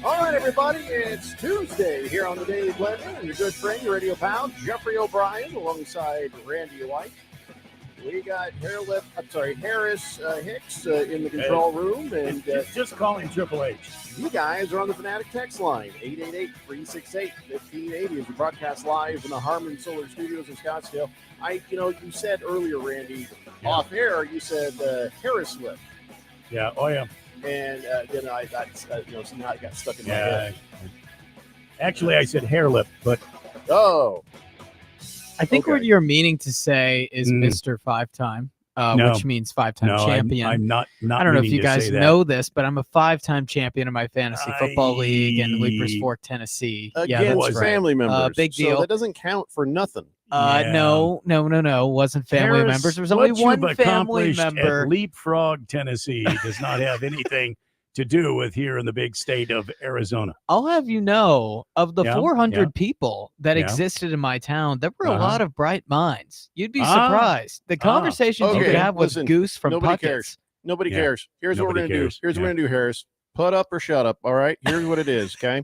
All right, everybody, it's Tuesday here on the Daily Blender, and your good friend, your radio pal, Jeffrey O'Brien, alongside Randy White. We got Harris Hicks in the control room, and just call him Triple H. You guys are on the Fanatic text line, 888-368-1580, as we broadcast live in the Harmon Solar Studios in Scottsdale. You said earlier, Randy, off air, you said Harris Whip. Yeah, oh yeah. And then I got, somehow it got stuck in my head. Actually, I said hair lip, but I think what you're meaning to say is Mr. Five-Time, which means five-time champion. I'm not. I don't know if you guys know this, but I'm a five-time champion in my fantasy football league in Leapers Fork, Tennessee. Against family members. Big deal. So that doesn't count for nothing. No. Wasn't family Harris, members. There was only one family member. At Leapfrog, Tennessee does not have anything to do with here in the big state of Arizona. I'll have you know, of the 400 people that existed in my town, there were a lot of bright minds. You'd be surprised. The conversations you could have with Goose from Nobody Puckets. cares. Nobody cares. Here's what we're going to do. Here's what we're going to do, Harris. Put up or shut up, all right? Here's what it is, okay?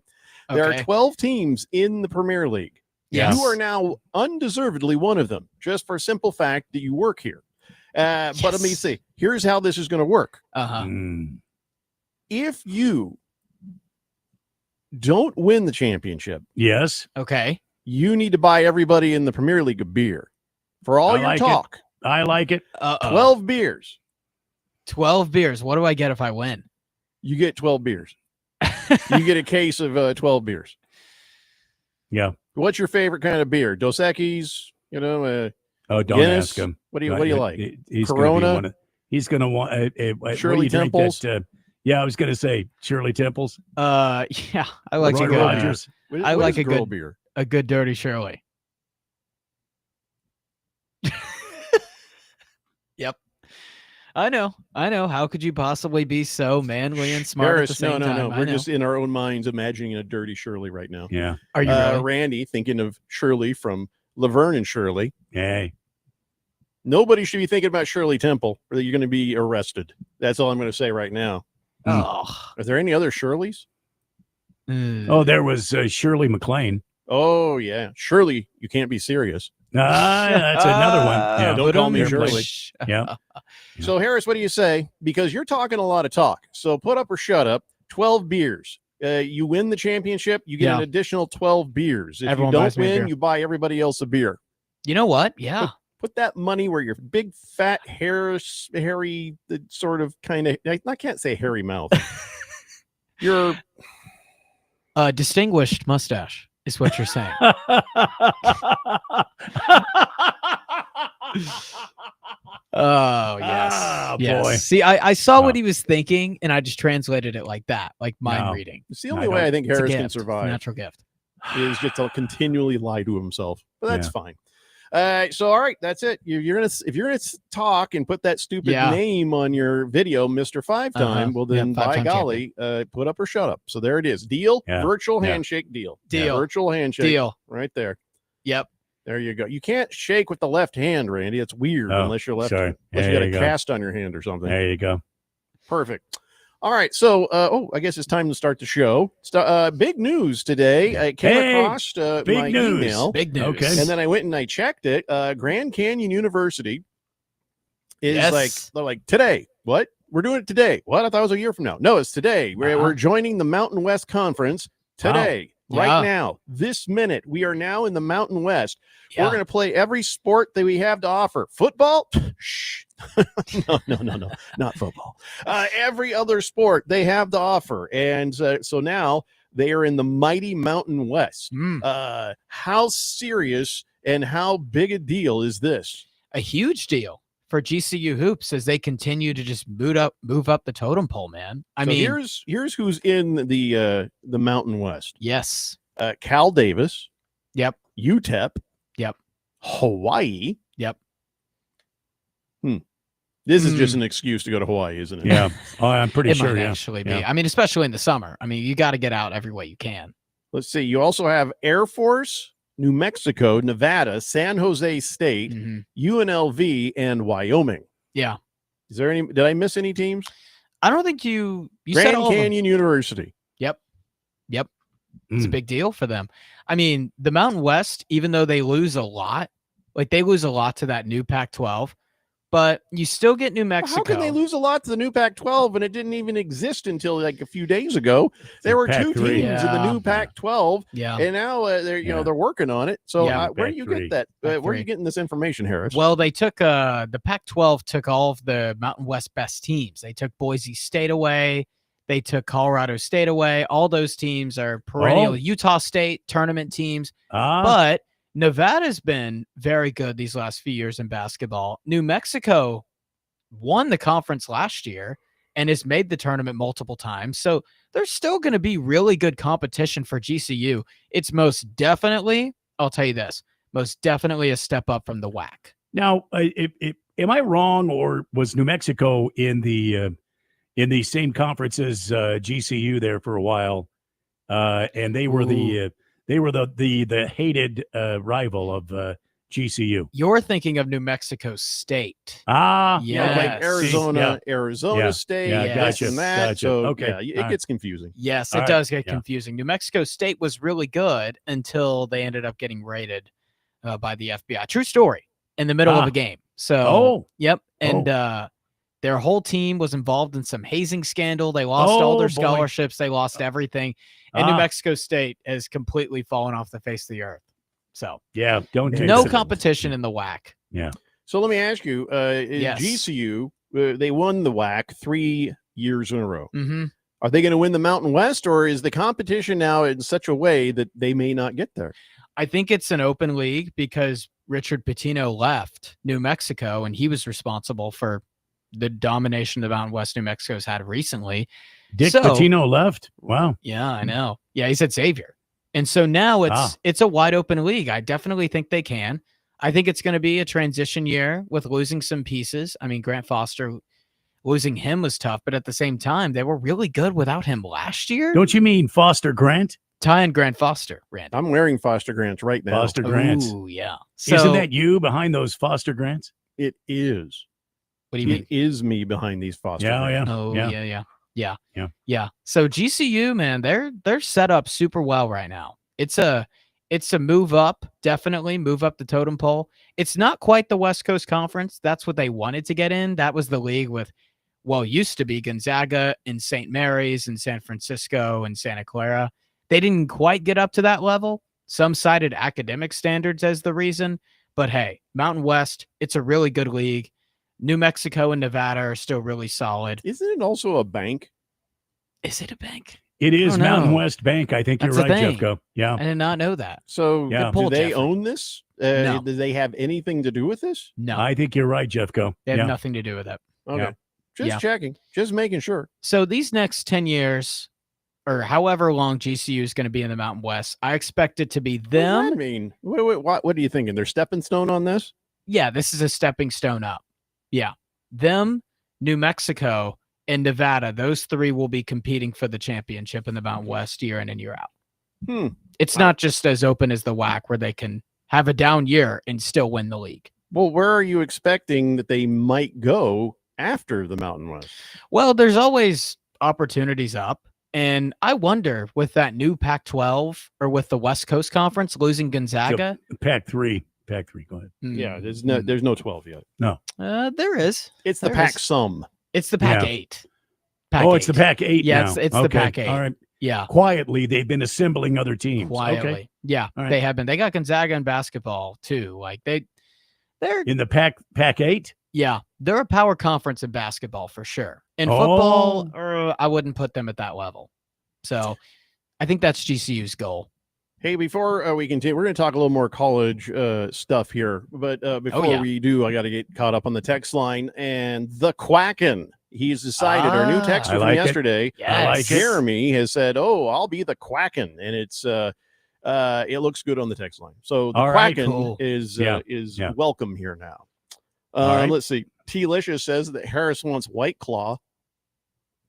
There are 12 teams in the Premier League. Yes. You are now undeservedly one of them, just for a simple fact that you work here. But let me see. Here's how this is going to work. If you don't win the championship, you need to buy everybody in the Premier League a beer for all your talk. I like it. 12 beers. 12 beers. What do I get if I win? You get 12 beers. You get a case of 12 beers. Yeah. What's your favorite kind of beer? Dos Equis, don't Guinness? ask him. What do you like? He's Corona? He's going to want Shirley Temples. I was going to say Shirley Temples. I like Roy Rogers. I like a good beer. A good dirty Shirley. Yep. I know. How could you possibly be so manly and smart Harris, at the same time? No. We're just in our own minds imagining a dirty Shirley right now. Yeah. Are you really? Randy thinking of Shirley from Laverne and Shirley. Hey. Nobody should be thinking about Shirley Temple or that you're going to be arrested. That's all I'm going to say right now. Oh. Are there any other Shirleys? Oh, there was Shirley MacLaine. Oh, yeah. Shirley, you can't be serious. That's another one. Yeah. Don't call me Shirley. Yeah. So, Harris, what do you say? Because you're talking a lot of talk. So put up or shut up. 12 beers. You win the championship, you get an additional 12 beers. If Everyone you don't buys me a win, beer. you buy everybody else a beer. You know what? Yeah. Put that money where your big, fat, hairy, the sort of kind of, I can't say hairy mouth. Your distinguished mustache is what you're saying. Oh, yes. Yes. Boy. See, I saw what he was thinking, and I just translated it like that, like mind reading. It's the only way I think It's a Harris can gift. survive. Natural gift. Is just to continually lie to himself. But that's Yeah. fine. So all right, that's it. If you're gonna talk and put that stupid name on your video, Mr. Five-Time, well then by five-time golly, put up or shut up. So there it is. Deal. Yeah. Virtual handshake deal. Deal. Yeah, virtual handshake. Deal. Right there. Yep. There you go. You can't shake with the left hand, Randy. It's weird unless you're left. Sorry. Unless There you got you a go. cast on your hand or something. There you go. Perfect. All right. So, I guess it's time to start the show. Big news today. I came across my email. Big news. Okay. And then I went and I checked it. Grand Canyon University is like today. What? We're doing it today. What? I thought it was a year from now. No, it's today. We're joining the Mountain West Conference today. Right now, this minute, we are now in the Mountain West. Yeah. We're going to play every sport that we have to offer. Football? Shh. No, not football. Every other sport they have to offer. And so now they are in the mighty Mountain West. How serious and how big a deal is this? A huge deal for GCU hoops as they continue to just move up the totem pole, man. I mean, here's who's in the Mountain West. Yes. Cal Davis. Yep. UTEP. Yep. Hawaii. Yep. This is just an excuse to go to Hawaii, isn't it? Yeah. Oh, I'm pretty It sure. might Yeah. actually be. Yeah. I mean, especially in the summer. I mean, you got to get out every way you can. Let's see. You also have Air Force, New Mexico, Nevada, San Jose State, UNLV, and Wyoming. Yeah. Is there any? Did I miss any teams? I don't think you Grand said all Canyon University. Yep. It's a big deal for them. I mean, the Mountain West, even though they lose a lot, like they lose a lot to that new Pac-12, but you still get New Mexico. How can they lose a lot to the new Pac-12 when it didn't even exist until like a few days ago? There were two teams in the new Pac-12, and now they're working on it. So where do you get that? Where are you getting this information, Harris? Well, they took the Pac-12 took all of the Mountain West best teams. They took Boise State away. They took Colorado State away. All those teams are perennial Utah State tournament teams, but Nevada's been very good these last few years in basketball. New Mexico won the conference last year and has made the tournament multiple times. So there's still going to be really good competition for GCU. It's most definitely, I'll tell you this, most definitely a step up from the WAC. Now, am I wrong, or was New Mexico in the same conference as GCU there for a while, and they were the hated rival of GCU? You're thinking of New Mexico State. Yeah, like Arizona State, gotcha, and that. Gotcha. So okay, it gets confusing. Yes, it does get confusing. New Mexico State was really good until they ended up getting raided by the FBI. True story. In the middle of a game. So, yep, and their whole team was involved in some hazing scandal. They lost all their scholarships. They lost everything. And New Mexico State has completely fallen off the face of the earth. So, no competition in the WAC. Yeah. So let me ask you, GCU, they won the WAC 3 years in a row. Mm-hmm. Are they going to win the Mountain West, or is the competition now in such a way that they may not get there? I think it's an open league because Richard Pitino left New Mexico, and he was responsible for the domination the Mountain West New Mexico's had recently. Dick Pitino left? Wow. Yeah, I know. Yeah, he said savior. And so now it's a wide open league. I definitely think they can. I think it's going to be a transition year with losing some pieces. I mean, Grant Foster, losing him was tough, but at the same time, they were really good without him last year. Don't you mean Foster Grant? Ty Grant Foster, Randy. I'm wearing Foster Grants right now. Foster Grants. Ooh, yeah. So, isn't that you behind those Foster Grants? It is. What do you mean? It is me behind these Foster Grants. Oh, yeah. So GCU, man, they're set up super well right now. It's a move up, definitely move up the totem pole. It's not quite the West Coast Conference. That's what they wanted to get in. That was the league with, used to be Gonzaga and St. Mary's and San Francisco and Santa Clara. They didn't quite get up to that level. Some cited academic standards as the reason. But hey, Mountain West, it's a really good league. New Mexico and Nevada are still really solid. Isn't it also a bank? Is it a bank? It is Mountain West Bank. I think you're right, Jeffco. Yeah. I did not know that. So do they own this? No. Do they have anything to do with this? No. I think you're right, Jeffco. They have nothing to do with it. Okay. Just checking. Just making sure. So these next 10 years, or however long GCU is going to be in the Mountain West, I expect it to be them. What do you mean? What are you thinking? They're stepping stone on this? Yeah, this is a stepping stone up. Yeah. Them, New Mexico, and Nevada, those three will be competing for the championship in the Mountain West year in and year out. It's not just as open as the WAC where they can have a down year and still win the league. Well, where are you expecting that they might go after the Mountain West? Well, there's always opportunities up. And I wonder with that new Pac-12 or with the West Coast Conference losing Gonzaga. Pac-3, go ahead. Yeah, there's no 12 yet. No. There is. It's the Pac-Sum. It's the Pac-8. It's the Pac-8 Yeah, now. it's the Pac-8. All right. Yeah. Quietly, they've been assembling other teams. Quietly. Okay. Yeah, they have been. They got Gonzaga in basketball, too. Like, they're in the Pac-8? Yeah, they're a power conference in basketball for sure. In football, I wouldn't put them at that level. So I think that's GCU's goal. Hey, before we continue, we're going to talk a little more college stuff here. But before we do, I got to get caught up on the text line. And the Quacken, he's decided, our new texter from yesterday, Jeremy, has said, I'll be the Quacken. And it's it looks good on the text line. So the Quacken is welcome here now. Let's see. T-Licious says that Harris wants White Claw.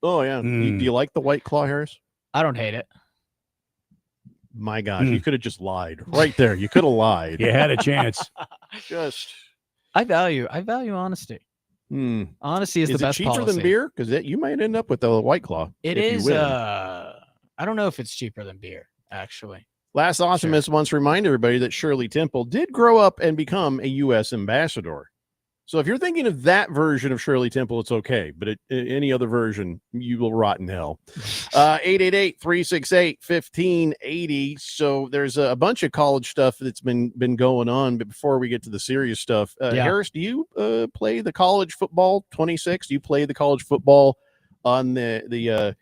Oh, yeah. Do you like the White Claw, Harris? I don't hate it. My gosh, you could have just lied right there. You could have lied. You had a chance. I value honesty. Honesty is the Is it best cheaper policy. than beer? Because you might end up with a White Claw. It if you is. win. I don't know if it's cheaper than beer, actually. Last Awesomeness wants to remind everybody that Shirley Temple did grow up and become a U.S. ambassador. So if you're thinking of that version of Shirley Temple, it's okay. But any other version, you will rot in hell. 888-368-1580. So there's a bunch of college stuff that's been going on. But before we get to the serious stuff, Harris, do you play the college football 26? Do you play the college football on the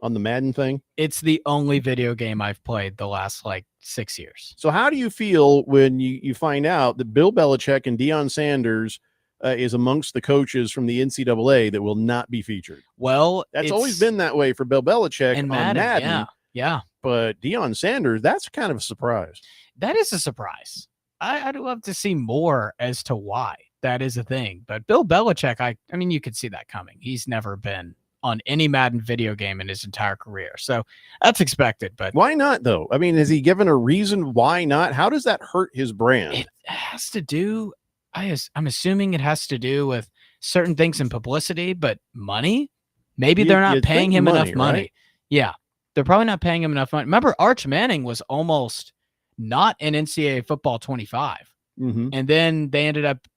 Madden thing? It's the only video game I've played the last 6 years. So how do you feel when you find out that Bill Belichick and Deion Sanders is amongst the coaches from the NCAA that will not be featured? Well, That's always been that way for Bill Belichick and on Madden. Yeah. But Deion Sanders, that's kind of a surprise. That is a surprise. I'd love to see more as to why that is a thing. But Bill Belichick, I mean, you could see that coming. He's never been on any Madden video game in his entire career. So that's expected. But why not, though? I mean, has he given a reason why not? How does that hurt his brand? It has to do, I'm assuming it has to do with certain things in publicity, but money? Maybe they're not paying him enough money. Right? Yeah. They're probably not paying him enough money. Remember, Arch Manning was almost not in NCAA football 25. Mm-hmm. And then they ended up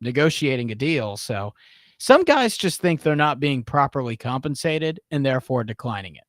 negotiating a deal. So some guys just think they're not being properly compensated and therefore declining it.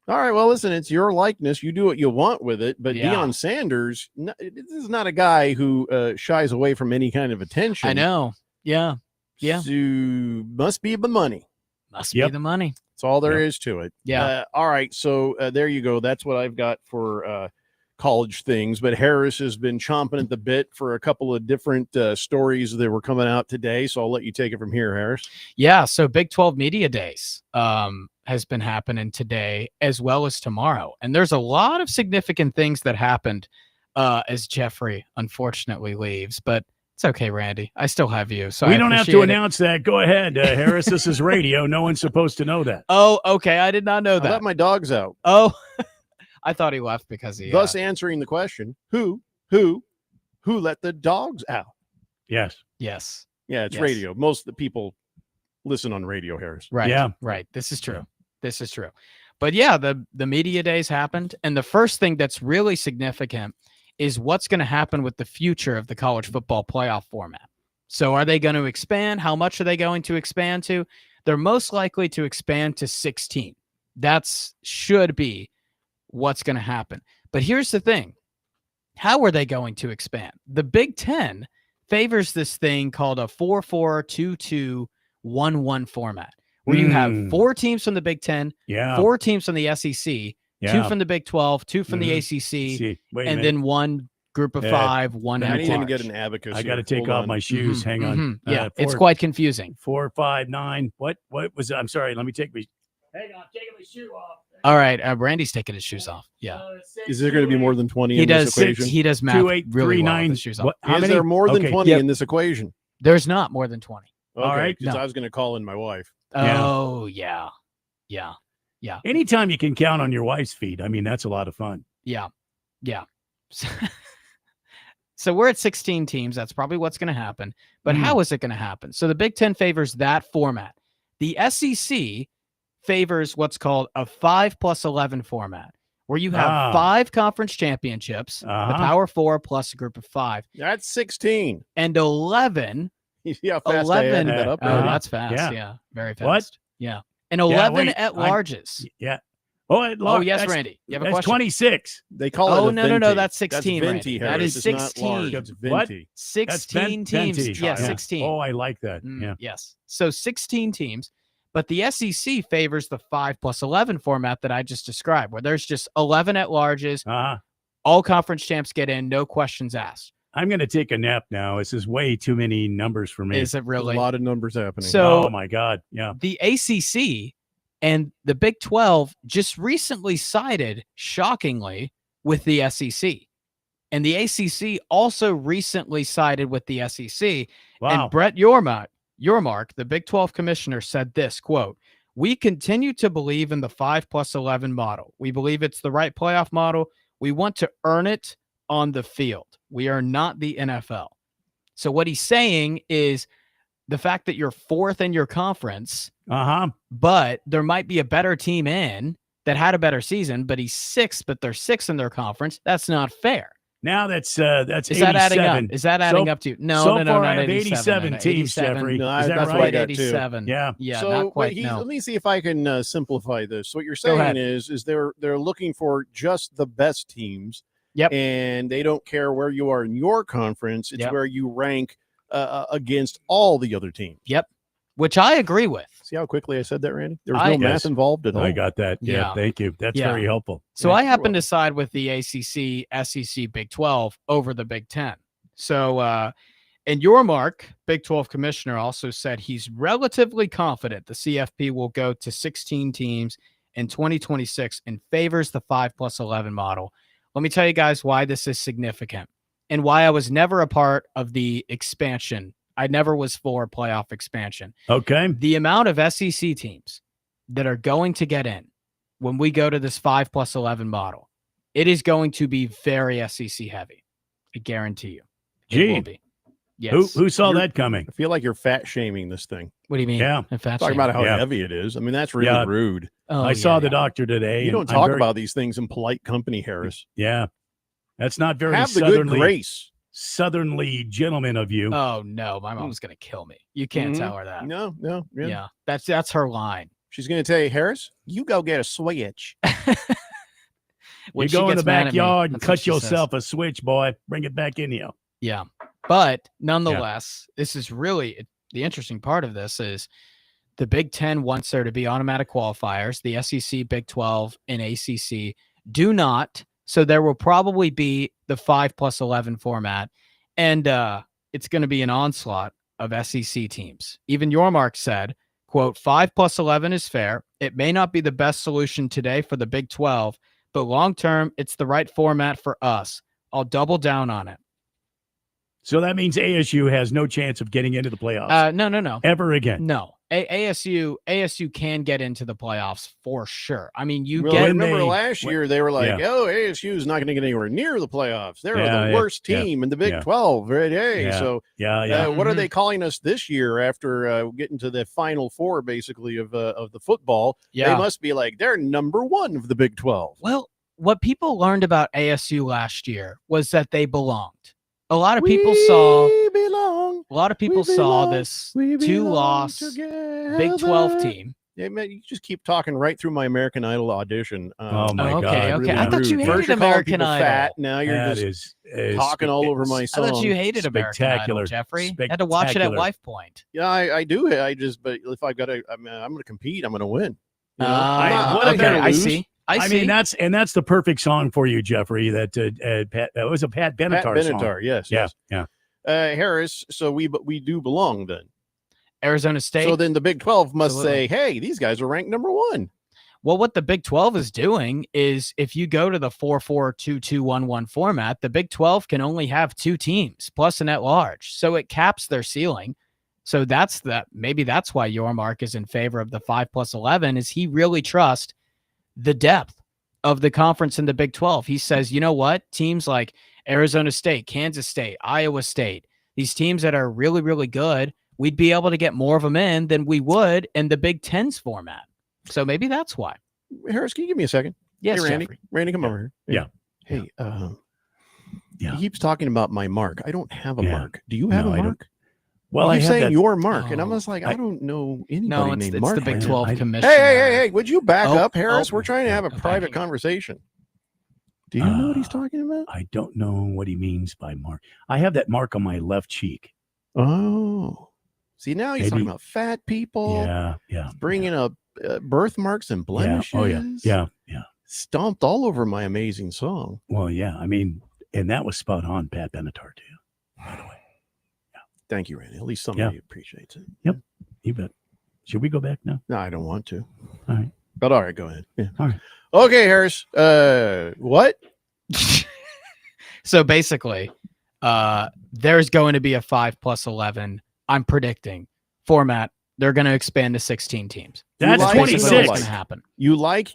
All right, well, listen, it's your likeness. You do what you want with it. But Yeah. Deion Sanders, this is not a guy who shies away from any kind of attention. I know. Yeah. Yeah. So must be the money. Must be the money. That's all there is to it. Yeah. All right, so there you go. That's what I've got for college things. But Harris has been chomping at the bit for a couple of different stories that were coming out today. So I'll let you take it from here, Harris. Yeah. So Big 12 Media Days has been happening today as well as tomorrow. And there's a lot of significant things that happened as Jeffrey unfortunately leaves. But it's okay, Randy. I still have you. So we don't have to announce that. Go ahead, Harris. This is radio. No one's supposed to know that. Oh, okay. I did not know I that. let my dogs out. Oh, I thought he left because he Thus answering the question, who let the dogs out? Yes. Yes. Yeah, it's Yes. radio. Most of the people listen on radio, Harris. Right. Yeah. Right. This is true. This is true. But yeah, the media days happened. And the first thing that's really significant is what's going to happen with the future of the college football playoff format. So are they going to expand? How much are they going to expand to? They're most likely to expand to 16. That's should be what's going to happen. But here's the thing. How are they going to expand? The Big Ten favors this thing called a 4-4-2-2-1-1 format, where you have 4 teams from the Big Ten, 4 teams from the SEC, 2 from the Big 12, 2 from the ACC, and then 1 group of 5, 1 I at need to large. get an abacus. I got to here. take Hold off on. my shoes. Hang on. Yeah, it's quite confusing. 4, 5, 9. What was it? I'm sorry. Let me take me. Hang on. Taking my shoe off. All right, Randy's taking his shoes off. Yeah, Is there going to be more than 20 he in does. this equation? He does math 2, 8, really 3, well 9. with his shoes off. What? How Is many? there more than Okay. 20 Yep. in this equation? There's not more than 20. Okay, All right. because No. I was going to call in my wife. Yeah. Oh yeah. Anytime you can count on your wife's feet, I mean, that's a lot of fun. Yeah. So we're at 16 teams. That's probably what's going to happen. But how is it going to happen? So the Big Ten favors that format. The SEC favors what's called a 5+11 format, where you have 5 conference championships, the Power 4 plus a group of 5, That's 16. and 11. You see how fast 11. I added that up? Oh, already? that's fast. Yeah. Yeah, very fast. What? Yeah, and 11 wait, at larges. Yeah. Oh yes, Randy. You have a That's question? 26. They call it Oh a no, venti. that's 16. That's venti, Randy. That Harris. is It's not 16. large. It's What? venti. 16 teams. Venti. Yeah, Yeah. 16. Oh, I like that. Mm, Yeah. Yes. So 16 teams, but the SEC favors the 5+11 format that I just described, where there's just 11 at larges. All conference champs get in, no questions asked. I'm going to take a nap now. This is way too many numbers for me. Is it There's really? a lot of numbers happening. So oh my God. Yeah. the ACC and the Big 12 just recently sided, shockingly, with the SEC. And the ACC also recently sided with the SEC. Wow. And Brett Yormark, the Big 12 commissioner, said this, quote, "We continue to believe in the 5+11 model. We believe it's the right playoff model. We want to earn it on the field. We are not the NFL." So what he's saying is the fact that you're fourth in your conference, but there might be a better team in that had a better season, but he's sixth, but they're sixth in their conference. That's not fair. Now that's Is 87. that adding up? Is that adding up to no? So no, no, far, not I have 87. 87 teams, Jeffrey. No, Is that that's right? what I got too. 87. Yeah. Yeah, So not quite. let No. me see if I can simplify this. So what you're Go saying ahead. is they're looking for just the best teams. Yep. And they don't care where you are in your conference. It's Yep. where you rank against all the other teams. Yep. Which I agree with. See how quickly I said that, Randy? There was I- no math Yes. involved at all. I got that. Yeah, Yeah. thank you. That's Yeah. very helpful. So Yeah, I you're happen welcome. to side with the ACC, SEC, Big 12 over the Big 10. So, and your mark, Big 12 commissioner, also said he's relatively confident the CFP will go to 16 teams in 2026 and favors the 5+11 model. Let me tell you guys why this is significant and why I was never a part of the expansion. I never was for playoff expansion. Okay. The amount of SEC teams that are going to get in when we go to this 5+11 model, it is going to be very SEC heavy. I guarantee you. It will Gee, be. Yes. who saw You're- that coming? I feel like you're fat shaming this thing. What do you mean? Yeah. In fact, Talking about how Yeah. heavy it is. I mean, that's really Yeah. rude. I saw the doctor today. You and don't I'm talk very- about these things in polite company, Harris. Yeah. That's not very Have the good southernly, grace. southernly gentleman of you. Oh no, my mom's gonna kill me. You can't Mhm. tell her that. No. Yeah, that's her line. She's going to tell you, Harris, you go get a switch. When You she go in gets the mad at me, backyard and that's what cut she says. yourself a switch, boy. Bring it back in you. Yeah. But nonetheless, this is really the interesting part of this is the Big 10 wants there to be automatic qualifiers. The SEC, Big 12, and ACC do not. So there will probably be the 5+11 format. And it's going to be an onslaught of SEC teams. Even Yormark said, quote, 5+11 is fair. It may not be the best solution today for the Big 12, but long term, it's the right format for us. I'll double down on it. So that means ASU has no chance of getting into the playoffs No. ever again. No. ASU can get into the playoffs for sure. I mean, you Well, get remember last year they were like, Yeah. "Oh, ASU is not going to get anywhere near the playoffs. They're Yeah, the yeah, worst yeah, team in the Big yeah. 12." Right? Hey, Yeah, so Yeah. what are Mhm. they calling us this year after getting to the Final Four, basically of the football? yeah. They must be like they're number one of the Big 12. Well, what people learned about ASU last year was that they belonged. A lot of people saw this We belong 2-loss Big 12 together. team. Yeah, man, you just keep talking right through my American Idol audition. Oh my okay, God. okay. really I thought you rude. hated First you're calling American people Idol. fat, now you're That just is talking all over my I song. thought you hated American Idol, Spectacular. Jeffrey. Had to watch it at Spectacular. Life Point. Yeah, I do. But if I've got to, I'm going to compete. I'm going to win. You know? what I'm not a gonna I lose. see. I see. mean, that's the perfect song for you, Jeffrey. That Pat, that was a Pat Benatar Pat song. Benatar, yes. Yeah, yes. yeah. Harris, so we do belong then. Arizona State. So then the Big 12 must Absolutely. say, hey, these guys are ranked number one. Well, what the Big 12 is doing is if you go to the 4-4-2-2-1-1 format, the Big 12 can only have 2 teams plus an at-large. So it caps their ceiling. So maybe that's why Yormark is in favor of the 5+11 is he really trusts the depth of the conference in the Big 12. He says, you know what? Teams like Arizona State, Kansas State, Iowa State, these teams that are really, really good, we'd be able to get more of them in than we would in the Big 10's format. So maybe that's why. Harris, can you give me a second? Yes, hey, Randy. Jeffrey. Randy, come over here. Yeah. Hey, Yeah. he keeps talking about my mark. I don't have a Yeah. mark. Do you have No, a I don't. mark? Well, He's I have saying that. your mark, and I'm Oh, just like, I don't know anybody No, it's named Mark. the Big like that. 12 I- commissioner. Hey, would you back Oh, up, Harris? oh. We're trying to have a I'm private backing up. conversation. Do you know what he's talking about? I don't know what he means by mark. I have that mark on my left cheek. Oh. See, now he's talking Maybe- about fat people, Yeah. bringing up birthmarks and Yeah. blemishes. Oh yeah. Stomped all over my amazing song. Well, yeah. I mean, and that was spot on, Pat Benatar too. By the way, Thank you, Randy. At least somebody appreciates it. you bet. Should we go back now? No, I don't want to. All right. But all right, go ahead. Yeah. All right. Okay, Harris. What? So basically, there's going to be a 5+11. I'm predicting format. They're going to expand to 16 teams. That's like basically 26. what's going to happen. You like.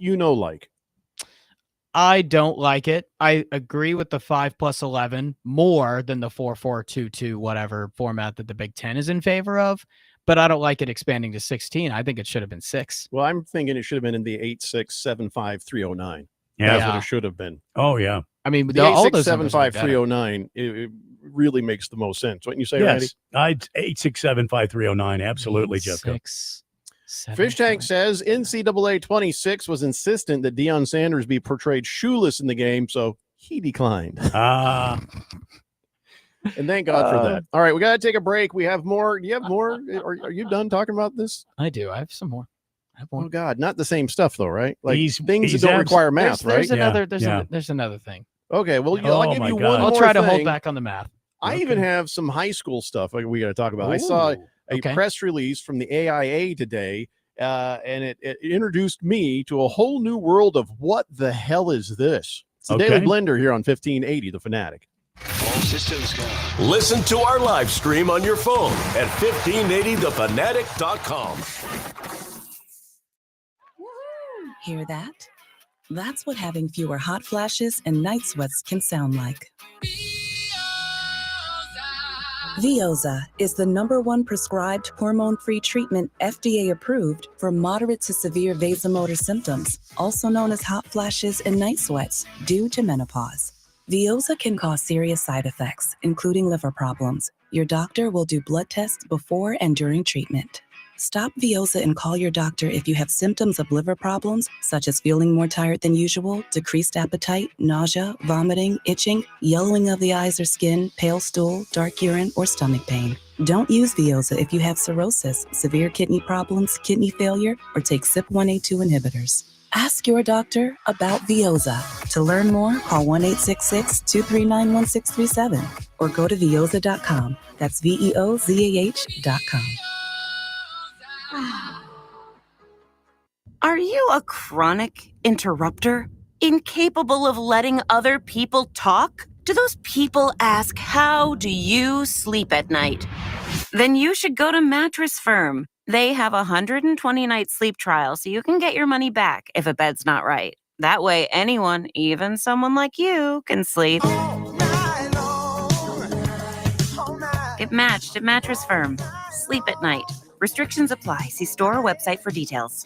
I don't like it. I agree with the 5+11 more than the 4-4-2-2 whatever format that the Big Ten is in favor of, but I don't like it expanding to 16. I think it should have been 6. Well, I'm thinking it should have been in the 8-6-7-5-3-0-9. Yeah. That's what it should have been. Oh, yeah. I mean, The all those numbers would be better. 8-6-7-5-3-0-9, it really makes the most sense. Wouldn't you say, Randy? Yes. 8675309. Absolutely, Jeffco. 6, 7, Fish Tank says NCAA 26 was insistent that Deion Sanders be portrayed shoeless in the game, so he declined. And thank God for that. All right, we got to take a break. We have more. Do you have more? Are you done talking about this? I do. I have some more. Oh God, not the same stuff though, right? Like He's things that don't require math, right? There's another thing. Okay, well, Oh, I'll give my you God. one I'll more try to thing. hold back on the math. I even have some high school stuff we got to talk about. I saw a press release from the AIA today, and it introduced me to a whole new world of what the hell is this? It's the Daily Blender here on 1580, The Fanatic. All systems go. Listen to our live stream on your phone at 1580thefanatic.com. Hear that? That's what having fewer hot flashes and night sweats can sound like. Veoza is the #1 prescribed hormone-free treatment FDA approved for moderate to severe vasomotor symptoms, also known as hot flashes and night sweats, due to menopause. Veoza can cause serious side effects, including liver problems. Your doctor will do blood tests before and during treatment. Stop Veoza and call your doctor if you have symptoms of liver problems, such as feeling more tired than usual, decreased appetite, nausea, vomiting, itching, yellowing of the eyes or skin, pale stool, dark urine, or stomach pain. Don't use Veoza if you have cirrhosis, severe kidney problems, kidney failure, or take CYP1A2 inhibitors. Ask your doctor about Veoza. To learn more, call 1-866-239-1637 or go to veoza.com. That's VEOZAH.com. Are you a chronic interrupter? Incapable of letting other people talk? Do those people ask, how do you sleep at night? Then you should go to Mattress Firm. They have a 120-night sleep trial, so you can get your money back if a bed's not right. That way, anyone, even someone like you, can sleep. Get matched at Mattress Firm. Sleep at night. Restrictions apply. See store or website for details.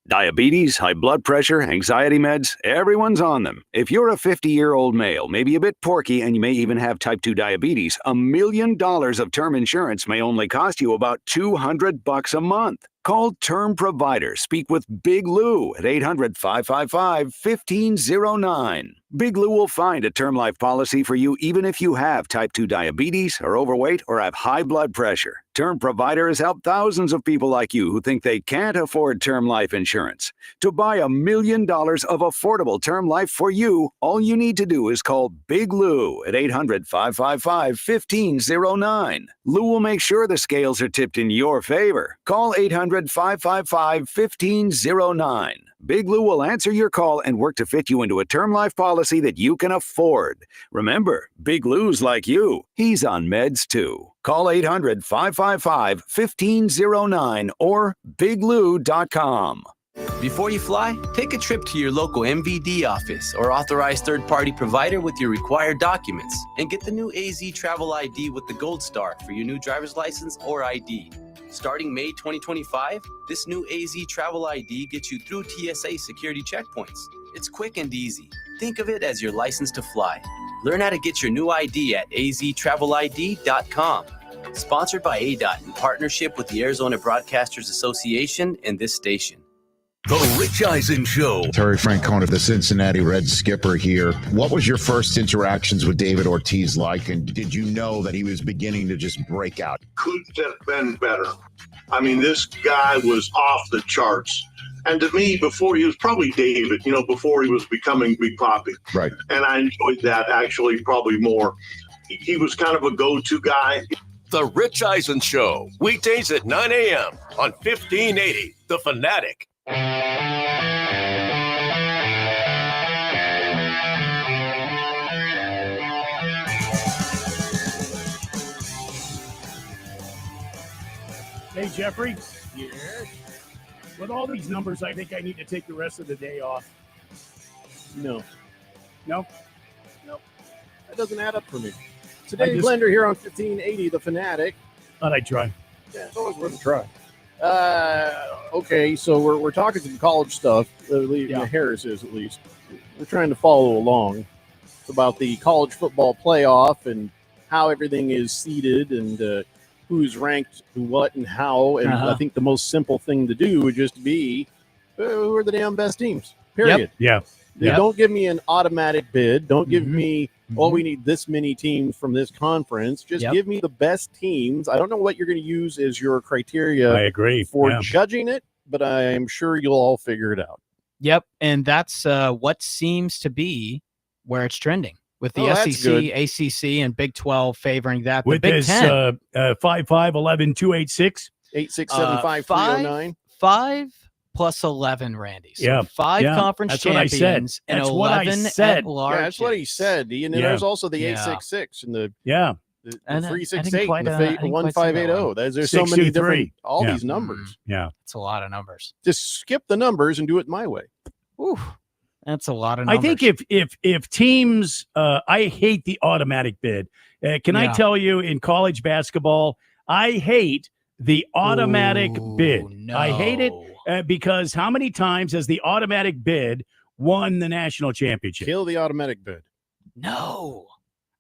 Diabetes, high blood pressure, anxiety meds, everyone's on them. If you're a 50-year-old male, maybe a bit porky, and you may even have type 2 diabetes, $1 million of term insurance may only cost you about $200 a month. Call Term Provider. Speak with Big Lou at 800-555-1509. Big Lou will find a term life policy for you even if you have type 2 diabetes, are overweight, or have high blood pressure. Term Provider has helped thousands of people like you who think they can't afford term life insurance. To buy $1 million of affordable term life for you, all you need to do is call Big Lou at 800-555-1509. Lou will make sure the scales are tipped in your favor. Call 800-555-1509. Big Lou will answer your call and work to fit you into a term life policy that you can afford. Remember, Big Lou's like you. He's on meds too. Call 800-555-1509 or biglou.com. Before you fly, take a trip to your local MVD office or authorized third-party provider with your required documents and get the new AZ Travel ID with the Gold Star for your new driver's license or ID. Starting May 2025, this new AZ Travel ID gets you through TSA security checkpoints. It's quick and easy. Think of it as your license to fly. Learn how to get your new ID at aztravelid.com. Sponsored by ADOT in partnership with the Arizona Broadcasters Association and this station. The Rich Eisen Show. Terry Francona, the Cincinnati Reds skipper here. What was your first interactions with David Ortiz like, and did you know that he was beginning to just break out? Couldn't have been better. I mean, this guy was off the charts. And to me, before he was probably David, before he was becoming Big Papi. Right. And I enjoyed that actually probably more. He was kind of a go-to guy. The Rich Eisen Show. Weekdays at 9 a.m. on 1580, The Fanatic. Hey, Jeffrey. Yes. With all these numbers, I think I need to take the rest of the day off. No. No? Nope. That doesn't add up for me. Today, just- Blender here on 1580, The Fanatic. Thought I'd try. Yeah, it's always worth a try. Okay, so we're talking some college stuff. Harris is, at least. We're trying to follow along. It's about the college football playoff and how everything is seeded and who's ranked what and how. And I think the most simple thing to do would just be who are the damn best teams, period. Yeah. Don't give me an automatic bid. Don't give me, we need this many teams from this conference. Just give me the best teams. I don't know what you're going to use as your criteria I agree. for judging it, but I am sure you'll all figure it out. Yep, and that's what seems to be where it's trending, with the that's SEC, good. ACC, and Big 12 favoring that. The With Big this 10, 5-5-11-286. 8675309. 5 plus 11, Randy. So Yeah, 5 yeah, conference that's what I said. champions and That's what I 11 said. at large. Yeah, that's what he said. And then there's also the Yeah. 866 and the Yeah. the I didn't 368 quite, and I the didn't quite see that 1580. There's so many 623. different, all Yeah. these numbers. Yeah. It's a lot of numbers. Just skip the numbers and do it my way. Ooh, that's a lot of I numbers. think if teams, I hate the automatic bid. Can I Yeah. tell you, in college basketball, I hate the automatic bid. I hate it because how many times has the automatic bid won the national championship? Kill the automatic bid. No.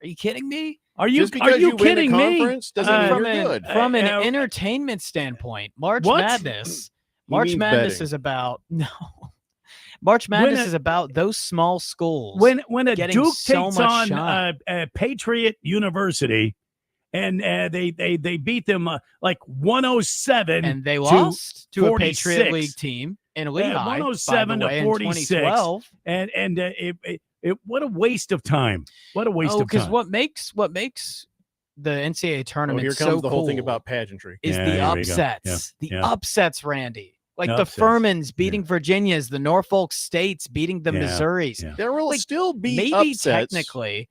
Are you kidding me? Are you Just because are you win a kidding me? conference doesn't mean From you're an, good. from an entertainment standpoint, March What? Madness. He March means Madness betting. is about March Madness a- is about those small schools. when a getting Duke so takes much on shine. Patriot University, and they beat them like 107, and they lost to a Patriot 46. League team in Lehigh, 107 by the to way, 46. in 2012. and it what a waste of time. What a waste of Because time. what makes the NCAA Oh, tournament here comes so the whole thing cool about pageantry. is Yeah, the here we go. upsets. Yeah, The yeah. upsets, Randy. Like the Upsets. Furmans beating Virginias, the Norfolk States beating the Yeah, Missouris. yeah. There will Like, still be Maybe upsets technically,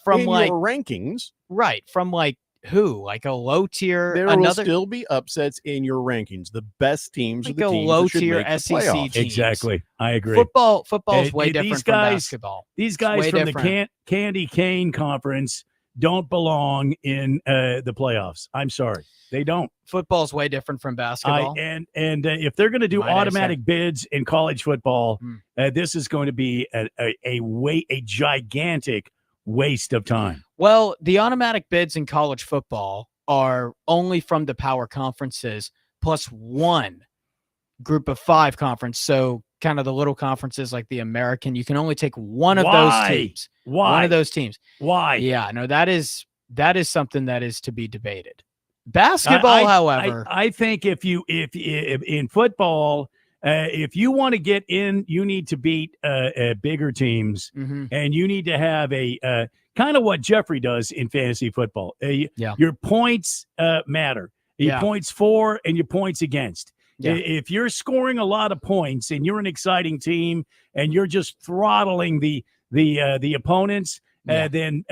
from in like your rankings. right from like who, like a low tier, There will another still be upsets in your rankings. The best teams are like the a teams low that should tier make the SEC playoffs. teams. Exactly. I agree. Football's Hey, way hey, different these from guys- basketball. These guys way from different. the Candy Cane Conference don't belong in the playoffs. I'm sorry, they don't. Football's way different from basketball. And if they're going to do Might I say. automatic bids in college football, Hmm. this is going to be a gigantic waste of time. Well, the automatic bids in college football are only from the power conferences plus one group of 5 conference. So kind of the little conferences like the American, you can only take one of those Why? teams. Why? One of those teams. Why? Yeah, no, that is something that is to be debated. Basketball, however, I think if in football, if you want to get in, you need to beat bigger teams, Mhm. and you need to have a kind of what Jeffrey does in fantasy football. Yeah. Your points matter. Your Yeah. points for and your points against. Yeah. If you're scoring a lot of points and you're an exciting team and you're just throttling the opponents, Yeah. then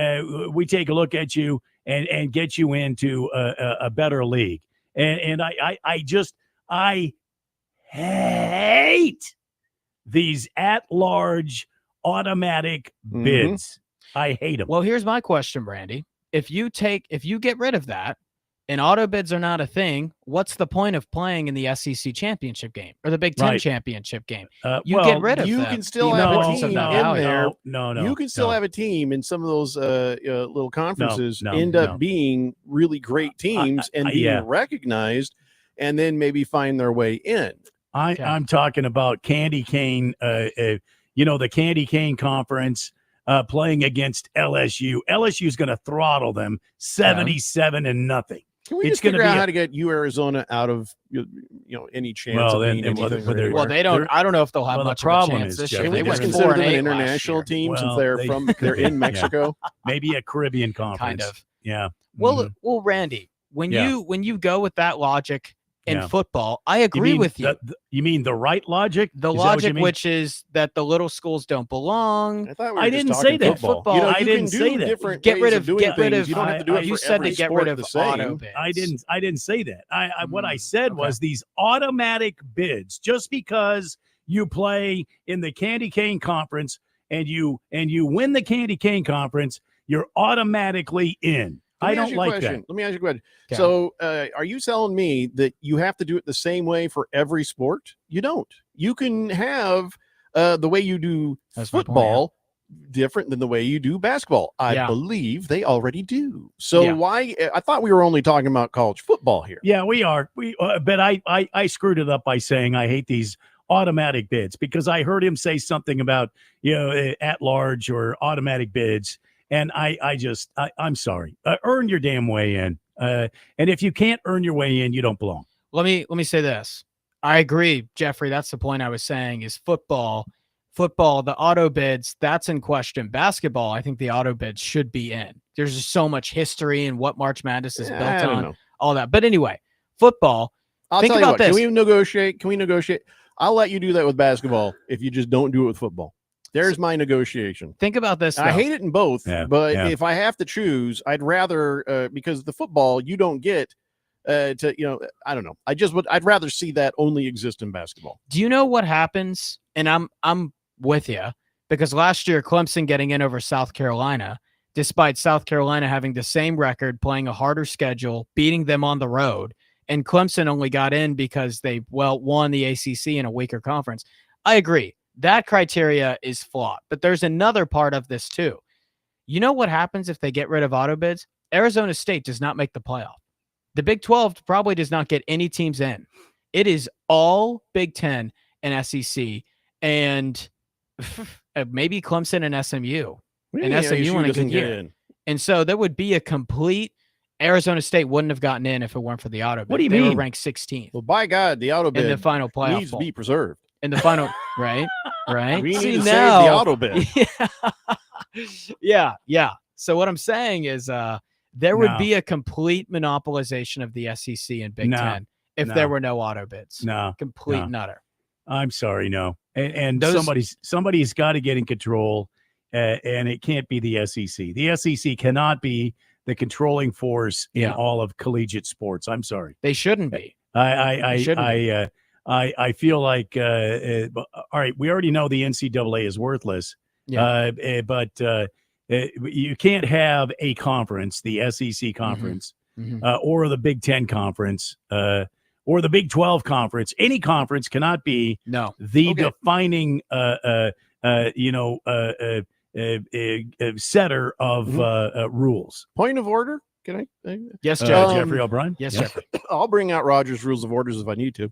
we take a look at you and get you into a better league. And I hate these at-large automatic Mhm. bids. I hate them. well, here's my question, Brandy. If you get rid of that and auto bids are not a thing, what's the point of playing in the SEC championship game or the Big Ten Right. championship game? You well, get rid of you them, can still the have a importance of team that in value. there. No. You can still no. have a team in some of those little conferences no, end up no. being really great teams and being yeah. recognized, and then maybe find their way in. Okay. I'm talking about Candy Cane, the Candy Cane Conference playing against LSU. LSU is going to throttle them 77-0. Can we It's just figure gonna out be how to get Arizona out of any chance Well, of then- being well, anything? well, or they're- Well, anywhere? they don't. They're- I don't know if they'll have well, the much problem of a chance is, this Jeff, year. Can They we just went consider 4 them and an 8 last international year. team Well, since they're they- in Yeah. Mexico? Maybe a Caribbean conference. Kind of. Yeah. Well, Mhm. well, Randy, when Yeah. you go with that logic in Yeah. football, I agree mean with you. You mean the right logic? The Is that what you logic, mean? which is that the little schools don't belong. I thought we I were just didn't talking say that. football. Football. I you didn't can say do that. different Get rid ways of doing get rid things. of. You don't have to do it you for said every to get sport rid of the same. auto bids. I didn't say that. What I said okay. was these automatic bids. Just because you play in the Candy Cane Conference and you win the Candy Cane Conference, you're automatically in. I don't like that. Let me ask you a question. Okay. So, are you telling me that you have to do it the same way for every sport? You don't. You can have the way you do That's my point, football different than the way you do basketball. I Yeah. believe they already do. So Yeah. why? I thought we were only talking about college football here. Yeah, we are. But I screwed it up by saying I hate these automatic bids because I heard him say something about at large or automatic bids, and I'm sorry. Earn your damn way in, and if you can't earn your way in, you don't belong. Let me say this. I agree, Jeffrey. That's the point I was saying is football, the auto bids, that's in question. Basketball, I think the auto bids should be in. There's just so much history and what March Madness is I built don't on, know. all that. But anyway, football, I'll think tell you about what. this. Can we negotiate? I'll let you do that with basketball if you just don't do it with football. There's my negotiation. Think about this. I though. hate it in both, Yeah, but yeah. if I have to choose, I'd rather because the football you don't get to I don't know. I'd rather see that only exist in basketball. Do you know what happens? And I'm with you because last year Clemson getting in over South Carolina, despite South Carolina having the same record, playing a harder schedule, beating them on the road, and Clemson only got in because they won the ACC in a weaker conference. I agree. That criteria is flawed, but there's another part of this too. You know what happens if they get rid of auto bids? Arizona State does not make the playoff. The Big 12 probably does not get any teams in. It is all Big 10 and SEC and maybe Clemson and SMU. And SMU in a good year. And so there would be a complete Arizona State wouldn't have gotten in if it weren't for the auto bid. What do you They mean? were ranked 16th Well, by God, the auto in bid the final playoff needs to poll. be preserved. In the final, right? Right. We need See, to save now, the auto bid. Yeah. So what I'm saying is there would No. be a complete monopolization of the SEC and Big No. 10 if No. there were no auto bids. No, Complete no. nutter. I'm sorry, no. And Those- somebody's got to get in control, and it can't be the SEC. The SEC cannot be the controlling force in Yeah. all of collegiate sports. I'm sorry. They shouldn't be. I Shouldn't feel like all right. We already know the NCAA is worthless. Yeah. But you can't have a conference, the SEC conference, Mhm. or the Big 10 conference, or the Big 12 conference. Any conference cannot be No. the Okay. defining setter of rules. Point of order. Can I? Yes, Uh, Judge. Jeffrey O'Brien. Yes, Yeah. Jeffrey. I'll bring out Roger's Rules of Orders if I need to.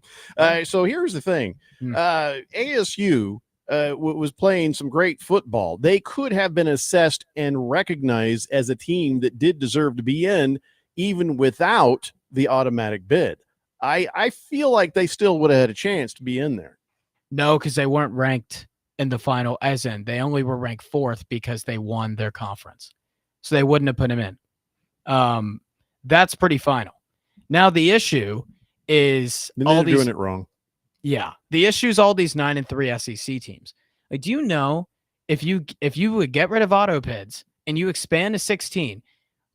So here's the thing. Hmm. ASU was playing some great football. They could have been assessed and recognized as a team that did deserve to be in, even without the automatic bid. I feel like they still would have had a chance to be in there. No, because they weren't ranked in the final, as in they only were ranked 4th because they won their conference. So they wouldn't have put him in. That's pretty final. Now the issue is Then all they're these doing it wrong. Yeah. The issue is all these 9-3 SEC teams. Like, do you know if you would get rid of auto bids and you expand to 16,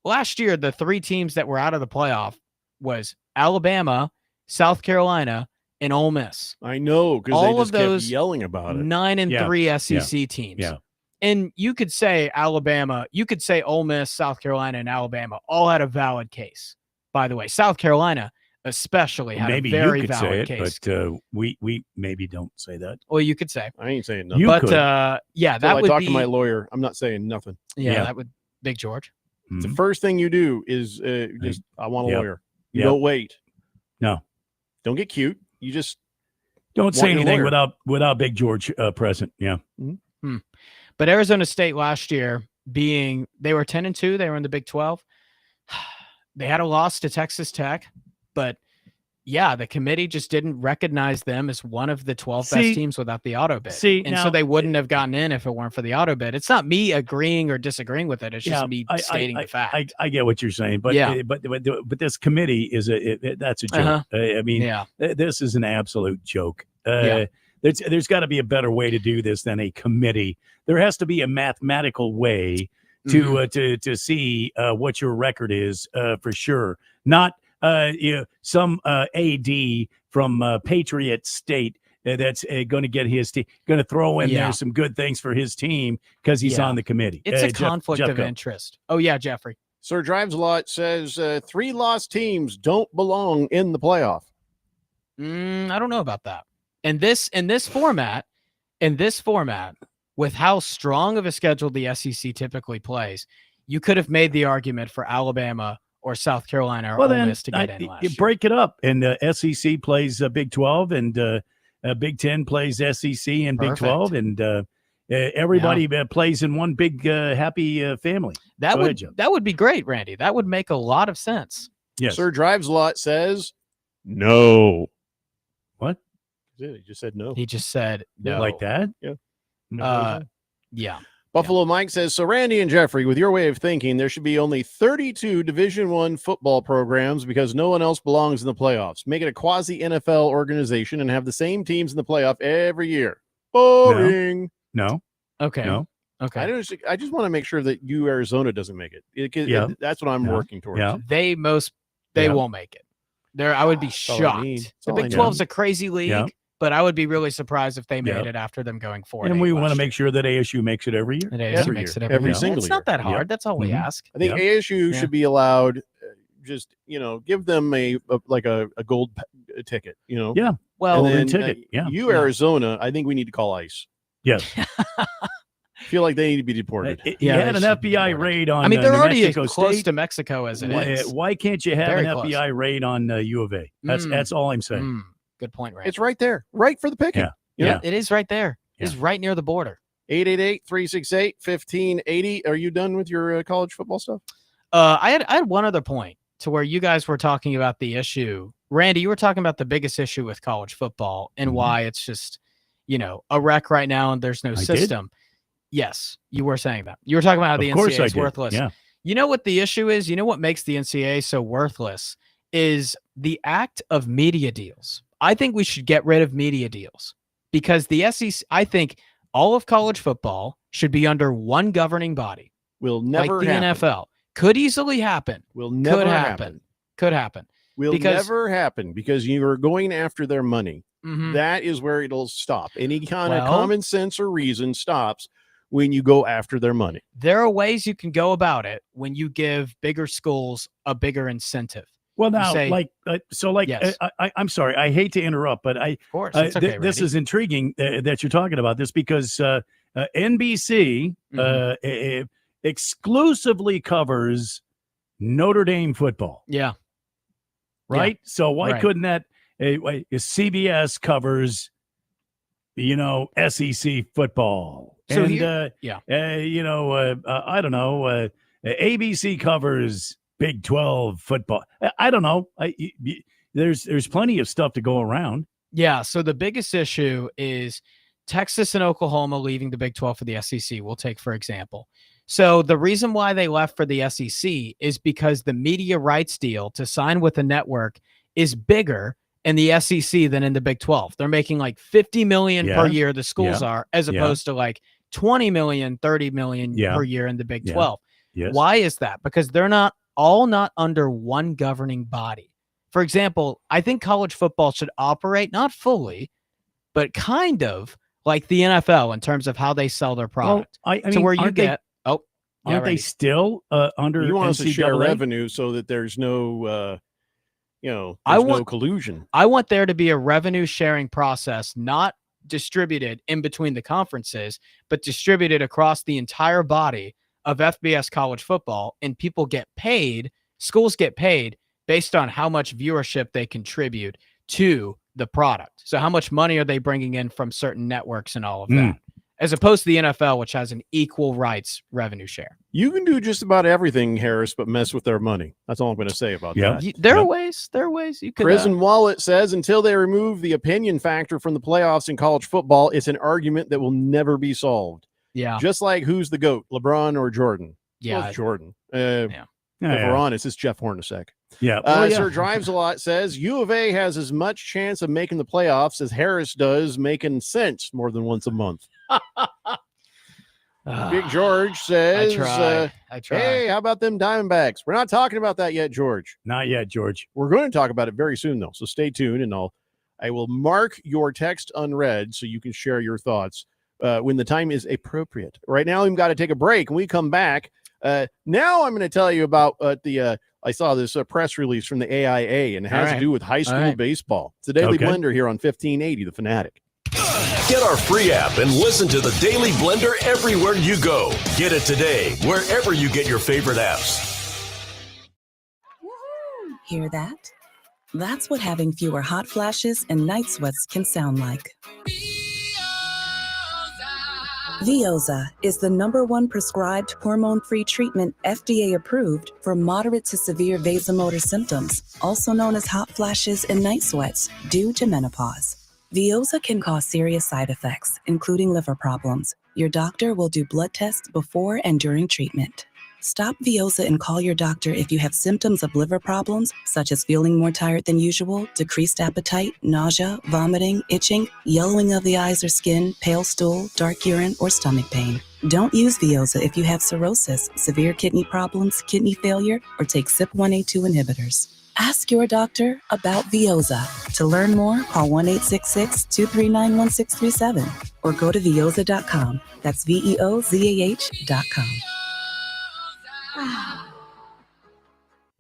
last year the 3 teams that were out of the playoff was Alabama, South Carolina, and Ole Miss. I know because they all just of those kept yelling about it. 9-3 SEC teams. Yeah. And you could say Alabama, you could say Ole Miss, South Carolina, and Alabama all had a valid case. By the way, South Carolina especially had Maybe a very you could valid say it, case. but we maybe don't say that. Well, you could say. I ain't saying nothing. You But could. yeah, Until that I would talk be to my lawyer. I'm not saying nothing. yeah, Yeah. that would Big George. The Mhm. first thing you do is just I want a Yep. lawyer. You Yep. don't wait. No. Don't get cute. You just Don't say want your anything lawyer. without Big George present. Yeah. But Arizona State last year they were 10-2, they were in the Big 12. They had a loss to Texas Tech, but yeah, the committee just didn't recognize them as one of the 12 See- best teams without the auto bid. see, and now- so they wouldn't have gotten in if it weren't for the auto bid. It's not me agreeing or disagreeing with it. It's just me stating the fact. I get what you're saying, but Yeah. but this committee is that's a joke. Uh-huh. I mean, yeah. this is an absolute joke. Yeah. There's got to be a better way to do this than a committee. There has to be a mathematical way Mm-hmm. to see what your record is for sure. Not some AD from Patriot State that's going to get his team, going to throw in Yeah. there some good things for his team because he's Yeah. on the committee. It's a Jeff- conflict Jeff, of go. interest. Oh yeah, Jeffrey. Sir Drives a Lot says 3 lost teams don't belong in the playoff. I don't know about that. In this format, with how strong of a schedule the SEC typically plays, you could have made the argument for Alabama or South Carolina or Well, Ole then Miss to get in last you year. break it up, and the SEC plays Big 12, and Big 10 plays SEC and Big Perfect. 12, and everybody plays in one big happy family. That Go would ahead, Jeff. that would be great, Randy. That would make a lot of sense. Yes. Sir Drives a Lot says no. What? He just said no. He just said no. Like that? Yeah. No. Yeah. Buffalo Mike says, so Randy and Jeffrey, with your way of thinking, there should be only 32 Division I football programs because no one else belongs in the playoffs. Make it a quasi-NFL organization and have the same teams in the playoff every year. Boring. No. Okay. No. Okay. I just want to make sure that Arizona doesn't make it. Yeah. That's what I'm Yeah. working towards. Yeah. They Yeah. won't make it. I would be That's all I shocked. need. That's The all I Big need. 12 is a crazy league, Yeah. but I would be really surprised if they made Yeah. it after them going 4 And we want to make sure that ASU makes it every year. that ASU every makes year. it every, Every year. single It's not year. that hard. Yep. That's all we Mhm. ask. I think Yeah. ASU Yeah. should be allowed just, give them a gold ticket, Yeah. Well, and then, ticket. Yeah. You, Arizona, I think we need to call ICE. Yes. I feel like they need to be deported. You Yeah, had they an should be FBI deported. raid on I mean, they're New already Mexico close State. to Mexico as it is. Why can't you have Very an close. FBI raid on U of A? That's all I'm saying. Good point, Randy. It's right there, right for the picking. Yeah. You know? Yeah. It is right there. It's right near the border. 888-368-1580. Are you done with your college football stuff? I had one other point to where you guys were talking about the issue. Randy, you were talking about the biggest issue with college football and why it's just, a wreck right now and there's no did? system. Yes, you were saying that. You were talking about how the Of course NCAA I is did. worthless. Yeah. You know what the issue is? You know what makes the NCAA so worthless is the act of media deals. I think we should get rid of media deals because the SEC, I think all of college football should be under one governing body. Will never like the happen. NFL. Could easily happen. Will never happen. Could happen. Will Because- never happen because you are going after their money. Mhm. That is where it'll stop. Any kind of Well- common sense or reason stops when you go after their money. There are ways you can go about it when you give bigger schools a bigger incentive. Well, now, say- Yes. I'm sorry. I hate to interrupt, but Of course. It's okay, this Randy. is intriguing that you're talking about this because NBC Mm-hmm. exclusively covers Notre Dame football, Yeah. right? So why Right. couldn't that? CBS covers, SEC football. So and, here- yeah. I don't know. ABC covers Big 12 football. I don't know. There's plenty of stuff to go around. Yeah. So the biggest issue is Texas and Oklahoma leaving the Big 12 for the SEC. We'll take, for example. So the reason why they left for the SEC is because the media rights deal to sign with a network is bigger in the SEC than in the Big 12. They're making like 50 million per Yeah. year, the schools Yeah. are, as Yeah. opposed to like 20 million, 30 million Yeah. per year in the Big Yeah. 12. Yes. Why is that? Because they're not under one governing body. For example, I think college football should operate not fully, but kind of like the NFL in terms of how they sell their product. I to mean, where you aren't they- get Aren't they Randy. still under You want us to share NCAA? revenue so that there's no, there's I no want- collusion. I want there to be a revenue sharing process, not distributed in between the conferences, but distributed across the entire body of FBS college football. And people get paid, schools get paid based on how much viewership they contribute to the product. So how much money are they bringing in from certain networks and all of that, as opposed to the NFL, which has an equal rights revenue share. You can do just about everything, Harris, but mess with their money. That's all I'm going to say about Yeah. that. There are ways you could. Prison Wallet says until they remove the opinion factor from the playoffs in college football, it's an argument that will never be solved. Yeah. Just like who's the GOAT, LeBron or Jordan? Yeah. Well, it's Jordan. If Yeah. we're honest, it's Jeff Hornacek. Yeah. Well, yeah. Sir Drives a Lot says U of A has as much chance of making the playoffs as Harris does making sense more than once a month. Big George says, I try. hey, how about them Diamondbacks? We're not talking about that yet, George. Not yet, George. We're going to talk about it very soon, though. So stay tuned, and I will mark your text unread so you can share your thoughts when the time is appropriate. Right now, we've got to take a break. When we come back, now I'm going to tell you about I saw this press release from the AIA, and it has to do with high school baseball. It's the Daily Blender here on 1580, The Fanatic. Get our free app and listen to the Daily Blender everywhere you go. Get it today, wherever you get your favorite apps. Hear that? That's what having fewer hot flashes and night sweats can sound like. Veoza is the #1 prescribed hormone-free treatment FDA approved for moderate to severe vasomotor symptoms, also known as hot flashes and night sweats, due to menopause. Veoza can cause serious side effects, including liver problems. Your doctor will do blood tests before and during treatment. Stop Veoza and call your doctor if you have symptoms of liver problems, such as feeling more tired than usual, decreased appetite, nausea, vomiting, itching, yellowing of the eyes or skin, pale stool, dark urine, or stomach pain. Don't use Veoza if you have cirrhosis, severe kidney problems, kidney failure, or take CYP1A2 inhibitors. Ask your doctor about Veoza. To learn more, call 1-866-239-1637 or go to veoza.com. That's VEOZAH.com.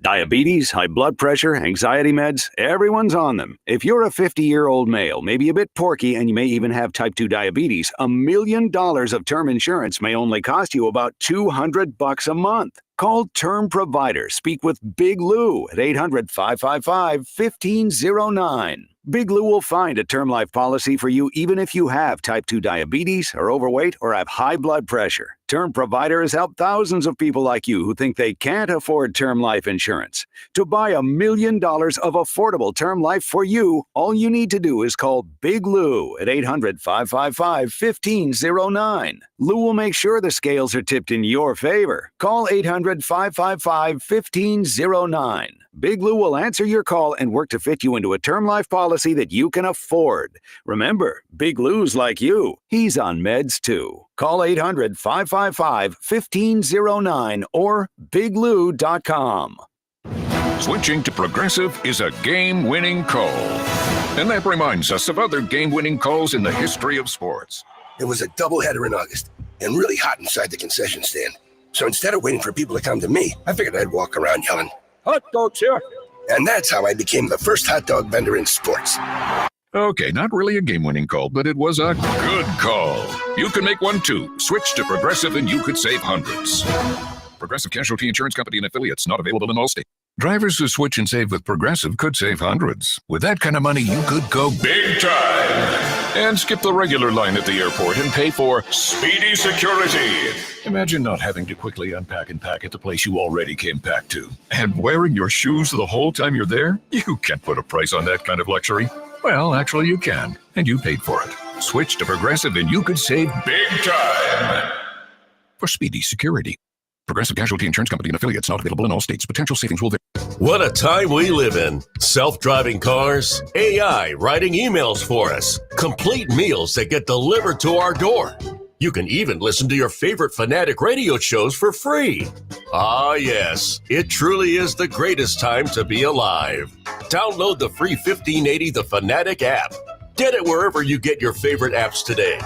Diabetes, high blood pressure, anxiety meds, everyone's on them. If you're a 50-year-old male, maybe a bit porky, and you may even have type 2 diabetes, $1 million of term insurance may only cost you about $200 a month. Call Term Provider. Speak with Big Lou at 800-555-1509. Big Lou will find a term life policy for you even if you have type 2 diabetes, are overweight, or have high blood pressure. Term Provider has helped thousands of people like you who think they can't afford term life insurance. To buy $1 million of affordable term life for you, all you need to do is call Big Lou at 800-555-1509. Lou will make sure the scales are tipped in your favor. Call 800-555-1509. Big Lou will answer your call and work to fit you into a term life policy that you can afford. Remember, Big Lou's like you. He's on meds too. Call 800-555-1509 or biglou.com. Switching to Progressive is a game-winning call. And that reminds us of other game-winning calls in the history of sports. It was a doubleheader in August and really hot inside the concession stand. So instead of waiting for people to come to me, I figured I'd walk around yelling, "Hot dogs here!" And that's how I became the first hot dog vendor in sports. Okay, not really a game-winning call, but it was a good call. You can make one too. Switch to Progressive and you could save hundreds. Progressive Casualty Insurance Company and affiliates, not available in all states. Drivers who switch and save with Progressive could save hundreds. With that kind of money, you could go big time and skip the regular line at the airport and pay for speedy security. Imagine not having to quickly unpack and pack at the place you already came packed to. And wearing your shoes the whole time you're there? You can't put a price on that kind of luxury. Well, actually you can, and you paid for it. Switch to Progressive and you could save big time for speedy security. Progressive Casualty Insurance Company and affiliates, not available in all states. Potential savings will vary. What a time we live in. Self-driving cars, AI writing emails for us, complete meals that get delivered to our door. You can even listen to your favorite Fanatic radio shows for free. Ah, yes, it truly is the greatest time to be alive. Download the free 1580 The Fanatic app. Get it wherever you get your favorite apps today.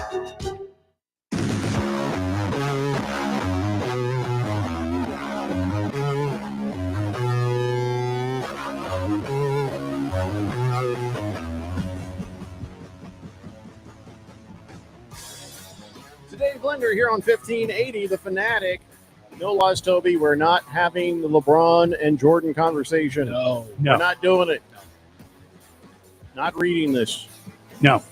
Today's Blender here on 1580, The Fanatic. No laws, Toby. We're not having the LeBron and Jordan conversation. No. We're not doing it. Not reading this. No.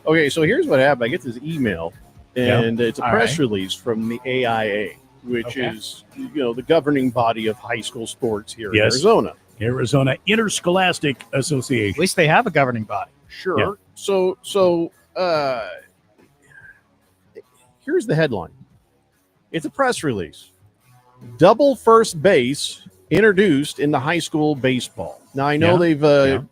Okay, so here's what happened. I get this email, and it's a All press right. release from the AIA, which is, the governing body of high school sports here in Arizona. Arizona Interscholastic At Association. least they have a governing body. Sure. Yeah. So here's the headline. It's a press release. Double first base introduced in the high school baseball. Now, I know they've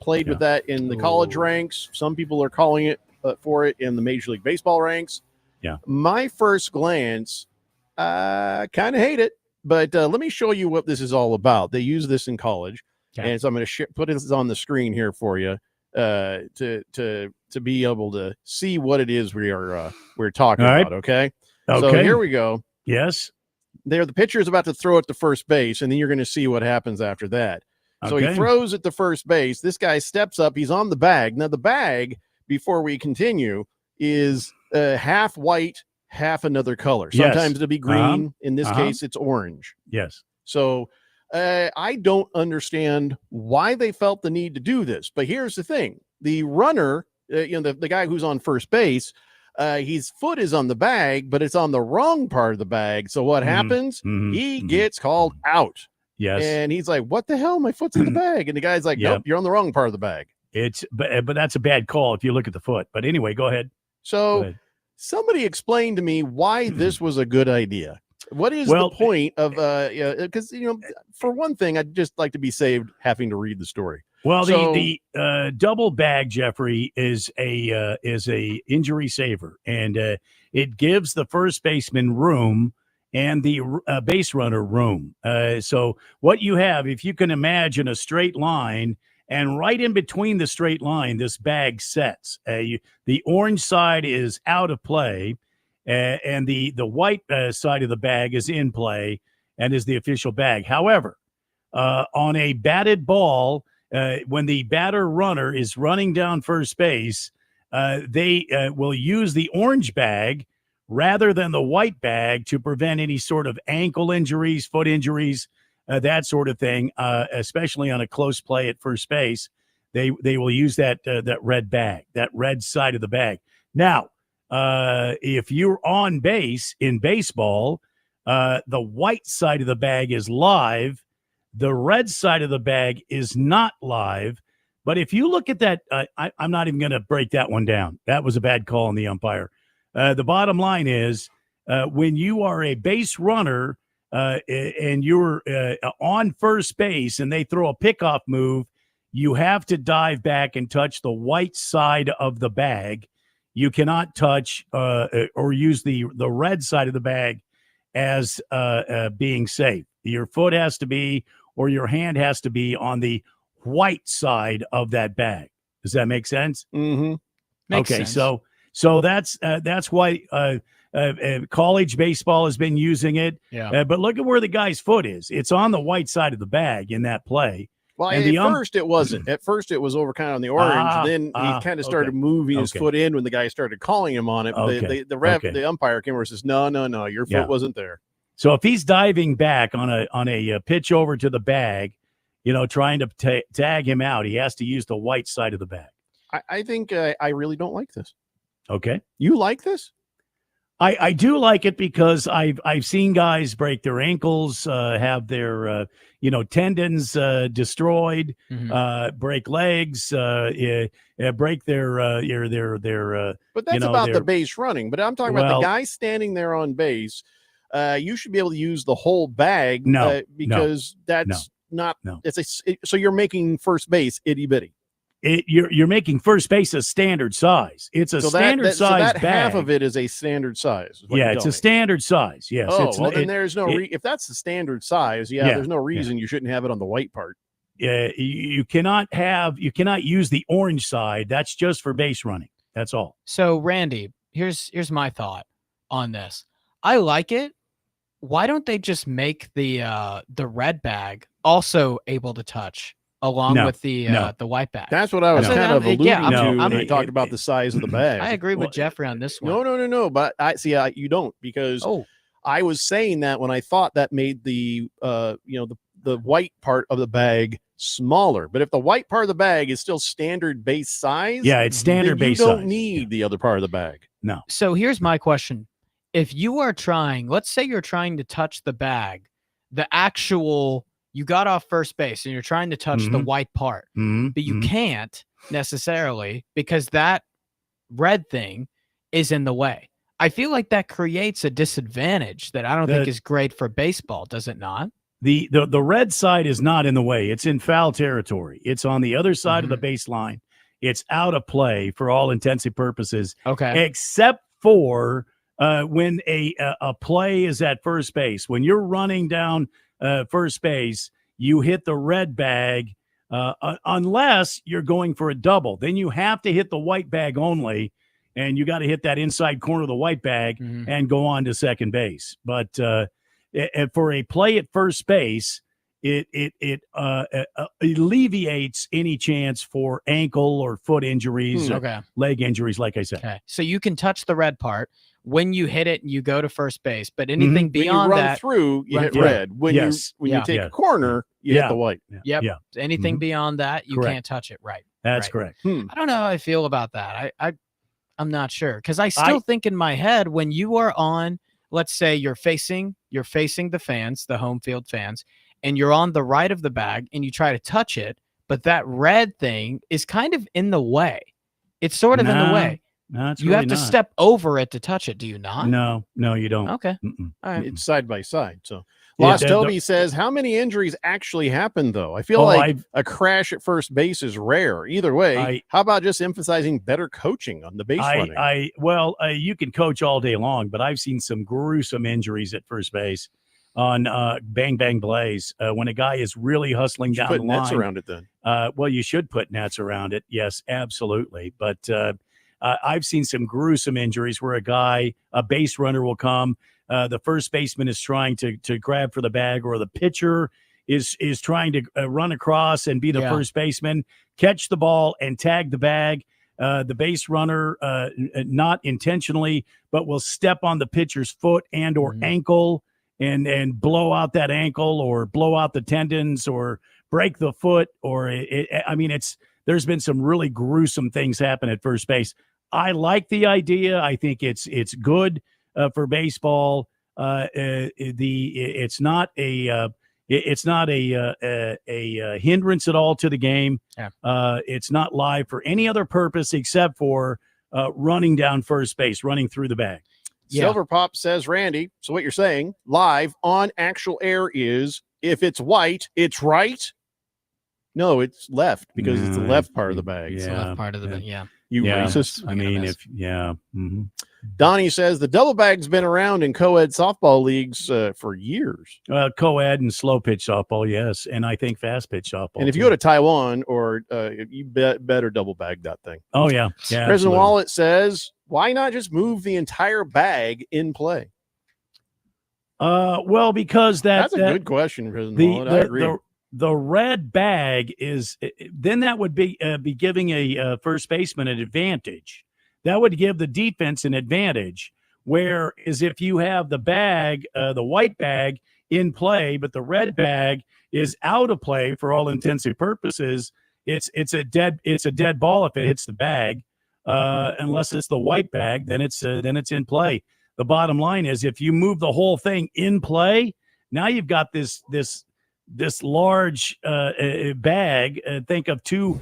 played with that in the college ranks. Some people are calling it for it in the Major League Baseball ranks. Yeah. My first glance, kind of hate it, but let me show you what this is all about. They use this in college. Okay. And so I'm going to put this on the screen here for you to be able to see what it is we're talking All right. about. Okay. Okay. So here we go. Yes. The pitcher is about to throw it to first base, and then you're going to see what happens after that. So he Okay. throws it to first base. This guy steps up. He's on the bag. Now, the bag, before we continue, is half white, half another color. Yes. Sometimes it'll be green. In this Uh-huh. case, it's orange. Yes. So I don't understand why they felt the need to do this. But here's the thing. The runner, the guy who's on first base, his foot is on the bag, but it's on the wrong part of the bag. So what happens? He gets called out. Yes. And he's like, what the hell? My foot's in the bag. And the guy's like, nope, you're on the wrong part of the bag. But that's a bad call if you look at the foot. But anyway, go ahead. So somebody explained to me why this was a good idea. What is the point of because for one thing, I'd just like to be saved having to read the story. Well, the double bag, Jeffrey, is a injury saver, and it gives the first baseman room and the base runner room. So what you have, if you can imagine a straight line, and right in between the straight line, this bag sets. The orange side is out of play, and the white side of the bag is in play and is the official bag. However, on a batted ball, when the batter runner is running down first base, they will use the orange bag rather than the white bag to prevent any sort of ankle injuries, foot injuries, that sort of thing, especially on a close play at first base. They will use that red bag, that red side of the bag. Now, if you're on base in baseball, the white side of the bag is live. The red side of the bag is not live. But if you look at that, I'm not even going to break that one down. That was a bad call on the umpire. The bottom line is when you are a base runner and you're on first base and they throw a pickoff move, you have to dive back and touch the white side of the bag. You cannot touch or use the red side of the bag as being safe. Your foot has to be, or your hand has to be on the white side of that bag. Does that make sense? Mm-hmm. Makes okay, sense. so that's why college baseball has been using it. Yeah. But look at where the guy's foot is. It's on the white side of the bag in that play. Well, and at first it wasn't. At first it was over kind of on the orange. Then he kind of started moving his foot in when the guy started calling him on it. The umpire came over and says, no, your foot wasn't there. So if he's diving back on a pitch over to the bag, trying to tag him out, he has to use the white side of the bag. I think I really don't like this. Okay. You like this? I do like it because I've seen guys break their ankles, have their tendons destroyed, break legs, break their. But that's about the base running. But I'm talking about the guy standing there on base. You should be able to use the whole bag. Because that's not. So you're making first base itty bitty. You're making first base a standard size. It's a standard size. So that bag. half of it is a standard size. Yeah, it's a standard size. Yes. Then there's no. If that's the standard size, there's no reason you shouldn't have it on the white part. You cannot use the orange side. That's just for base running. That's all. So Randy, here's my thought on this. I like it. Why don't they just make the red bag also able to touch? Along with the white bag. That's what I was kind of alluding to when I talked about the size of the bag. I agree with Jeffrey on this one. No. But I see you don't, because I was saying that when I thought that made the the white part of the bag smaller. But if the white part of the bag is still standard base size, it's standard base size. You don't need the other part of the bag. No. So here's my question: if you are let's say you're trying to touch the bag, the actual. You got off first base and you're trying to touch the white part, but you can't necessarily because that red thing is in the way. I feel like that creates a disadvantage that I don't think is great for baseball, does it not? The red side is not in the way. It's in foul territory. It's on the other side of the baseline. It's out of play for all intents and purposes. Okay. Except for when a play is at first base. When you're running down first base, you hit the red bag unless you're going for a double. Then you have to hit the white bag only, and you got to hit that inside corner of the white bag and go on to second base. But for a play at first base, it alleviates any chance for ankle or foot injuries, or leg injuries, like I said. Okay. So you can touch the red part when you hit it and you go to first base, but anything beyond when you run that, through, you hit red. When you take a corner, you hit the white. Yep. Anything beyond that, you can't touch it. Right. That's correct. I don't know how I feel about that. I'm not sure, because I still think in my head, when you are on, let's say you're facing the fans, the home field fans, and you're on the right of the bag and you try to touch it, but that red thing is kind of in the way. It's sort of in the way. No, it's you really have to not. step over it to touch it. Do you not? No, you don't. Okay. All right. It's side by side. So Lost Toby says, how many injuries actually happen, though? I feel like a crash at first base is rare. Either way, how about just emphasizing better coaching on the base running? You can coach all day long, but I've seen some gruesome injuries at first base on bang bang plays when a guy is really hustling down the line. Put nets around it then. Well, you should put nets around it. Yes, absolutely. But I've seen some gruesome injuries where a base runner will come. The first baseman is trying to grab for the bag, or the pitcher is trying to run across and be the first baseman, catch the ball and tag the bag. The base runner, not intentionally, but will step on the pitcher's foot and or ankle and blow out that ankle, or blow out the tendons, or break the foot. Or there's been some really gruesome things happen at first base. I like the idea. I think it's good for baseball. It's not a hindrance at all to the game. It's not live for any other purpose except for running down first base, running through the bag. Silver Pop says, Randy, so what you're saying live on actual air is, if it's white, it's right? No, it's left, because it's the left part of the bag. It's the left part of the bag. You racist. Mm-hmm. Donnie says the double bag's been around in co-ed softball leagues for years. Co-ed and slow pitch softball, yes, and I think fast pitch softball. And if you go to Taiwan, or you better double bag that thing. Oh yeah. President Wallet says, why not just move the entire bag in play? Well, because that's a good question, President Wallet. I agree. The red bag is then that would be giving a first baseman an advantage. That would give the defense an advantage. Whereas if you have the bag, the white bag in play, but the red bag is out of play for all intensive purposes, it's a dead ball if it hits the bag. Unless it's the white bag, then it's in play. The bottom line is, if you move the whole thing in play, now you've got this large bag. Think of two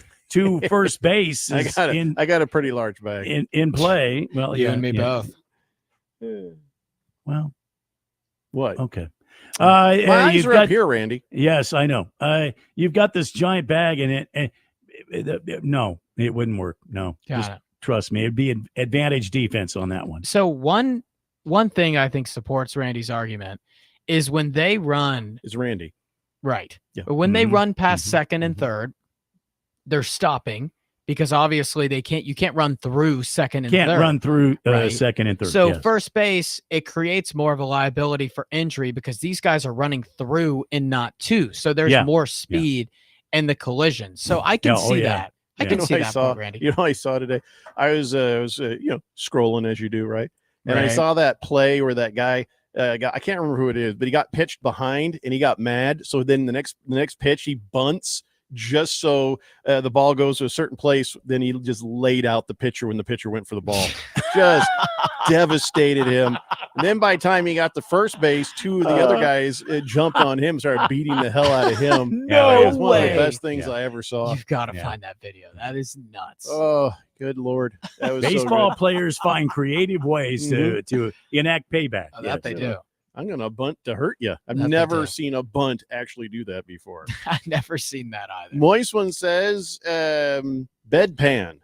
first base. I got a pretty large bag in play. Well, you and me both. Well, what? Okay. My eyes are up here, Randy. Yes, I know. You've got this giant bag in it. No, it wouldn't work. No, trust me. It'd be an advantage defense on that one. So one thing I think supports Randy's argument is when they run. Is Randy. Right. Yeah. But when they run past second and third, they're stopping, because obviously you can't run through second and third. Can't run through second and third. So first base, it creates more of a liability for injury, because these guys are running through and not to. So there's more speed in the collision. So I can see that. I can see that, Randy. You know, I saw today. I was scrolling as you do, right? And I saw that play where that guy. I can't remember who it is, but he got pitched behind and he got mad. So then the next pitch, he bunts just so the ball goes to a certain place. Then he just laid out the pitcher when the pitcher went for the ball. Just devastated him. And then by the time he got to first base, two of the other guys jumped on him, started beating the hell out of him. It was one of the best things I ever saw. You've got to find that video. That is nuts. Oh, good Lord. That was baseball players find creative ways to enact payback. Oh, that they do. I'm going to bunt to hurt you. I've never seen a bunt actually do that before. I've never seen that either. Moist one says bedpan.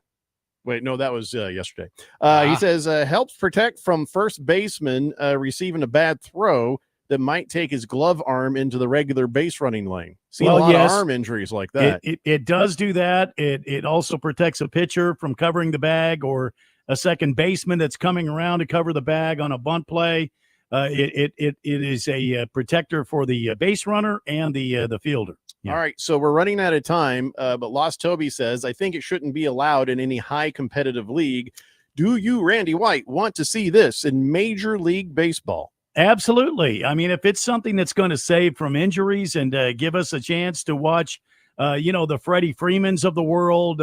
Wait, no, that was yesterday. He says helps protect from first baseman receiving a bad throw. that might take his glove arm into the regular base running lane. Seen Well, a lot yes. of arm injuries like that. It does do that. It also protects a pitcher from covering the bag or a second baseman that's coming around to cover the bag on a bunt play. It is a protector for the base runner and the fielder. Yeah. All right, so we're running out of time, but Lost Toby says, I think it shouldn't be allowed in any high competitive league. Do you, Randy White, want to see this in Major League Baseball? Absolutely. I mean, if it's something that's going to save from injuries and give us a chance to watch, the Freddie Freemans of the world,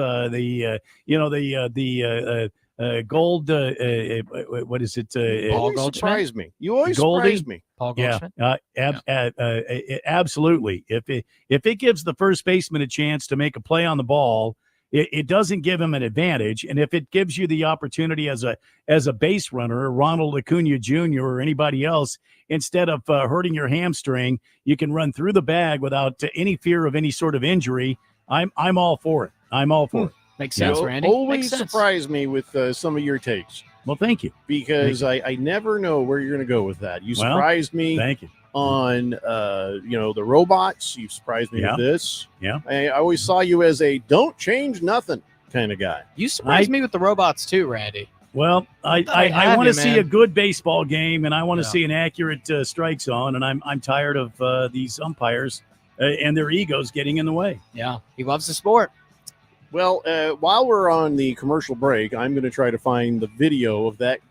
Gold, what is it? Paul You Goldschmidt? surprise me. You always Goldie? surprise me. Paul Yeah, Goldschmidt. absolutely. If it gives the first baseman a chance to make a play on the ball, it doesn't give him an advantage. And if it gives you the opportunity as a base runner, Ronald Acuna Jr. or anybody else, instead of hurting your hamstring, you can run through the bag without any fear of any sort of injury. I'm all for it. I'm all for it. Makes sense, You Randy. always Makes sense. surprise me with some of your takes Well, thank you. because I never know where you're going to go with that. You Well, surprised me Thank you. on the robots. You surprised me Yeah. with this. Yeah. I always saw you as a don't change nothing kind of guy. You surprised me with the robots too, Randy. Well, I have want you, to see man. a good baseball game, and I want to Yeah. see an accurate strike zone, and I'm tired of these umpires and their egos getting in the way. Yeah, he loves the sport. Well, while we're on the commercial break, I'm going to try to find the video of that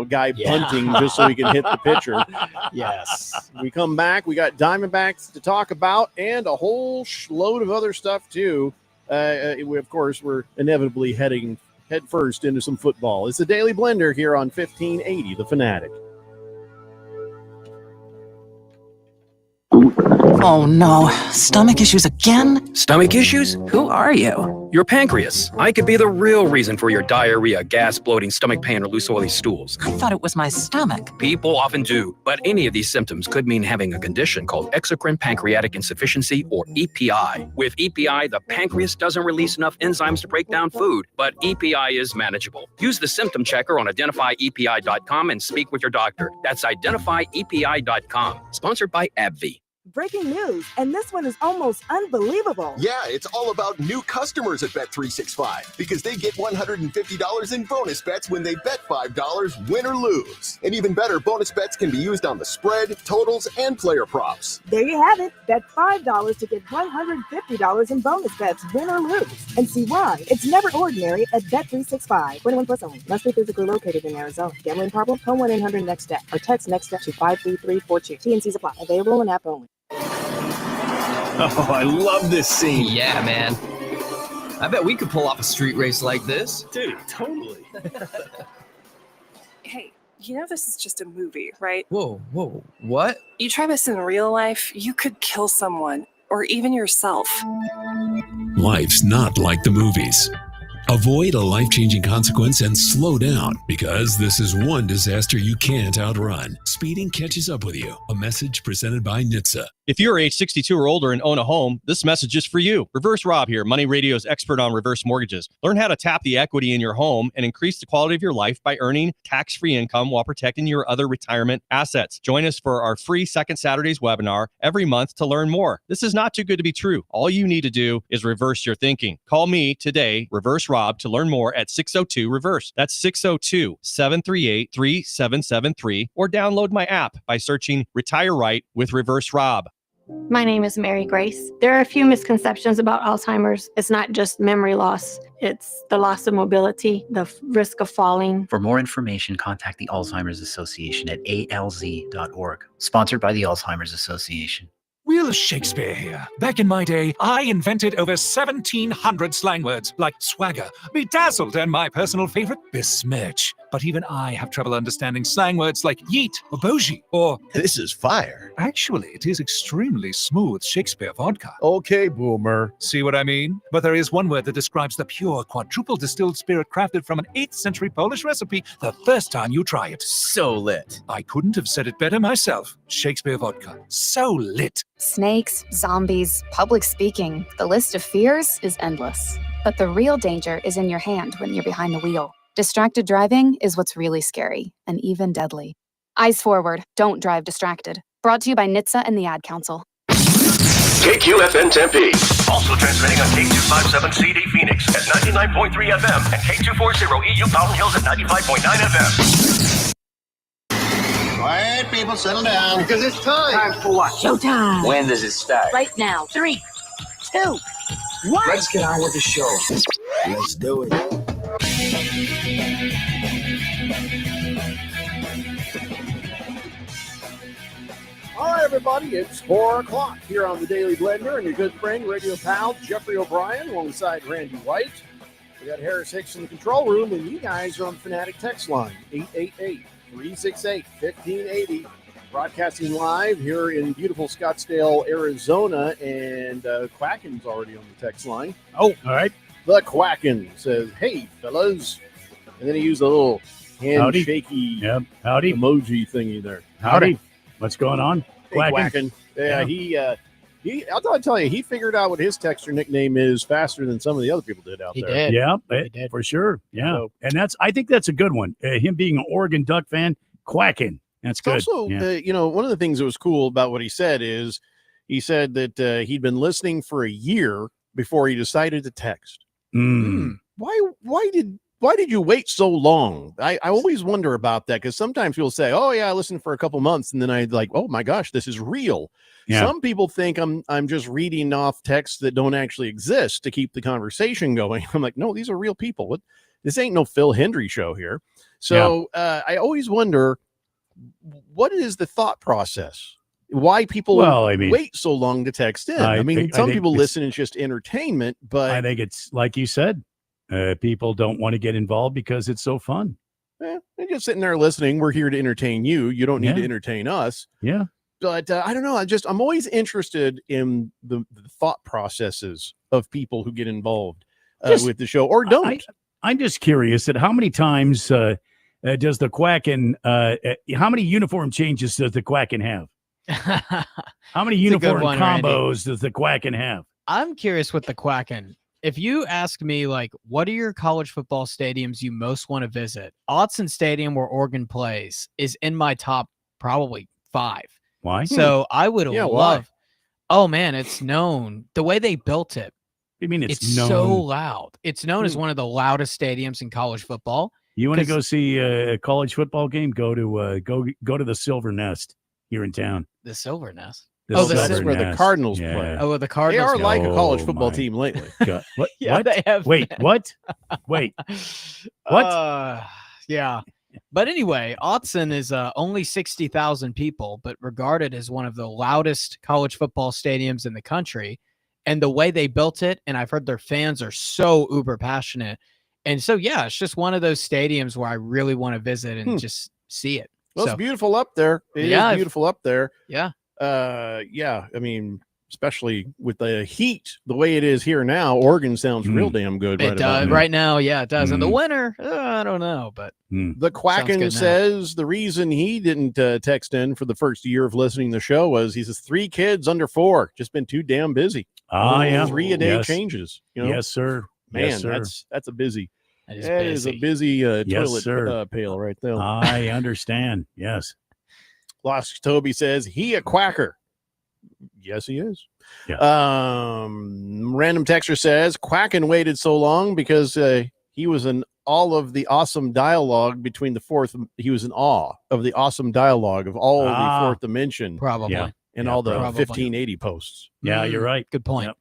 guy Yeah. bunting just so he can hit the pitcher. Yes. We come back. We got Diamondbacks to talk about and a whole load of other stuff too. Of course, we're inevitably heading head first into some football. It's the Daily Blender here on 1580 The Fanatic. Oh no, stomach issues again? Stomach issues? Who are you? Your pancreas. I could be the real reason for your diarrhea, gas, bloating, stomach pain, or loose oily stools. I thought it was my stomach. People often do, but any of these symptoms could mean having a condition called exocrine pancreatic insufficiency, or EPI. With EPI, the pancreas doesn't release enough enzymes to break down food, but EPI is manageable. Use the symptom checker on identifyepi.com and speak with your doctor. That's identifyepi.com. Sponsored by AbbVie. Breaking news, and this one is almost unbelievable. Yeah, it's all about new customers at Bet365 because they get $150 in bonus bets when they bet $5, win or lose. And even better, bonus bets can be used on the spread, totals, and player props. There you have it. Bet $5 to get $150 in bonus bets, win or lose. And see why. It's never ordinary at Bet365. 21 plus only. Must be physically located in Arizona. Gambling problem? Call 1-800-NEXT-STEP or text NEXT-STEP to 53342. T&Cs apply. Available in app only. Oh, I love this scene. Yeah, man. I bet we could pull off a street race like this. Dude, totally. Hey, you know this is just a movie, right? Whoa, what? You try this in real life, you could kill someone, or even yourself. Life's not like the movies. Avoid a life-changing consequence and slow down because this is one disaster you can't outrun. Speeding catches up with you. A message presented by NHTSA. If you're age 62 or older and own a home, this message is for you. Reverse Rob here, Money Radio's expert on reverse mortgages. Learn how to tap the equity in your home and increase the quality of your life by earning tax-free income while protecting your other retirement assets. Join us for our free Second Saturdays webinar every month to learn more. This is not too good to be true. All you need to do is reverse your thinking. Call me today, Reverse Rob, to learn more at 602-REVERSE. That's 602-738-3773, or download my app by searching Retire Right with Reverse Rob. My name is Mary Grace. There are a few misconceptions about Alzheimer's. It's not just memory loss. It's the loss of mobility, the risk of falling. For more information, contact the Alzheimer's Association at alz.org. Sponsored by the Alzheimer's Association. Will Shakespeare here. Back in my day, I invented over 1,700 slang words like swagger, bedazzled, and my personal favorite, besmirch. But even I have trouble understanding slang words like yeet or bougie or This is fire. Actually, it is extremely smooth Shakespeare vodka. Okay, boomer. See what I mean? But there is one word that describes the pure quadruple distilled spirit crafted from an 8th century Polish recipe the first time you try it. So lit. I couldn't have said it better myself. Shakespeare vodka. So lit. Snakes, zombies, public speaking. The list of fears is endless. But the real danger is in your hand when you're behind the wheel. Distracted driving is what's really scary and even deadly. Eyes forward, don't drive distracted. Brought to you by NHTSA and the Ad Council. KQFN Tempe. Also transmitting on K257CD Phoenix at 99.3 FM and K240 EU Fountain Hills at 95.9 FM. Quiet, people, settle down. Because it's time. Time for what? Showtime. When does it start? Right now. 3, 2, 1. Let's get on with the show. Let's do it. All right, everybody, it's 4 o'clock here on the Daily Blender and your good friend, radio pal, Jeffrey O'Brien, alongside Randy White. We got Harris Hicks in the control room, and you guys are on the Fanatic text line, 888-368-1580. Broadcasting live here in beautiful Scottsdale, Arizona, and Quacken's already on the text line. Oh, all right. The Quacken says, hey, fellas. And then he used a little handshaky howdy emoji thingy there. Howdy. What's going on? Hey, Quacken. Yeah, I'll tell you, he figured out what his texter nickname is faster than some of the other people did out there. Yeah, for sure. Yeah. So- And I think that's a good one. Him being an Oregon Duck fan, Quacking. That's good. Also, one of the things that was cool about what he said is he said that he'd been listening for a year before he decided to text. Why did you wait so long? I always wonder about that, because sometimes people say, oh yeah, I listened for a couple months, and then I like, oh my gosh, this is real. Yeah. Some people think I'm just reading off texts that don't actually exist to keep the conversation going. I'm like, no, these are real people. This ain't no Phil Hendry show here. So I always wonder, what is the thought process? Why people wait so long to text in? I think some people listen it's just entertainment, but I think it's like you said, people don't want to get involved because it's so fun. they're just sitting there listening. We're here to entertain you. You don't need to entertain us. Yeah. But I don't know. I'm always interested in the thought processes of people who get involved with the show or don't. I'm just curious at how many times does the Quacken, how many uniform changes does the Quacken have? How many uniform combos does the Quacken have? I'm curious with the Quacken. If you ask me, like, what are your college football stadiums you most want to visit? Autzen Stadium, where Oregon plays, is in my top probably 5. Why? So I would love. Why? Oh man, it's known the way they built it. I mean, it's known. so loud. It's known as one of the loudest stadiums in college football. You want to go see a college football game? Go to the Silver Nest here in town. The Silver Nest. That's where the Cardinals play. Oh, the Cardinals. They are like a college football team lately. What? Yeah, what? they have. Wait, what? Wait, what? Yeah. But anyway, Autzen is only 60,000 people, but regarded as one of the loudest college football stadiums in the country. And the way they built it, and I've heard their fans are so uber passionate. And so, yeah, it's just one of those stadiums where I really want to visit and just see it. Well, it's beautiful up there. It is beautiful up there. Yeah. I mean, especially with the heat, the way it is here now, Oregon sounds real damn good. It does right now. Yeah, it does. In the winter, I don't know, but the Quacken says the reason he didn't text in for the first year of listening to the show was he says 3 kids under 4, just been too damn busy. Yeah, 3 a day changes. You know? Yes, sir. Man, yes, sir. that's a busy. That is a busy toilet pail right there. I understand. Yes. Lost Toby says he a quacker. Yes, he is. Yeah. Random texter says Quacken waited so long because he was in all of the awesome dialogue between the fourth. He was in awe of the awesome dialogue of all the fourth dimension, probably, and all the 1580 posts. Yeah, you're right. Good point. Yep.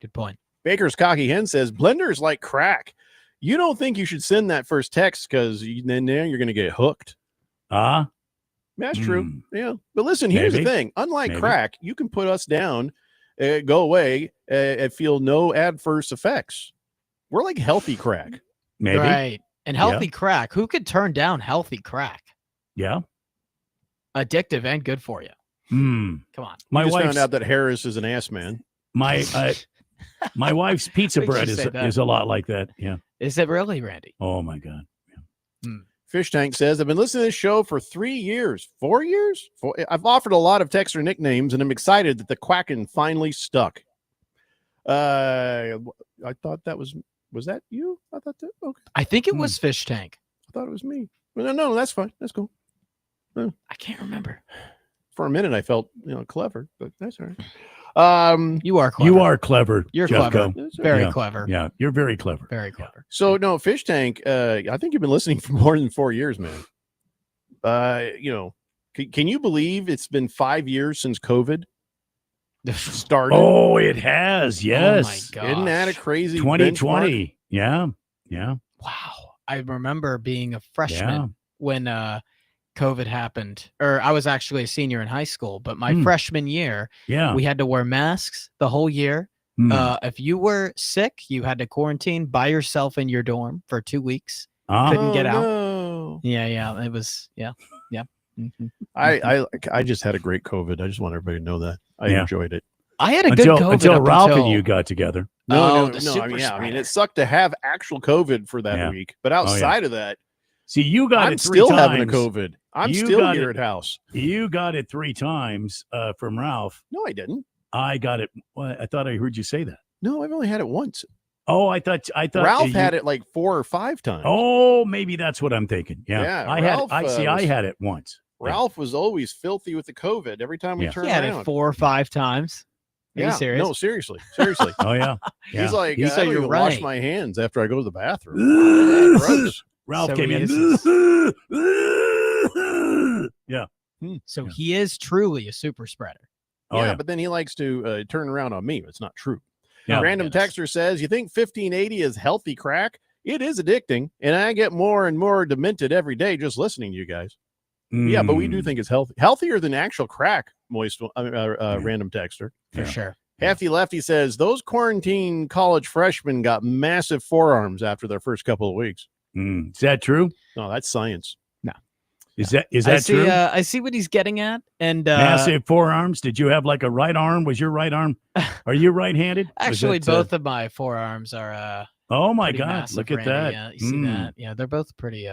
Good point. Baker's Cocky Hen says Blender's like crack. You don't think you should send that first text because then you're going to get hooked. That's true. Yeah. But listen, here's the thing. Unlike crack, you can put us down, go away, and feel no adverse effects. We're like healthy crack. Maybe. Right. And healthy crack. Who could turn down healthy crack? Yeah. Addictive and good for you. Come on. My wife found out that Harris is an ass man. My wife's pizza bread is a lot like that. Yeah. Is it really, Randy? Oh my God. Fish Tank says, I've been listening to this show for 3 years, 4 years. I've offered a lot of texter nicknames, and I'm excited that the Quacken finally stuck. I thought that was that you? I thought that, okay. I think it was Fish Tank. I thought it was me. No, that's fine. That's cool. I can't remember. For a minute, I felt clever, but that's all right. You are clever. You are clever. You're Jeffco. clever. Very Yeah. clever. Yeah, you're very clever. Very clever. So no, Fish Tank. I think you've been listening for more than 4 years, man. Can you believe it's been 5 years since COVID started? Oh, it has. Yes. Oh my Isn't that a crazy 2020? Yeah. Yeah. Wow. I remember being a freshman Yeah. when COVID happened, or I was actually a senior in high school, but my freshman year, Yeah. we had to wear masks the whole year. If you were sick, you had to quarantine by yourself in your dorm for 2 weeks. Couldn't get out. No. Yeah. It was, yeah. Mhm. I just had a great COVID. I just want everybody to know that I Yeah. enjoyed it. I had a good COVID until up Ralph until- and you got together. No. the I super mean, spreader. it sucked to have actual COVID for that Yeah. week, but yeah. outside of that, See, you got I'm it 3 still times. having a COVID. I'm You still got here it- at house. You got it 3 times from Ralph. No, I didn't. I got it. Well, I thought I heard you say that. No, I've only had it once. Oh, I thought Ralph you- had it like 4 or 5 times. Oh, maybe that's what I'm thinking. Yeah, Yeah, I Ralph, had. I had it once. Ralph was always filthy with the COVID every time we Yeah. turned He had around. it 4 or 5 times. Are you serious? No, seriously. Oh yeah. He's like, He's I like, don't you're even wash right. my hands after I go to the bathroom. Gross. Ralph So came he in. Yeah. So he is truly a super spreader. Oh, yeah, yeah. but then he likes to turn around on me. It's not true. Yeah. Random texter says, you think 1580 is healthy crack? It is addicting, and I get more and more demented every day just listening to you guys. Yeah, but we do think it's healthy. Healthier than actual crack, random texter. For sure. Hefty Lefty says, those quarantine college freshmen got massive forearms after their first couple of weeks. Is that true? No, that's science. Is that I see, true? I see what he's getting at. And Massive forearms. Did you have like a right arm? Was your right arm? Are you right-handed? Was actually, it, both of my forearms are Oh my pretty God! massive, Look at Randy. that. Yeah, you see that? Yeah, they're both pretty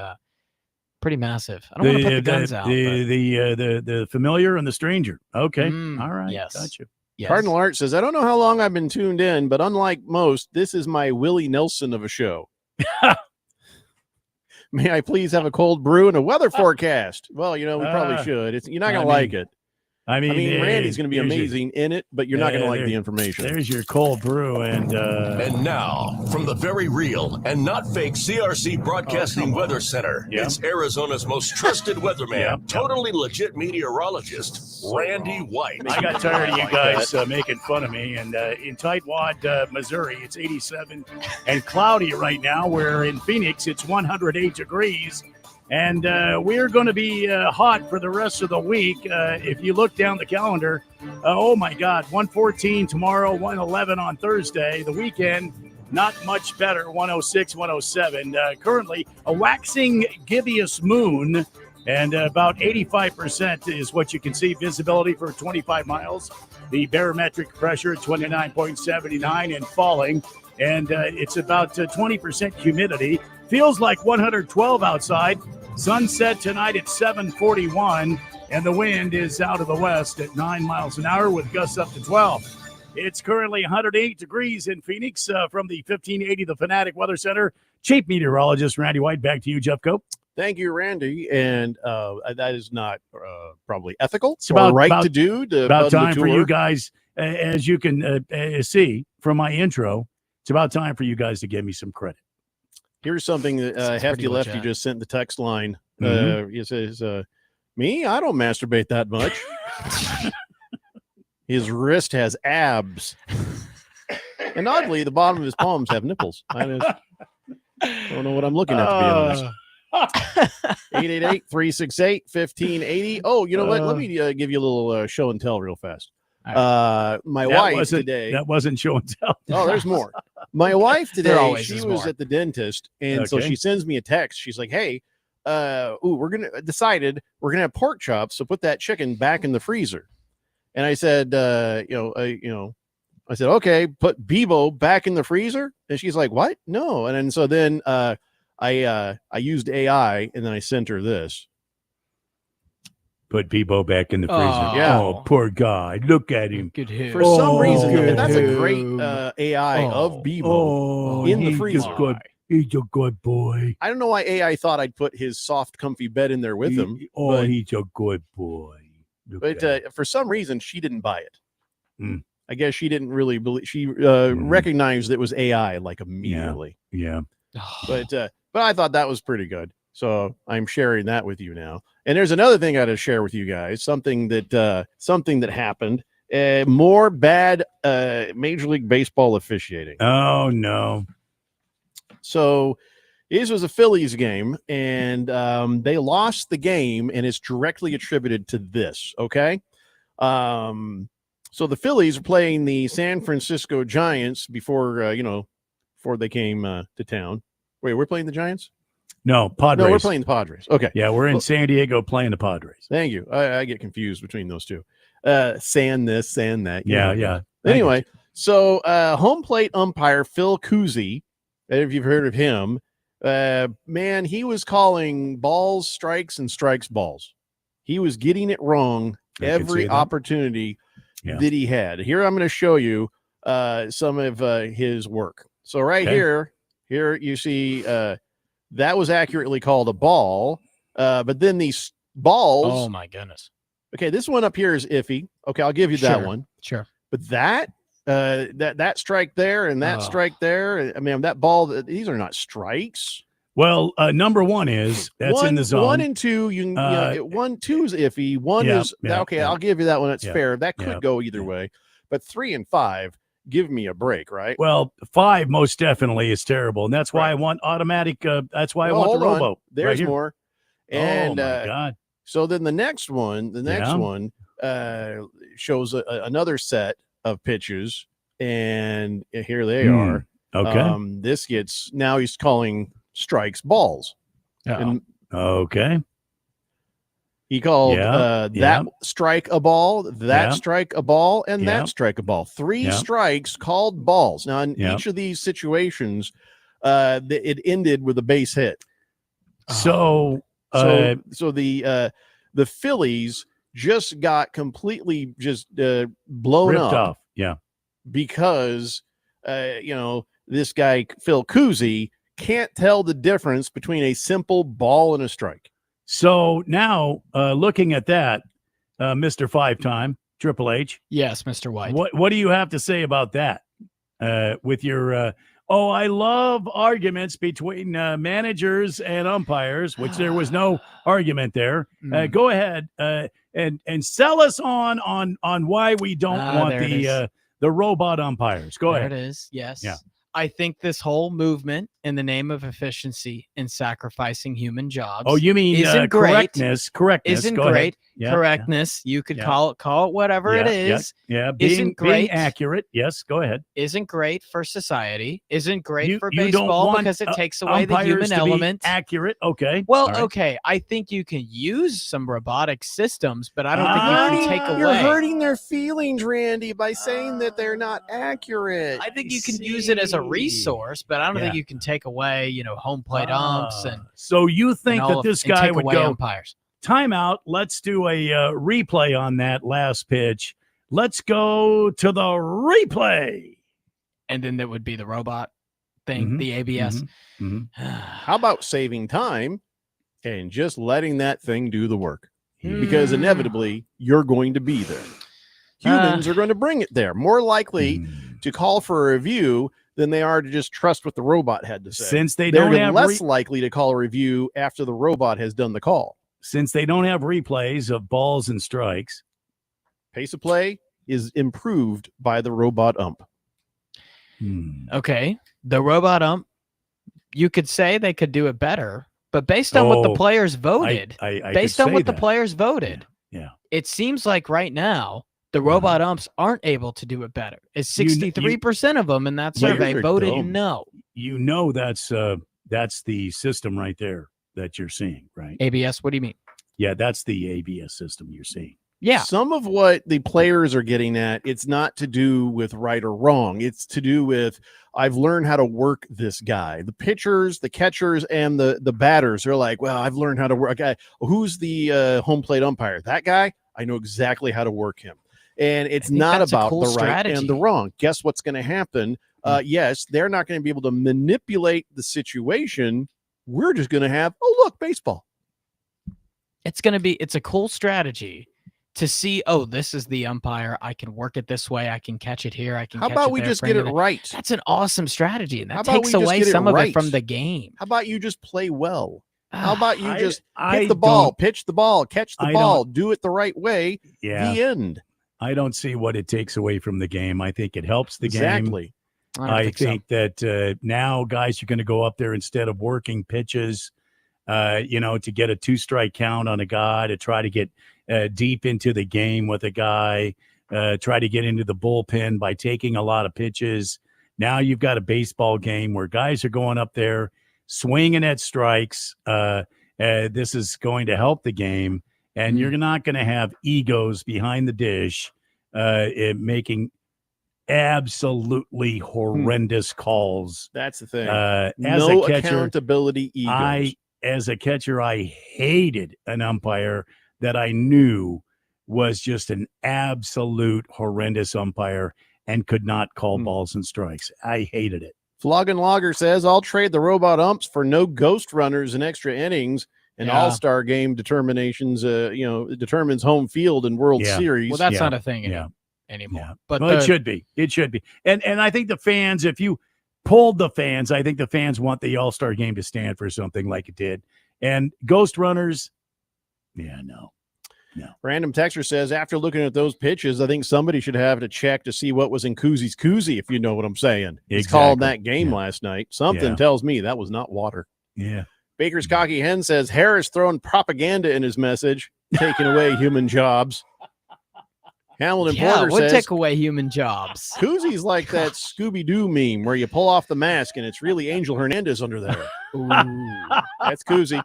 massive. I don't want to put the guns out. but- The familiar and the stranger. Okay. All right. yes. Gotcha. Yes. Cardinal Art says, I don't know how long I've been tuned in, but unlike most, this is my Willie Nelson of a show. May I please have a cold brew and a weather forecast? Well, we probably should. You're not going to like it. I mean, Randy's going to be here's your- amazing in it, but you're not going to like the information. There's your cold brew and And now, from the very real and not fake CRC Broadcasting Weather Center, Yeah. it's Arizona's most trusted weatherman, totally legit meteorologist, Randy White. I got tired of you guys making fun of me. And in Tightwad, Missouri, it's 87 and cloudy right now. Where in Phoenix, it's 108 degrees. And we're going to be hot for the rest of the week. If you look down the calendar, oh my God, 114 tomorrow, 111 on Thursday. The weekend, not much better, 106, 107. Currently, a waxing gibbous moon, and about 85% is what you can see visibility for 25 miles. The barometric pressure, 29.79 and falling. And it's about 20% humidity. Feels like 112 outside. Sunset tonight at 7:41, and the wind is out of the west at 9 miles an hour with gusts up to 12. It's currently 108 degrees in Phoenix from the 1580 The Fanatic Weather Center. Chief Meteorologist Randy White, back to you, Jeffco. Thank you, Randy. And that is not probably ethical It's or right to do. About time for you guys, as you can see from my intro, it's about time for you guys to give me some credit. Here's something that It's Hefty pretty Lefty legit. just sent the text line. Mhm. He says, me? I don't masturbate that much. His wrist has abs. And oddly, the bottom of his palms have nipples. I don't know what I'm looking at, to be honest. 888-368-1580. Oh, you know what? Let me give you a little show and tell real fast. My wife today. That wasn't show and tell. Oh, there's more. My wife There today, always she is was more. at the dentist, and so Okay. she sends me a text. She's like, "Hey, we're gonna have pork chops, so put that chicken back in the freezer." And I said, I said, okay, put Bebo back in the freezer. And she's like, what? No. And then I used AI, and then I sent her this. Put Bebo back in the freezer. Oh. Yeah. Oh, poor guy. Look at him. Good hit. For some reason, good that's a great him. AI of Bebo. Oh, in the he's freezer. a good. He's a good boy. I don't know why AI thought I'd put his soft, comfy bed in there with him. Oh, but he's a good boy. But for some reason, she didn't buy it. Mm. I guess she didn't really believe. She recognized it was AI like immediately. Yeah. But I thought that was pretty good. So I'm sharing that with you now. And there's another thing I got to share with you guys. Something that happened. More bad Major League Baseball officiating. Oh no. So this was a Phillies game, and they lost the game, and it's directly attributed to this. Okay. So the Phillies are playing the San Francisco Giants before they came to town. Wait, we're playing the Giants? No, Padres. No, we're playing the Padres. Okay. Yeah, we're in San Diego playing the Padres. Thank you. I get confused between those two. Saying this, saying that. Yeah. Anyway, so home plate umpire Phil Cousy, if you've heard of him, man, he was calling balls strikes and strikes balls. He was getting it wrong every opportunity that he had. Here I'm going to show you some of his work. So here you see that was accurately called a ball, but then these balls. Oh my goodness. Okay, this one up here is iffy. Okay, I'll give you that one. Sure. But that strike there and that strike there, I mean, that ball, these are not strikes. Well, number one is that's in the zone. 1 and 2, you can 1, 2 is iffy. One is okay. I'll give you that one. That's fair. That could go either way. But 3 and 5, give me a break, right? Well, 5 most definitely is terrible, and that's why I want automatic. That's why I want the robo. There's more. And oh my God. So then the next one shows another set of pitches, and here they are. Okay. Now he's calling strikes balls. And okay. He called that strike a ball, that strike a ball, and that strike a ball. 3 strikes called balls. Now in each of these situations, it ended with a base hit. So the Phillies just got completely blown ripped up. Off. Yeah. Because this guy Phil Cousy can't tell the difference between a simple ball and a strike. So now looking at that, Mr. 5-time Triple H. Yes, Mr. White. What do you have to say about that? With your I love arguments between managers and umpires, which there was no argument there. Go ahead and sell us on why we don't want the robot umpires. Go ahead. There it is. Yes. Yeah. I think this whole movement in the name of efficiency and sacrificing human jobs. Oh, you mean correctness? Correctness. Isn't Go great. Yeah, correctness. You could call it whatever it is. Yeah. Isn't great. Being accurate. Yes. Go ahead. Isn't great for society. Isn't great for you don't baseball want because it takes away the umpires human to be element. Accurate. Okay. Well, All right. okay. I think you can use some robotic systems, but I don't think you can take away. You're hurting their feelings, Randy, by saying that they're not accurate. I think you can use it as a resource, but I don't think you can take away, home plate umps and. So you think that this guy would go umpires? Timeout. Let's do a replay on that last pitch. Let's go to the replay. And then that would be the robot thing, the ABS. How about saving time and just letting that thing do the work? Because inevitably you're going to be there. Humans are going to bring it there. More likely to call for a review than they are to just trust what the robot had to say. Since they're less likely to call a review after the robot has done the call. Since they don't have replays of balls and strikes. Pace of play is improved by the robot ump. Okay. The robot ump, you could say they could do it better, but based on what the players voted, it seems like right now, the robot umps aren't able to do it better. It's 63% of them in that survey voted no. That's the system right there that you're seeing, right? ABS, what do you mean? Yeah, that's the ABS system you're seeing. Yeah. Some of what the players are getting at, it's not to do with right or wrong. It's to do with, I've learned how to work this guy. The pitchers, the catchers, and the batters are like, well, I've learned how to work. Who's the home plate umpire? That guy? I know exactly how to work him. And it's not about the right and the wrong. Guess what's going to happen? Yes, they're not going to be able to manipulate the situation. We're just going to have, look, baseball. It's a cool strategy. to see, oh, this is the umpire. I can work it this way. I can catch it here. I can. How catch about it we there, just bring get it in. right? That's an awesome strategy, and How that about takes we just away get it some of it right? from the game. How about you just play well? How about you just I hit the ball, don't- pitch the ball, catch the I ball, don't- do it the right way? Yeah. The end. I don't see what it takes away from the game. I think it helps the game. Exactly. I think that now guys are going to go up there instead of working pitches, to get a 2-strike count on a guy, to try to get deep into the game with a guy, try to get into the bullpen by taking a lot of pitches. Now you've got a baseball game where guys are going up there swinging at strikes. This is going to help the game, and you're not going to have egos behind the dish making absolutely horrendous calls. That's the thing. As No a catcher, accountability egos. as a catcher, I hated an umpire that I knew was just an absolute horrendous umpire and could not call balls and strikes. I hated it. Flogging Logger says, I'll trade the robot umps for no ghost runners and extra innings. And Yeah. all-star game determinations, determines home field and World Yeah. Series. Well, that's not a thing anymore. But Well, it should be. It should be. And I think the fans, if you polled the fans, I think the fans want the All-Star game to stand for something like it did. And ghost runners, no. Random Texter says, after looking at those pitches, I think somebody should have to check to see what was in Koozy's koozie, if you know what I'm saying. He's called that game last night. Something Yeah. tells me that was not water. Yeah. Baker's Cocky Hen says, Harris throwing propaganda in his message, taking away human jobs. Hamilton Yeah, Porter would says, take away human jobs. Koozy's like that Scooby-Doo meme where you pull off the mask and it's really Angel Hernandez under there. That's Koozy.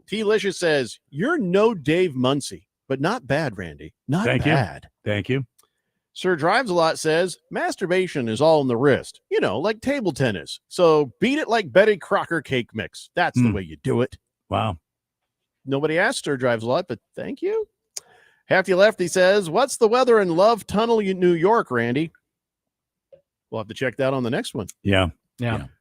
T-Licious says, you're no Dave Muncy, but not bad, Randy. Not Thank bad. you. Thank you. Sir Drives a Lot says, masturbation is all in the wrist, like table tennis. So beat it like Betty Crocker cake mix. That's the way you do it. Wow. Nobody asked Sir Drives a Lot, but thank you. Hefty Lefty says, what's the weather in Love Tunnel, New York, Randy? We'll have to check that on the next one. Yeah.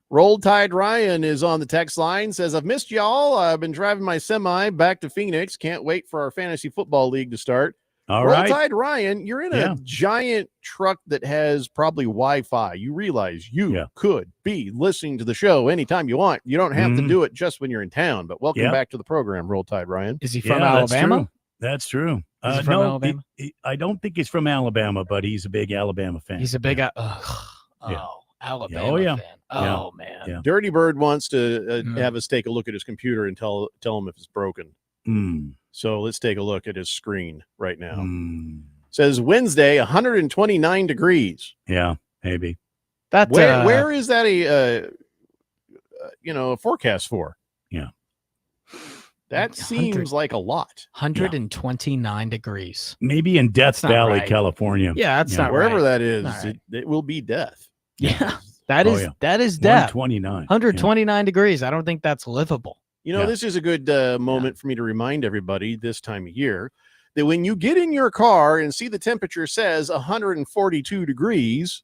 Roll Tide Ryan is on the text line, says, I've missed y'all. I've been driving my semi back to Phoenix. Can't wait for our fantasy football league to start. All Roll right. Tide Ryan, you're in a giant truck that has probably Wi-Fi. You realize you could be listening to the show anytime you want. You don't have to do it just when you're in town. But welcome back to the program, Roll Tide Ryan. Is he from Alabama? That's true. Is he from no, Alabama? I don't think he's from Alabama, but he's a big Alabama fan. He's a big Yeah. Alabama Oh, yeah. fan. Yeah. Oh, man. Yeah. Dirty Bird wants to have us take a look at his computer and tell him if it's broken. So let's take a look at his screen right now. Says Wednesday, 129 degrees. Yeah, maybe. That's where is that a forecast for? Yeah. That seems like a lot. 129 degrees. Maybe in Death not Valley, right. California. Yeah, that's not Wherever right. that is, Not right. it will be death. Yeah, that is that is death. 129. 129 degrees. I don't think that's livable. This is a good moment for me to remind everybody this time of year that when you get in your car and see the temperature says 142 degrees,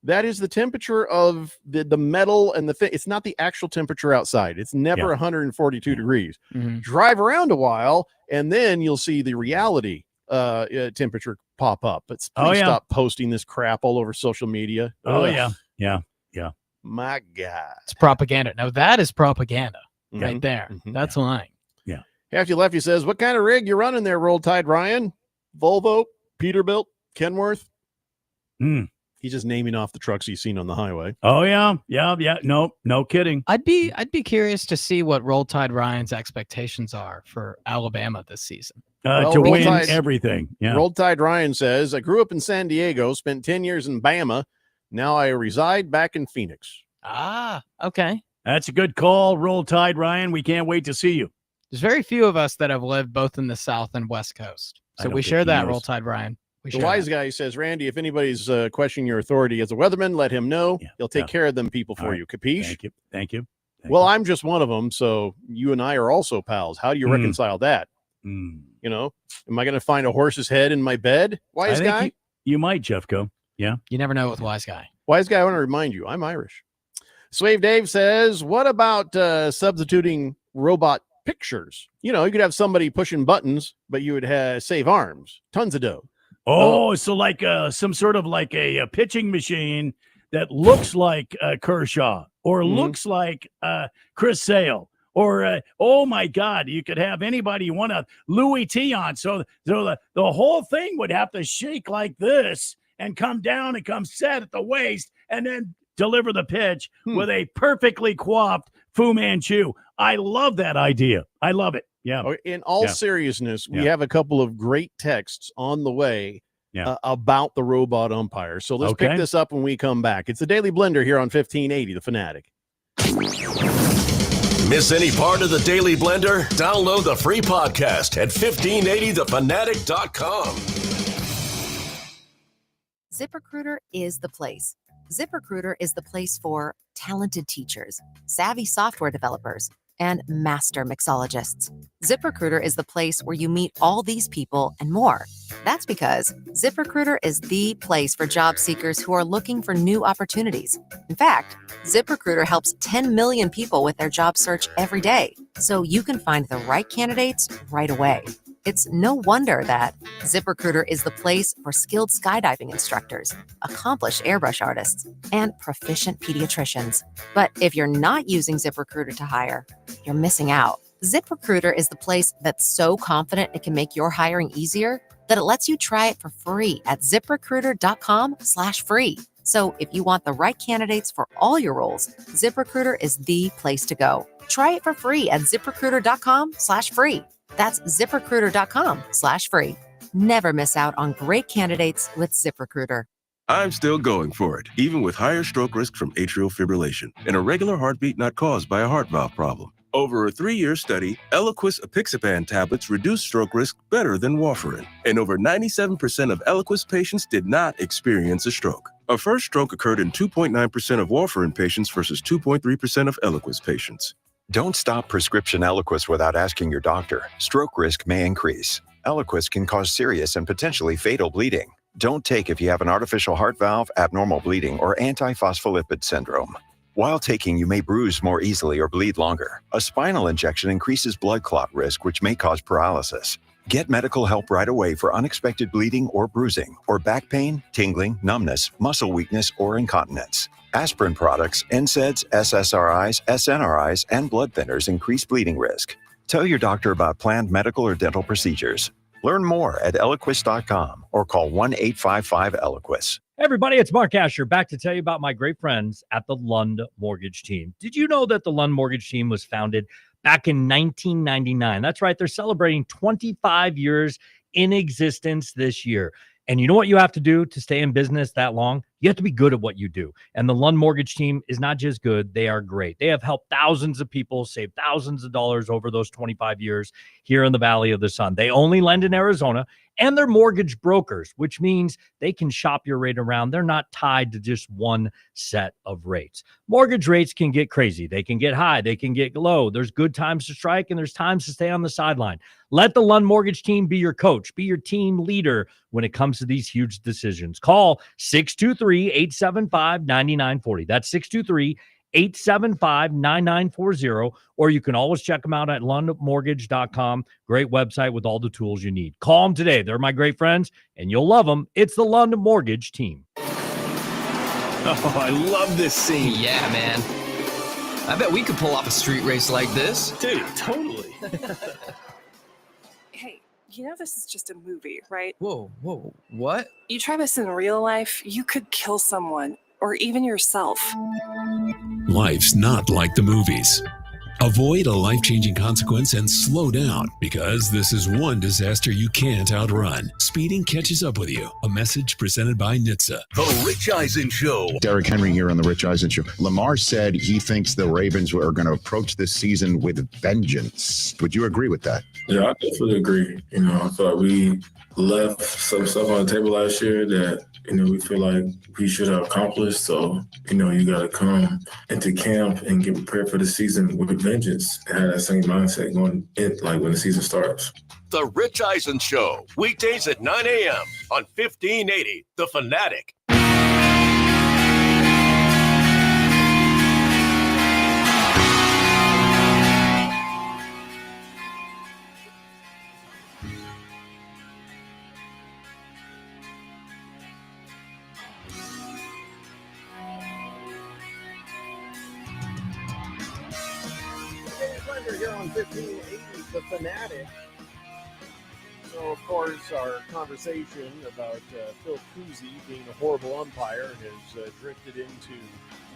that is the temperature of the metal and the thing. It's not the actual temperature outside. It's never 142 degrees. Drive around a while, and then you'll see the reality temperature pop up. But please stop posting this crap all over social media. Oh, Ugh. yeah. My God. It's propaganda. Now that is propaganda Mhm. right there. Mhm. That's lying. Yeah. Hefty Lefty says, what kind of rig you running there, Roll Tide Ryan? Volvo, Peterbilt, Kenworth? He's just naming off the trucks he's seen on the highway. Oh, yeah. No kidding. I'd be curious to see what Roll Tide Ryan's expectations are for Alabama this season. Well, To Roll win Tide- everything. Yeah. Roll Tide Ryan says, I grew up in San Diego, spent 10 years in Bama. Now I reside back in Phoenix. Ah, okay. That's a good call. Roll Tide, Ryan. We can't wait to see you. There's very few of us that have lived both in the South and West Coast. I So don't we think share he that, knows. Roll Tide Ryan. We The share wise that. guy says, Randy, if anybody's questioning your authority as a weatherman, let him know. He'll take care of them people for you. Capiche? Thank you. Well, I'm just one of them, so you and I are also pals. How do you reconcile that? Am I going to find a horse's head in my bed? Wise guy? You might, Jeffco. Yeah. You never know with wise guy. Wise guy, I want to remind you, I'm Irish. Swave Dave says, what about substituting robot pictures. You could have somebody pushing buttons, but you would save arms. Tons of dough. Oh, so like some sort of like a pitching machine that looks like Kershaw or looks like Chris Sale. Or, oh, my God, you could have anybody you want to Louis T on. So the whole thing would have to shake like this and come down and come set at the waist and then deliver the pitch with a perfectly coiffed Fu Manchu. I love that idea. I love it. Yeah. In all seriousness, we have a couple of great texts on the way about the robot umpire. So let's pick this up when we come back. It's the Daily Blender here on 1580, The Fanatic. Miss any part of the Daily Blender? Download the free podcast at 1580thefanatic.com. ZipRecruiter is the place. ZipRecruiter is the place for talented teachers, savvy software developers, and master mixologists. ZipRecruiter is the place where you meet all these people and more. That's because ZipRecruiter is the place for job seekers who are looking for new opportunities. In fact, ZipRecruiter helps 10 million people with their job search every day, so you can find the right candidates right away. It's no wonder that ZipRecruiter is the place for skilled skydiving instructors, accomplished airbrush artists, and proficient pediatricians. But if you're not using ZipRecruiter to hire, you're missing out. ZipRecruiter is the place that's so confident it can make your hiring easier that it lets you try it for free at ZipRecruiter.com/free. So if you want the right candidates for all your roles, ZipRecruiter is the place to go. Try it for free at ZipRecruiter.com/free. That's ZipRecruiter.com/free. Never miss out on great candidates with ZipRecruiter. I'm still going for it, even with higher stroke risk from atrial fibrillation and a regular heartbeat not caused by a heart valve problem. Over a 3-year study, Eliquis apixaban tablets reduced stroke risk better than warfarin, and over 97% of Eliquis patients did not experience a stroke. A first stroke occurred in 2.9% of warfarin patients versus 2.3% of Eliquis patients. Don't stop prescription Eliquis without asking your doctor. Stroke risk may increase. Eliquis can cause serious and potentially fatal bleeding. Don't take if you have an artificial heart valve, abnormal bleeding, or antiphospholipid syndrome. While taking, you may bruise more easily or bleed longer. A spinal injection increases blood clot risk, which may cause paralysis. Get medical help right away for unexpected bleeding or bruising, or back pain, tingling, numbness, muscle weakness, or incontinence. Aspirin products, NSAIDs, SSRIs, SNRIs, and blood thinners increase bleeding risk. Tell your doctor about planned medical or dental procedures. Learn more at Eliquis.com or call 1-855-ELIQUIS. Hey everybody, it's Mark Asher back to tell you about my great friends at the Lund Mortgage Team. Did you know that the Lund Mortgage Team was founded back in 1999? That's right. They're celebrating 25 years in existence this year. And you know what you have to do to stay in business that long? You have to be good at what you do. And the Lund Mortgage Team is not just good, they are great. They have helped thousands of people save thousands of dollars over those 25 years here in the Valley of the Sun. They only lend in Arizona, and they're mortgage brokers, which means they can shop your rate around. They're not tied to just one set of rates. Mortgage rates can get crazy. They can get high. They can get low. There's good times to strike, and there's times to stay on the sideline. Let the Lund Mortgage Team be your coach, be your team leader when it comes to these huge decisions. Call 623-875-9940. That's 623-875-9940, or you can always check them out at lundmortgage.com. Great website with all the tools you need. Call them today. They're my great friends, and you'll love them. It's the Lund Mortgage Team. Oh, I love this scene. Yeah, man. I bet we could pull off a street race like this. Dude, totally. Hey, you know this is just a movie, right? Whoa, what? You try this in real life, you could kill someone, or even yourself. Life's not like the movies. Avoid a life-changing consequence and slow down, because this is one disaster you can't outrun. Speeding catches up with you. A message presented by NHTSA. The Rich Eisen Show. Derrick Henry here on The Rich Eisen Show. Lamar said he thinks the Ravens are going to approach this season with vengeance. Would you agree with that? Yeah, I definitely agree. I feel like we left some stuff on the table last year that, we feel like we should have accomplished. So, you got to come into camp and get prepared for the season with vengeance and have that same mindset going in, like when the season starts. The Rich Eisen Show, weekdays at 9 a.m. on 1580, The Fanatic. You're here on 1580, The Fanatic. So, of course, our conversation about Phil Cousy being a horrible umpire has drifted into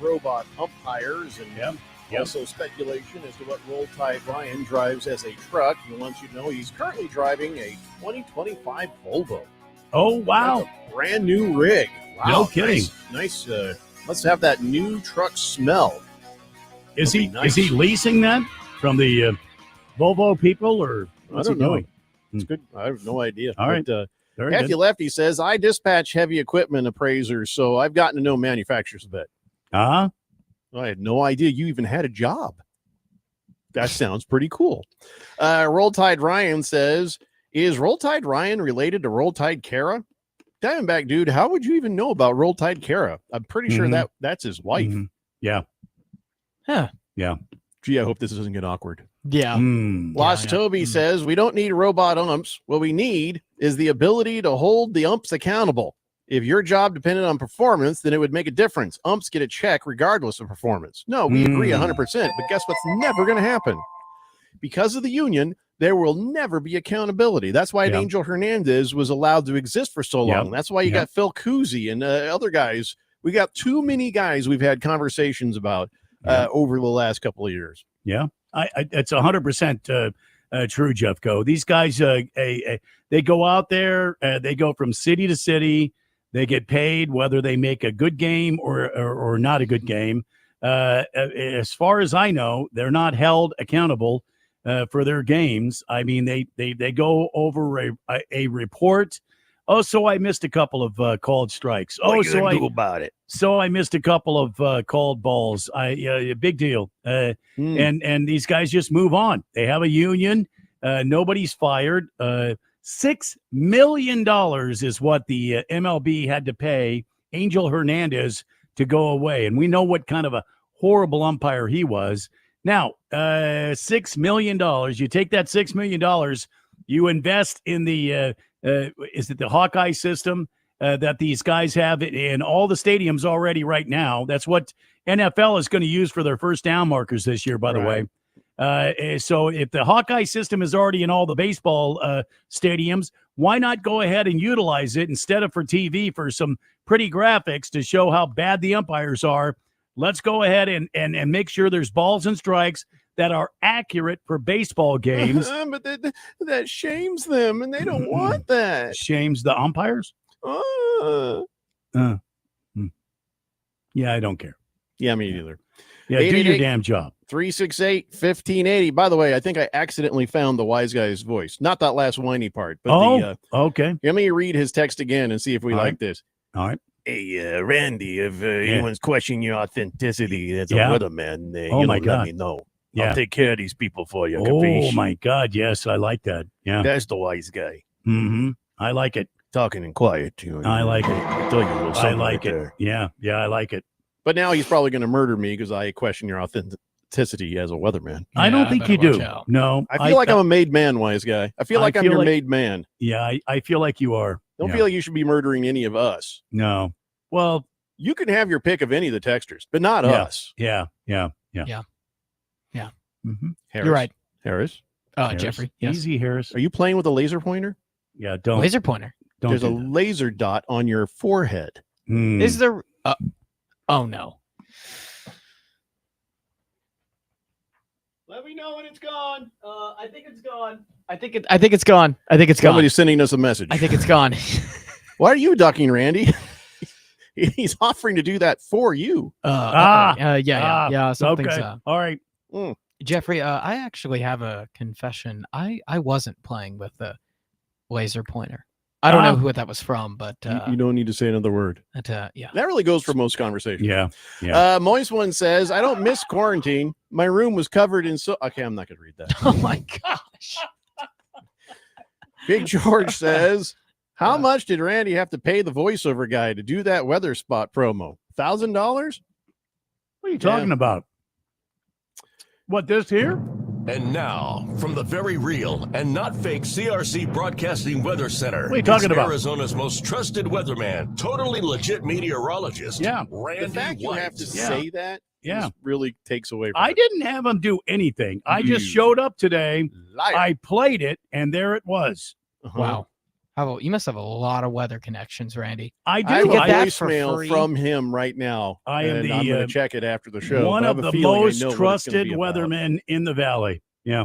robot umpires and also speculation as to what Roll Tide Ryan drives as a truck. He wants you to know he's currently driving a 2025 Volvo. Oh, wow. That's a brand new rig. Wow, No kidding. Nice. Must have that new truck smell. Is he leasing that from the Volvo people, or what's I he don't know. doing? It's good. I have no idea. All right. But, Very Kathy good. Lefty says, I dispatch heavy equipment appraisers, so I've gotten to know manufacturers a bit. Uh-huh. I had no idea you even had a job. That sounds pretty cool. Roll Tide Ryan says, is Roll Tide Ryan related to Roll Tide Kara? Diamondback dude, how would you even know about Roll Tide Kara? I'm pretty sure that's his wife. Yeah. Huh. Yeah. Gee, I hope this doesn't get awkward. Yeah. Lost Toby says, we don't need robot umps. What we need is the ability to hold the umps accountable. If your job depended on performance, then it would make a difference. Umps get a check regardless of performance. No, we agree 100%. But guess what's never going to happen? Because of the union, there will never be accountability. That's why Angel Hernandez was allowed to exist for so long. That's why you got Phil Cousy and other guys. We got too many guys we've had conversations about over the last couple of years. Yeah, it's 100% true, Jeffco. These guys, they go out there, they go from city to city. They get paid whether they make a good game or not a good game. As far as I know, they're not held accountable for their games. I mean, they go over a report. Oh, so I missed a couple of called strikes. What you gonna do about it? So I missed a couple of called balls. Big deal. And these guys just move on. They have a union. Nobody's fired. $6 million is what the MLB had to pay Angel Hernandez to go away. And we know what kind of a horrible umpire he was. Now, $6 million. You take that $6 million, you invest in the is it the Hawkeye system that these guys have in all the stadiums already right now? That's what NFL is going to use for their first down markers this year, by the way. So if the Hawkeye system is already in all the baseball stadiums, why not go ahead and utilize it instead of for TV for some pretty graphics to show how bad the umpires are? Let's go ahead and make sure there's balls and strikes that are accurate for baseball games. But that shames them, and they don't want that. Shames the umpires? Yeah, I don't care. Yeah, me either. Yeah, do your damn job. 368-1580. By the way, I think I accidentally found the wise guy's voice. Not that last whiny part. But okay. Let me read his text again and see if we like this. All right. Hey, Randy, if anyone's questioning your authenticity as a weatherman, let me know. I'll take care of these people for you. Oh, my God. Yes, I like that. Yeah. That's the wise guy. Mm-hmm. I like it. Talking in quiet, too. I like it. I thought you were I like it. Yeah, I like it. But now he's probably going to murder me because I question your authenticity as a weatherman. I don't think you do. No. I feel like I'm a made man, wise guy. I feel like I'm your made man. Yeah, I feel like you are. Don't feel like you should be murdering any of us. No. Well, you can have your pick of any of the texters, but not us. Yeah. Mm-hmm. Harris. You're right. Harris. Harris. Jeffrey. Yes. Easy, Harris. Are you playing with a laser pointer? Yeah, don't. Laser pointer. There's a laser dot on your forehead. Is there? Oh no. Let me know when it's gone. I think it's gone. I think it's gone. Somebody's sending us a message. I think it's gone. Why are you ducking, Randy? He's offering to do that for you. Yeah. Something's okay. All right. Jeffrey, I actually have a confession. I wasn't playing with the laser pointer. I don't know what that was from, but you don't need to say another word. Yeah. That really goes for most conversations. Yeah. Moist One says, I don't miss quarantine. My room was covered in okay, I'm not gonna read that. Oh my gosh. Big George says, how much did Randy have to pay the voiceover guy to do that weather spot promo? $1,000? What are you talking about? What, this here? And now, from the very real and not fake CRC Broadcasting Weather Center, what are you talking about? Arizona's most trusted weatherman, totally legit meteorologist, Randy the fact White. you have to say that Yeah. This really takes away from I it. didn't have him do anything. I just You showed up today. liar. I played it, and there it was. Wow. You must have a lot of weather connections, Randy. I do. I have get a that for voicemail free? from him right now. I am and the, I'm going to check it after the show. One but I of have a the feeling I most know what it's gonna trusted be about. weathermen in the valley. Yeah.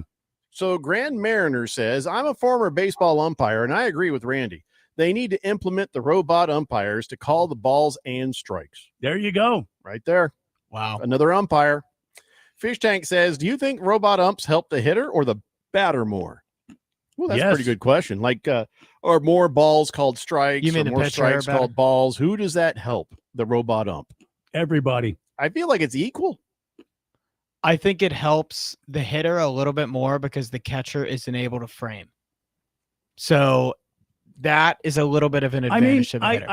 So Grand Mariner says, I'm a former baseball umpire, and I agree with Randy. They need to implement the robot umpires to call the balls and strikes. There you go. Right there. Wow. Another umpire. Fish Tank says, do you think robot umps help the hitter or the batter more? Well, that's a pretty Yes. good question. Like, are more balls called strikes You mean or the more pitcher strikes better? called balls? Who does that help? The robot ump. Everybody. I feel like it's equal. I think it helps the hitter a little bit more because the catcher isn't able to frame. So that is a little bit of an I mean, advantage to the hitter.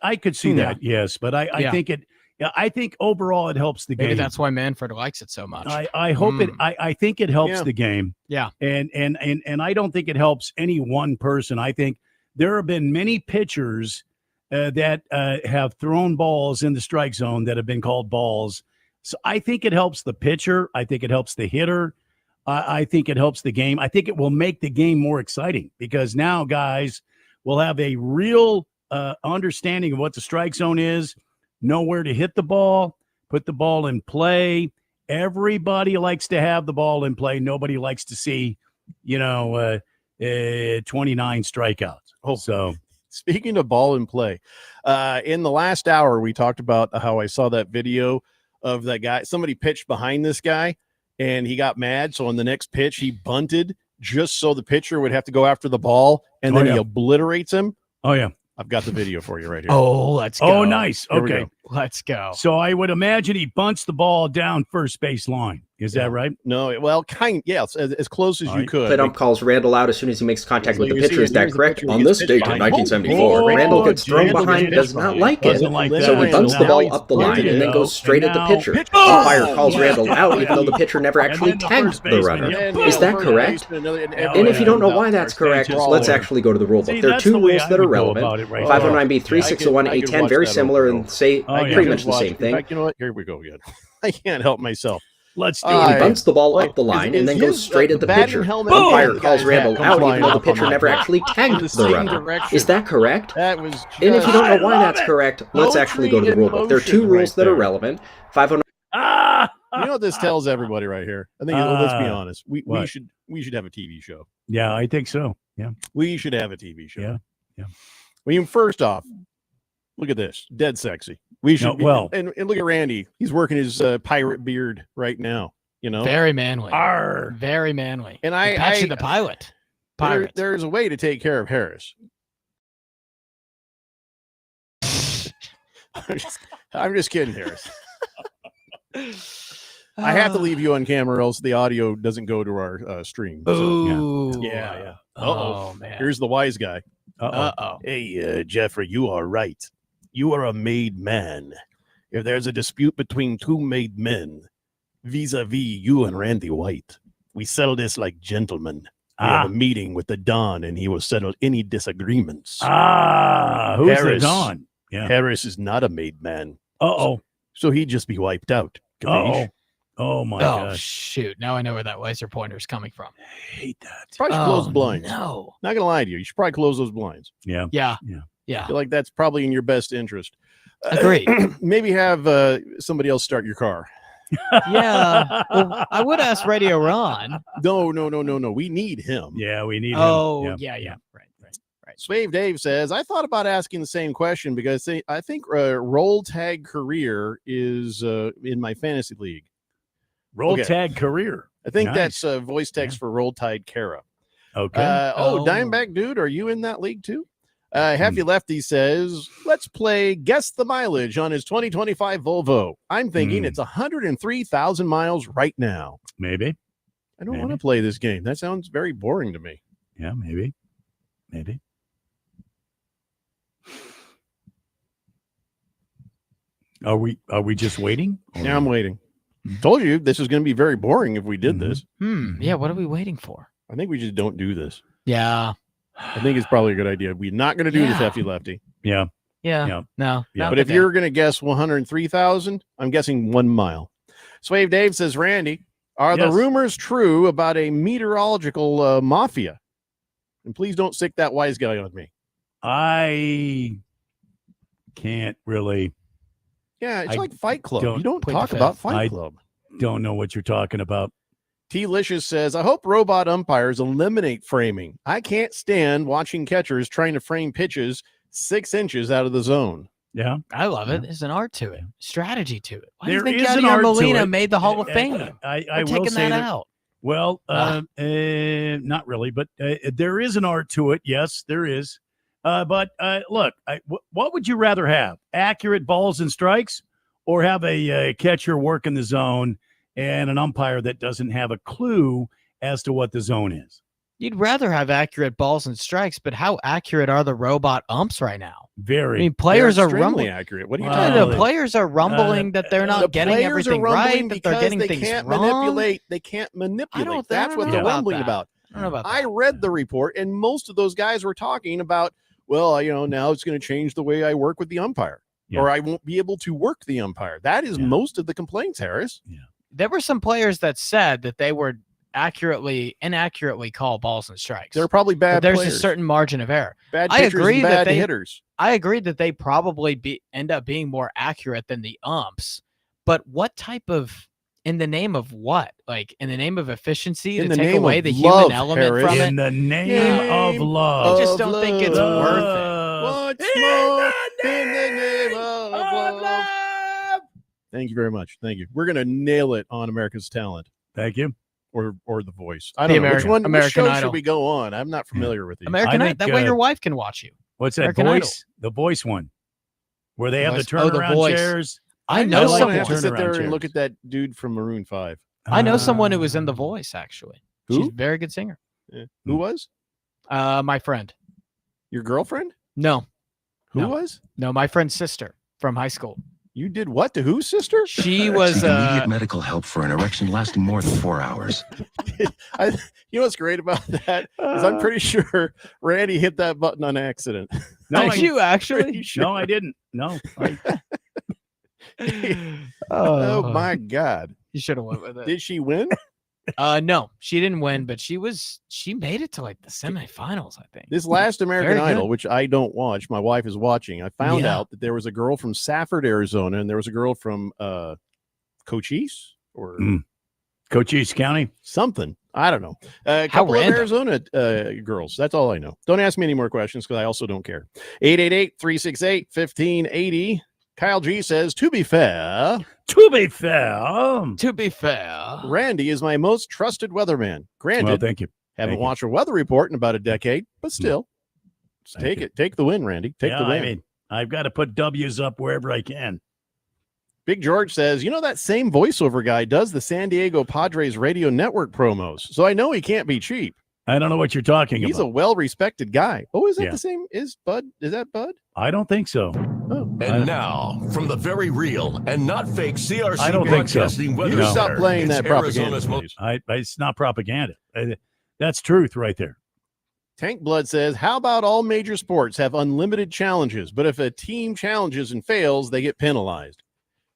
I could see that. Yes, but I Yeah. think it. Yeah, I think overall it helps the Maybe game. that's why Manfred likes it so much. I hope it. I think it helps Yeah. the game. Yeah. And I don't think it helps any one person. I think there have been many pitchers that have thrown balls in the strike zone that have been called balls. So I think it helps the pitcher. I think it helps the hitter. I think it helps the game. I think it will make the game more exciting because now guys will have a real understanding of what the strike zone is, know where to hit the ball, put the ball in play. Everybody likes to have the ball in play. Nobody likes to see, 29 strikeouts. Oh, so speaking of ball in play, in the last hour, we talked about how I saw that video of that guy. Somebody pitched behind this guy and he got mad. So on the next pitch, he bunted just so the pitcher would have to go after the ball, and then he obliterates him. Oh, yeah. I've got the video for you right here. Oh, let's go. Oh, nice. Here we Okay. go. Let's go. So I would imagine he bunts the ball down first base line. Is that right? No, well, yes, as close as you could. Plate ump calls Randall out as soon as he makes contact with the you pitcher. see Is it. that Here's the correct? pitcher. On He this gets date pitched in behind. 1974, Randall gets thrown behind, does not like it. So he bunts the ball up the line and then goes straight at the pitcher. Umpire calls Randall out even though the pitcher never actually tagged the runner. Is that correct? And if you don't know why that's correct, let's actually go to the rule book. There are two rules that are relevant. 509B, 3601A10, very similar and say pretty much the same thing. You know what? Here we go again. I can't help myself. Let's do He bunts the ball up the line and then goes straight at the pitcher. Umpire calls Randall out even though the pitcher never actually tagged the runner. Is that correct? That was. And if you don't know why that's correct, let's actually go to the rule book. There are two rules that are relevant. 509. You know what this tells everybody right here? I think let's be honest. We what? should have a TV show. Yeah, I think so. Yeah. We should have a TV show. Yeah. Yeah. I mean, first off, look at this. Dead sexy. We should and look at Randy. He's working his pirate beard right now. Very manly. Arr. Very manly. And Apache the pilot. Pirate. There's a way to take care of Harris. I'm just kidding, Harris. I have to leave you on camera, or else the audio doesn't go to our stream. Ooh. Yeah. Oh, man. Here's the wise guy. Uh-oh. Hey, Jeffrey, you are right. You are a made man. If there's a dispute between two made men, vis-a-vis you and Randy White, we settle this like gentlemen. We have a meeting with the Don, and he will settle any disagreements. Who's the Don? Yeah. Harris is not a made man. Uh-oh. So he'd just be wiped out. Uh-oh. Oh, my gosh. Shoot. Now I know where that laser pointer is coming from. I hate that. Probably should close the blinds. No. Not gonna lie to you. You should probably close those blinds. Yeah. Yeah. Yeah. Yeah. I feel like that's probably in your best interest. Agreed. Maybe have somebody else start your car. Yeah. Well, I would ask Radio Ron. No. We need him. Yeah, we need him. Oh, yeah. Right. Swave Dave says, I thought about asking the same question because I think Roll Tag Career is in my fantasy league. Roll Tag Career. I think Nice. that's voice text for Roll Tide Kara. Okay. Diamondback Dude, are you in that league too? Happy Lefty says, let's play Guess the Mileage on his 2025 Volvo. I'm thinking it's 103,000 miles right now. Maybe. I don't want to play this game. That sounds very boring to me. Yeah, maybe. Are we just waiting? Yeah, I'm waiting. Told you this is going to be very boring if we did this. Yeah, what are we waiting for? I think we just don't do this. Yeah. I think it's probably a good idea. We're not going to do this, Hefty Lefty. Yeah. Yeah. Yeah. No. Yeah. not But if today. you're going to guess 103,000, I'm guessing 1 mile. Swave Dave says, Randy, are the Yes. rumors true about a meteorological mafia? And please don't stick that wise guy on me. I can't really. Yeah, it's I like Fight Club. don't You don't plead the talk fifth. about Fight I- Club. Don't know what you're talking about. T-Licious says, I hope robot umpires eliminate framing. I can't stand watching catchers trying to frame pitches 6 inches out of the zone. Yeah. I love it. There's an art to it, strategy to it. Why do There you think is an Yadier art to Molina it. made the Hall of Fame? I We're will taking say that that. out. Well, not really, but there is an art to it. Yes, there is. But look, what would you rather have? Accurate balls and strikes, or have a catcher work in the zone and an umpire that doesn't have a clue as to what the zone is? You'd rather have accurate balls and strikes, but how accurate are the robot umps right now? Very. I mean, players They're are extremely rumbling. accurate. What are you Well, talking The about? players are rumbling that they're The not getting players everything are rumbling right, that they're because getting they things can't wrong. manipulate. They can't manipulate. That's what know they're about rumbling that. about. I don't know about I that. read the report, and most of those guys were talking about, well, now it's going to change the way I work with the umpire, or I won't be able to work the umpire. That is most of the complaints, Harris. There were some players that said that they were inaccurately call balls and strikes. They're probably bad But there's players. a certain margin of error. Bad I pitchers agree and that bad they hitters. I agree that they probably end up being more accurate than the umps. But what type of, in the name of what? Like in the name of efficiency In to the take name away of the love, human element Harris. from it? In the name of love. I just don't think it's worth it. What's more in the name of love? Thank you very much. Thank you. We're gonna nail it on America's Talent. Thank you. Or The Voice. I The don't know which American- one. American which show Idol. should we go on? I'm not familiar with these. American I Idol. think, That way your wife can watch you. What's that American Idol. voice? The voice one, where they have the Voice- oh, the turnaround voice. chairs. I I know don't someone. want to have to sit turnaround there and chairs. look at that dude from Maroon 5. I know someone who was in The Voice, actually. Who? She's a very good singer. Yeah. Who was? My friend. Your girlfriend? No. Who No. was? No, my friend's sister from high school. You did what to whose sister? She was Seek immediate medical help for an erection lasting more than 4 hours. You know what's great about that is I'm pretty sure Randy hit that button on accident. No, Did you actually? Pretty sure. No, I didn't. No. Oh my God. You should have went with it. Did she win? No, she didn't win, but she made it to like the semifinals, I think. This last American Very good. Idol, which I don't watch, my wife is watching. I found Yeah. out that there was a girl from Safford, Arizona, and there was a girl from Cochise or Cochise County. something. I don't know. A How couple of random. Arizona girls. That's all I know. Don't ask me any more questions because I also don't care. 888-368-1580. Kyle G says, to be fair, To be fair. Randy is my most trusted weatherman. Granted, Well, thank you. haven't Thank you. watched a weather report in about a decade, but still, just Thank take you. it. Take the win, Randy. Take the Yeah, win. I mean, I've got to put W's up wherever I can. Big George says, that same voiceover guy does the San Diego Padres radio network promos. So I know he can't be cheap. I don't know what you're talking He's a about. well-respected guy. Oh, is that Yeah. the same? Is that Bud? I don't think so. Oh. And now, from the very real and not fake CRC I don't think so. Broadcasting Weather You stop Center, playing it's that propaganda, Arizona's most please. It's not propaganda. That's truth right there. Tank Blood says, how about all major sports have unlimited challenges, but if a team challenges and fails, they get penalized?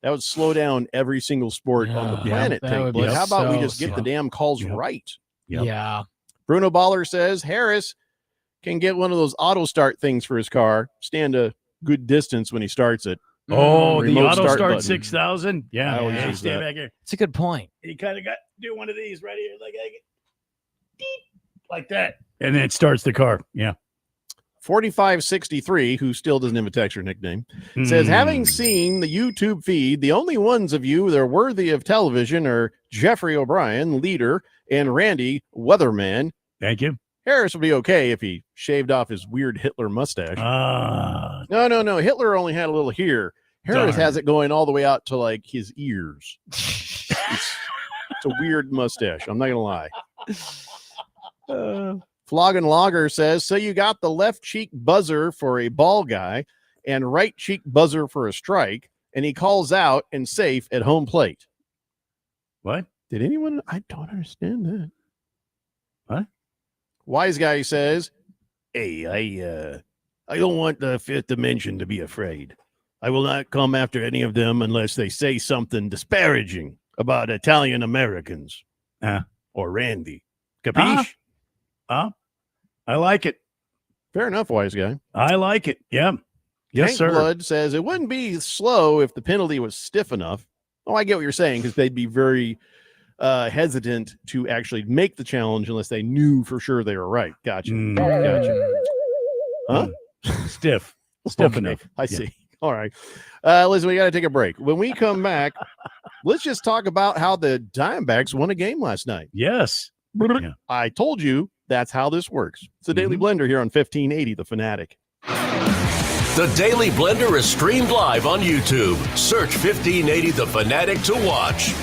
That would slow down every single sport on the Yeah, planet, that Tank would Blood. be How about we so just get the slow. damn calls Yep. right? Yep. Yeah. Bruno Baller says, Harris can get one of those auto start things for his car, stand a good distance when he starts it. Oh, the Remote auto start start button. 6,000. Yeah. I always yeah. use Stand that. back here. It's a good point. You kind of got do one of these right here, like that, and then it starts the car. Yeah. 4563, who still doesn't have a texture nickname, says, having seen the YouTube feed, the only ones of you that are worthy of television are Jeffrey O'Brien, leader, and Randy, weatherman. Thank you. Harris would be okay if he shaved off his weird Hitler mustache. No. Hitler only had a little here. Harris Darn. has it going all the way out to like his ears. It's a weird mustache. I'm not going to lie. Flogging Logger says, so you got the left cheek buzzer for a ball guy and right cheek buzzer for a strike, and he calls out and safe at home plate. What? Did anyone? I don't understand that. What? Wise guy says, hey, I don't want the fifth dimension to be afraid. I will not come after any of them unless they say something disparaging about Italian Americans or Randy. Capiche? I like it. Fair enough, wise guy. I like it. Yeah. Yes, Tank sir. Blood says it wouldn't be slow if the penalty was stiff enough. Oh, I get what you're saying, because they'd be very hesitant to actually make the challenge unless they knew for sure they were right. Gotcha. Gotcha. Huh? Stiff Okay, enough. I see. All right. Listen, we got to take a break. When we come back, let's just talk about how the Diamondbacks won a game last night. Yes. I told you that's how this works. It's the Daily Blender here on 1580 The Fanatic. The Daily Blender is streamed live on YouTube. Search 1580 The Fanatic to watch.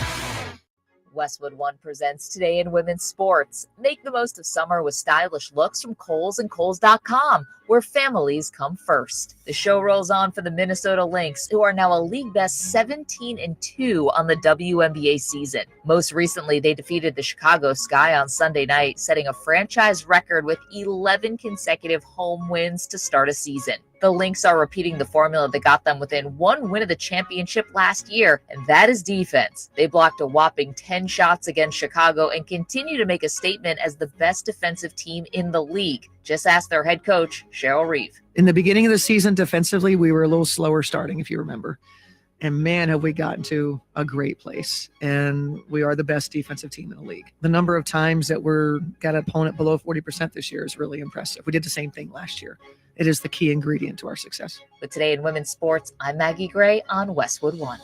Westwood One presents Today in Women's Sports. Make the most of summer with stylish looks from Kohl's and Kohl's.com, where families come first. The show rolls on for the Minnesota Lynx, who are now a league best 17-2 on the WNBA season. Most recently, they defeated the Chicago Sky on Sunday night, setting a franchise record with 11 consecutive home wins to start a season. The Lynx are repeating the formula that got them within one win of the championship last year, and that is defense. They blocked a whopping 10 shots against Chicago and continue to make a statement as the best defensive team in the league. Just ask their head coach, Cheryl Reeve. In the beginning of the season, defensively, we were a little slower starting, if you remember. And man, have we gotten to a great place. And we are the best defensive team in the league. The number of times that we're got an opponent below 40% this year is really impressive. We did the same thing last year. It is the key ingredient to our success. With Today in Women's Sports, I'm Maggie Gray on Westwood One.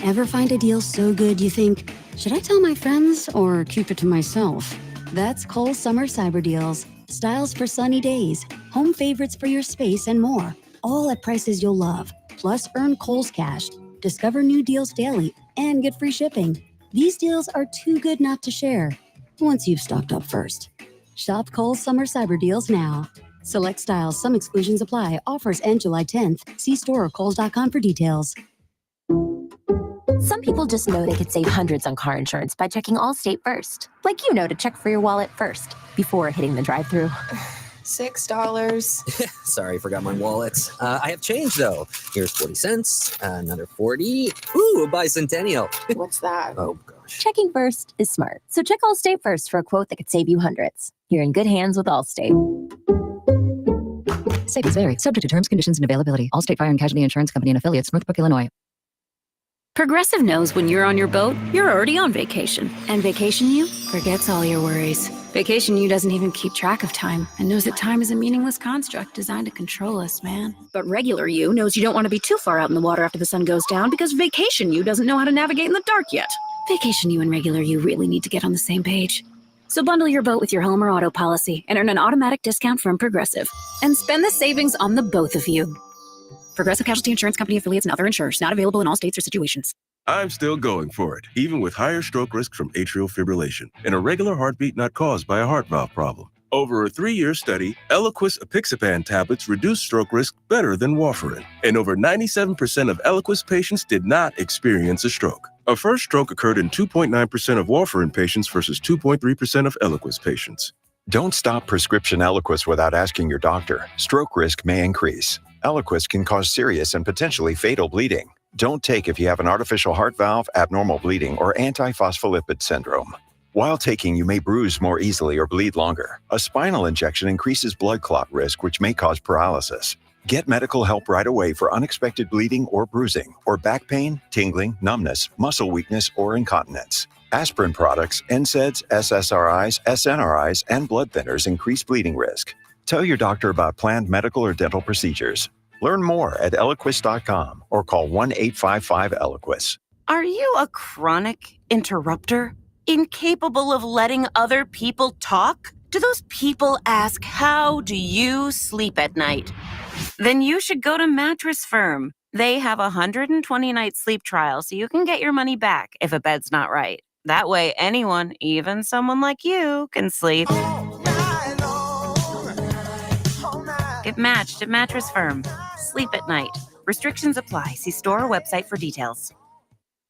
Ever find a deal so good you think, should I tell my friends or keep it to myself? That's Kohl's Summer Cyber Deals. Styles for sunny days, home favorites for your space, and more. All at prices you'll love. Plus, earn Kohl's Cash, discover new deals daily, and get free shipping. These deals are too good not to share, once you've stocked up first. Shop Kohl's Summer Cyber Deals now. Select styles, some exclusions apply. Offers end July 10th. See store or Kohl's.com for details. Some people just know they could save hundreds on car insurance by checking Allstate first. Like you know to check for your wallet first, before hitting the drive-thru. $6. Sorry, forgot my wallet. I have change, though. Here's 40 cents, another 40. Ooh, a bicentennial. What's that? Oh, gosh. Checking first is smart. So check Allstate first for a quote that could save you hundreds. You're in good hands with Allstate. Savings vary. Subject to terms, conditions, and availability. Allstate Fire and Casualty Insurance Company and affiliates, Northbrook, Illinois. Progressive knows when you're on your boat, you're already on vacation. And Vacation You forgets all your worries. Vacation You doesn't even keep track of time and knows that time is a meaningless construct designed to control us, man. But Regular You knows you don't want to be too far out in the water after the sun goes down because Vacation You doesn't know how to navigate in the dark yet. Vacation You and Regular You really need to get on the same page. So bundle your boat with your home or auto policy and earn an automatic discount from Progressive. And spend the savings on the both of you. Progressive Casualty Insurance Company affiliates and other insurers. Not available in all states or situations. I'm still going for it, even with higher stroke risk from atrial fibrillation, an irregular heartbeat not caused by a heart valve problem. Over a 3-year study, Eliquis apixaban tablets reduced stroke risk better than warfarin, and over 97% of Eliquis patients did not experience a stroke. A first stroke occurred in 2.9% of warfarin patients versus 2.3% of Eliquis patients. Don't stop prescription Eliquis without asking your doctor. Stroke risk may increase. Eliquis can cause serious and potentially fatal bleeding. Don't take if you have an artificial heart valve, abnormal bleeding, or antiphospholipid syndrome. While taking, you may bruise more easily or bleed longer. A spinal injection increases blood clot risk, which may cause paralysis. Get medical help right away for unexpected bleeding or bruising, or back pain, tingling, numbness, muscle weakness, or incontinence. Aspirin products, NSAIDs, SSRIs, SNRIs, and blood thinners increase bleeding risk. Tell your doctor about planned medical or dental procedures. Learn more at Eliquis.com or call 1-855-ELIQUIS. Are you a chronic interrupter? Incapable of letting other people talk? Do those people ask, how do you sleep at night? Then you should go to Mattress Firm. They have a 120-night sleep trial so you can get your money back if a bed's not right. That way anyone, even someone like you, can sleep. Get matched at Mattress Firm. Sleep at night. Restrictions apply. See store or website for details.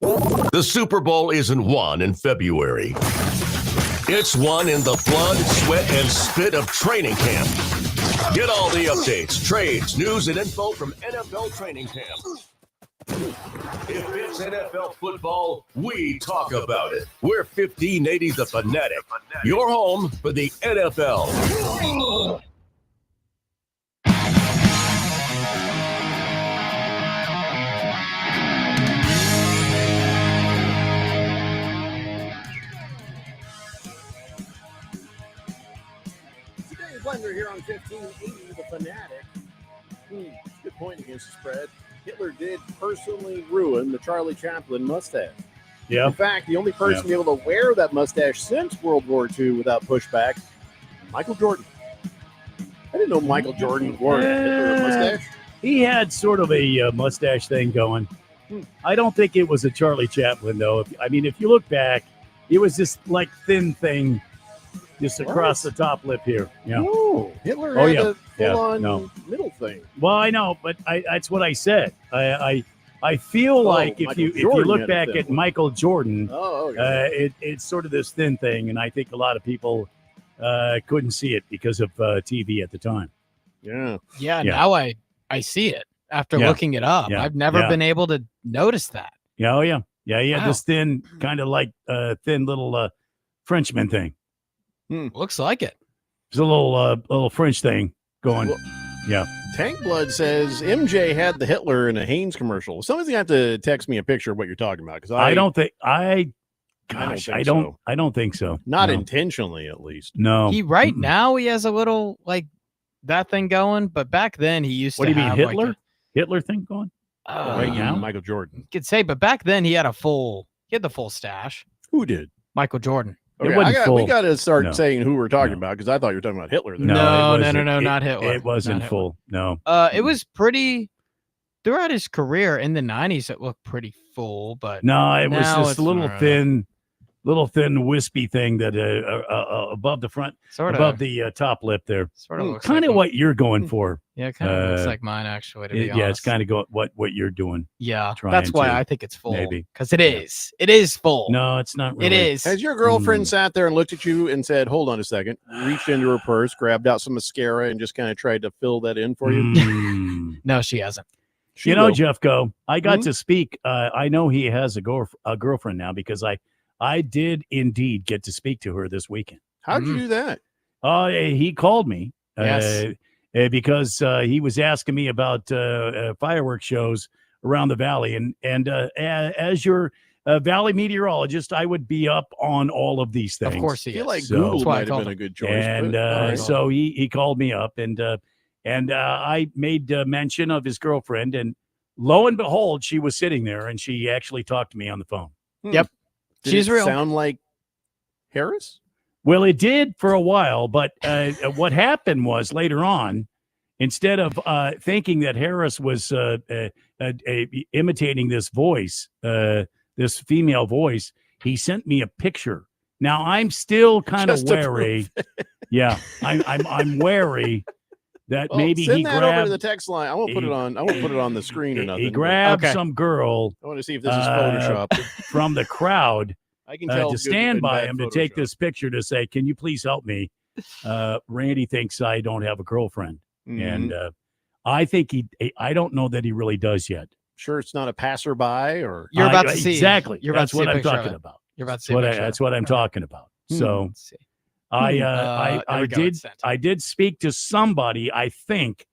The Super Bowl isn't won in February. It's one in the blood, sweat, and spit of training camp. Get all the updates, trades, news, and info from NFL training camp. If it's NFL football, we talk about it. We're 1580 The Fanatic, your home for the NFL. Blender here on 1580 The Fanatic. Good point against the spread. Hitler did personally ruin the Charlie Chaplin mustache. Yeah. In fact, the only person to be able to wear that mustache since World War II without pushback, Michael Jordan. I didn't know Michael Jordan wore a Hitler mustache. He had sort of a mustache thing going. I don't think it was a Charlie Chaplin, though. If you look back, it was this like thin thing just across the top lip here. Yeah. Ooh, Hitler had a full-on middle thing. Well, I know, but that's what I said. I feel like if you look back at Michael Jordan, it's sort of this thin thing, and I think a lot of people couldn't see it because of TV at the time. Yeah. Now I see it after looking it up. I've never been able to notice that. Yeah. He had this thin, kind of like thin little Frenchman thing. Looks like it. It's a little French thing going. Tank Blood says MJ had the Hitler in a Hanes commercial. Somebody's gonna have to text me a picture of what you're talking about because I don't think so. Not intentionally, at least. No. Now he has a little like that thing going, but back then he used What to do you mean, have Hitler? like Hitler thing going? Right now, Michael Jordan. You could say, but back then he had the full stash. Who did? Michael Jordan. Okay, we got to start saying who we're talking about because I thought you were talking about Hitler. There. No, not Hitler. It wasn't full. No. It was pretty throughout his career in the 90s. It looked pretty full, but no, it was this little thin, wispy thing that above the front, above the top lip there. Sort of looks kind of what you're going for. Yeah, kind of looks like mine actually. To be honest. It's kind of what you're doing. Yeah, that's why I think it's full. Maybe because it is. It is full. No, it's not. Really. It is. Has your girlfriend sat there and looked at you and said, "Hold on a second," reached into her purse, grabbed out some mascara, and just kind of tried to fill that in for you? No, she hasn't. Jeff Go. I got to speak. I know he has a girlfriend now because I did indeed get to speak to her this weekend. How'd you do that? He called me. Yes. Because he was asking me about fireworks shows around the valley, and as your valley meteorologist, I would be up on all of these things. Of course, he I feel is. like Google might have been a good choice. And so he called me up, and I made mention of his girlfriend, and lo and behold, she was sitting there, and she actually talked to me on the phone. Yep, she's real. Sound like Harris? Well, it did for a while, but what happened was later on, instead of thinking that Harris was imitating this voice, this female voice, he sent me a picture. Now I'm still kind of wary. Yeah, I'm wary that maybe send he that grabbed over to the text line. I won't put it on. I won't put it on the screen or nothing. He grabbed some girl. I want to see if this is Photoshop from the crowd. I can tell to stand by him to take this picture to say, "Can you please help me?" Randy thinks I don't have a girlfriend, and I think I don't know that he really does yet. Sure, it's not a passerby, or you're about to see exactly. You're about That's to see what I'm talking about. You're about to see. That's what I'm talking about. So I did speak to somebody I think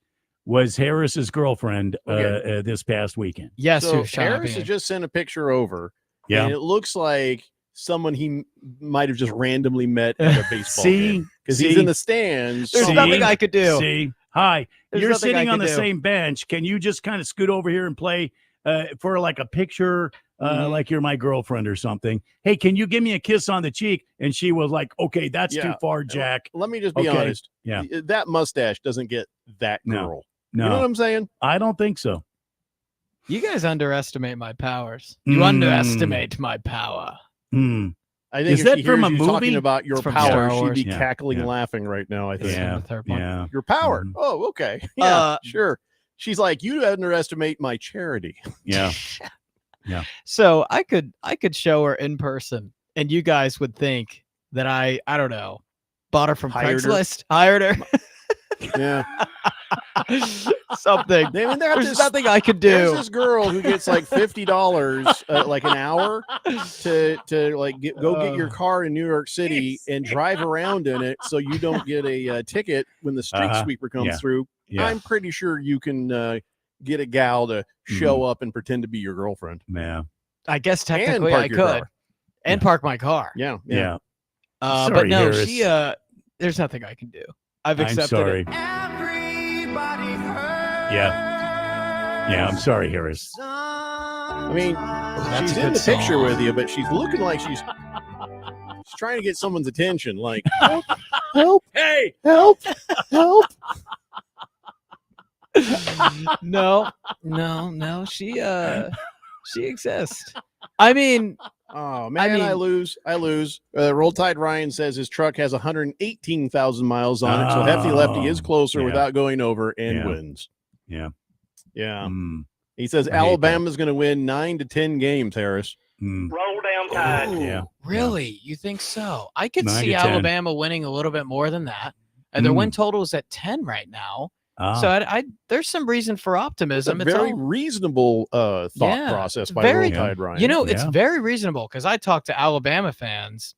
was Harris's girlfriend this past weekend. Yes, so Harris has just sent a picture over. Yeah, and it looks like someone he might have just randomly met at a baseball game because he's in the stands. There's nothing I could do. Hi, you're nothing sitting I on the could do. same bench. Can you just kind of scoot over here and play for like a picture, like you're my girlfriend or something? Hey, can you give me a kiss on the cheek? And she was like, "Okay, that's too far, Jack." Let me just be honest. Yeah, that mustache doesn't get that girl. No. You know what I'm saying? I don't think so. You guys underestimate my powers. You underestimate my power. I think is that from a movie? Talking about your power, she'd be Yeah, cackling, laughing right now. I think. Yeah. Your power. Oh, okay. Yeah, sure. She's like, you underestimate my charity. Yeah. Yeah. So I could show her in person, and you guys would think that I don't know, bought her from Hired her. Craigslist, hired her. Yeah. Something. There's nothing I could do. There's this girl who gets like $50 like an hour to like go get your car in New York City and drive around in it so you don't get a ticket when the street sweeper comes through. Yeah. I'm pretty sure you can get a gal to show up and pretend to be your girlfriend. Yeah. I guess technically park I your could. car. And park my car. Yeah. Yeah. But Sorry, no, Harris. she there's nothing I can do. I've I'm accepted sorry. it. Yeah, I'm sorry, Harris. I mean, That's she's a in good the picture song. with you, but she's looking like she's trying to get someone's attention. Like, help, help, hey, help, help. No, she exists. I mean, oh man, I lose. Roll Tide Ryan says his truck has 118,000 miles on it, so Hefty Lefty is closer yeah. without going over and Yeah. wins. Yeah. Yeah. Mm. He says I hate Alabama's going to win 9 to 10 games, Harris. Mm. Roll down Tide. ooh, Yeah. really? You think so? I could 9 see to 10. Alabama winning a little bit more than that. And their win total is at 10 right now. Ah. So I there's some reason for It's a optimism. It's very all, reasonable thought Yeah, process by very- Roll Tide Ryan. you know, it's Yeah. very reasonable because I talk to Alabama fans,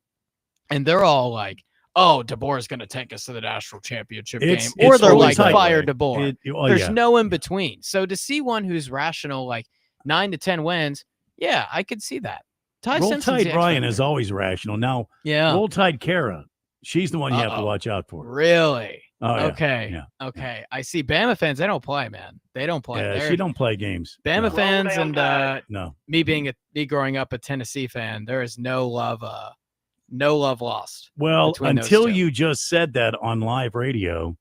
and they're all like, "Oh, DeBoer's going to take us to the national championship It's- game," or it's they're Roll like, Tide "Fire way. DeBoer." Well, There's yeah. no in between. So to see one who's rational, like 9 to 10 wins, yeah, I could see that. Ty Roll Simpson's Tide the Ryan X is always rational. Now, Yeah. Roll Tide Kara, she's the one you have to Uh-oh. watch out for. Really? Oh, yeah. Okay. Yeah. Okay. I see. Bama fans, they don't play, man. They don't play. Yeah, They're- she don't play games. Bama No. fans and No. me growing up a Tennessee fan, there is no love lost. Well, between those until two. you just said that on live radio,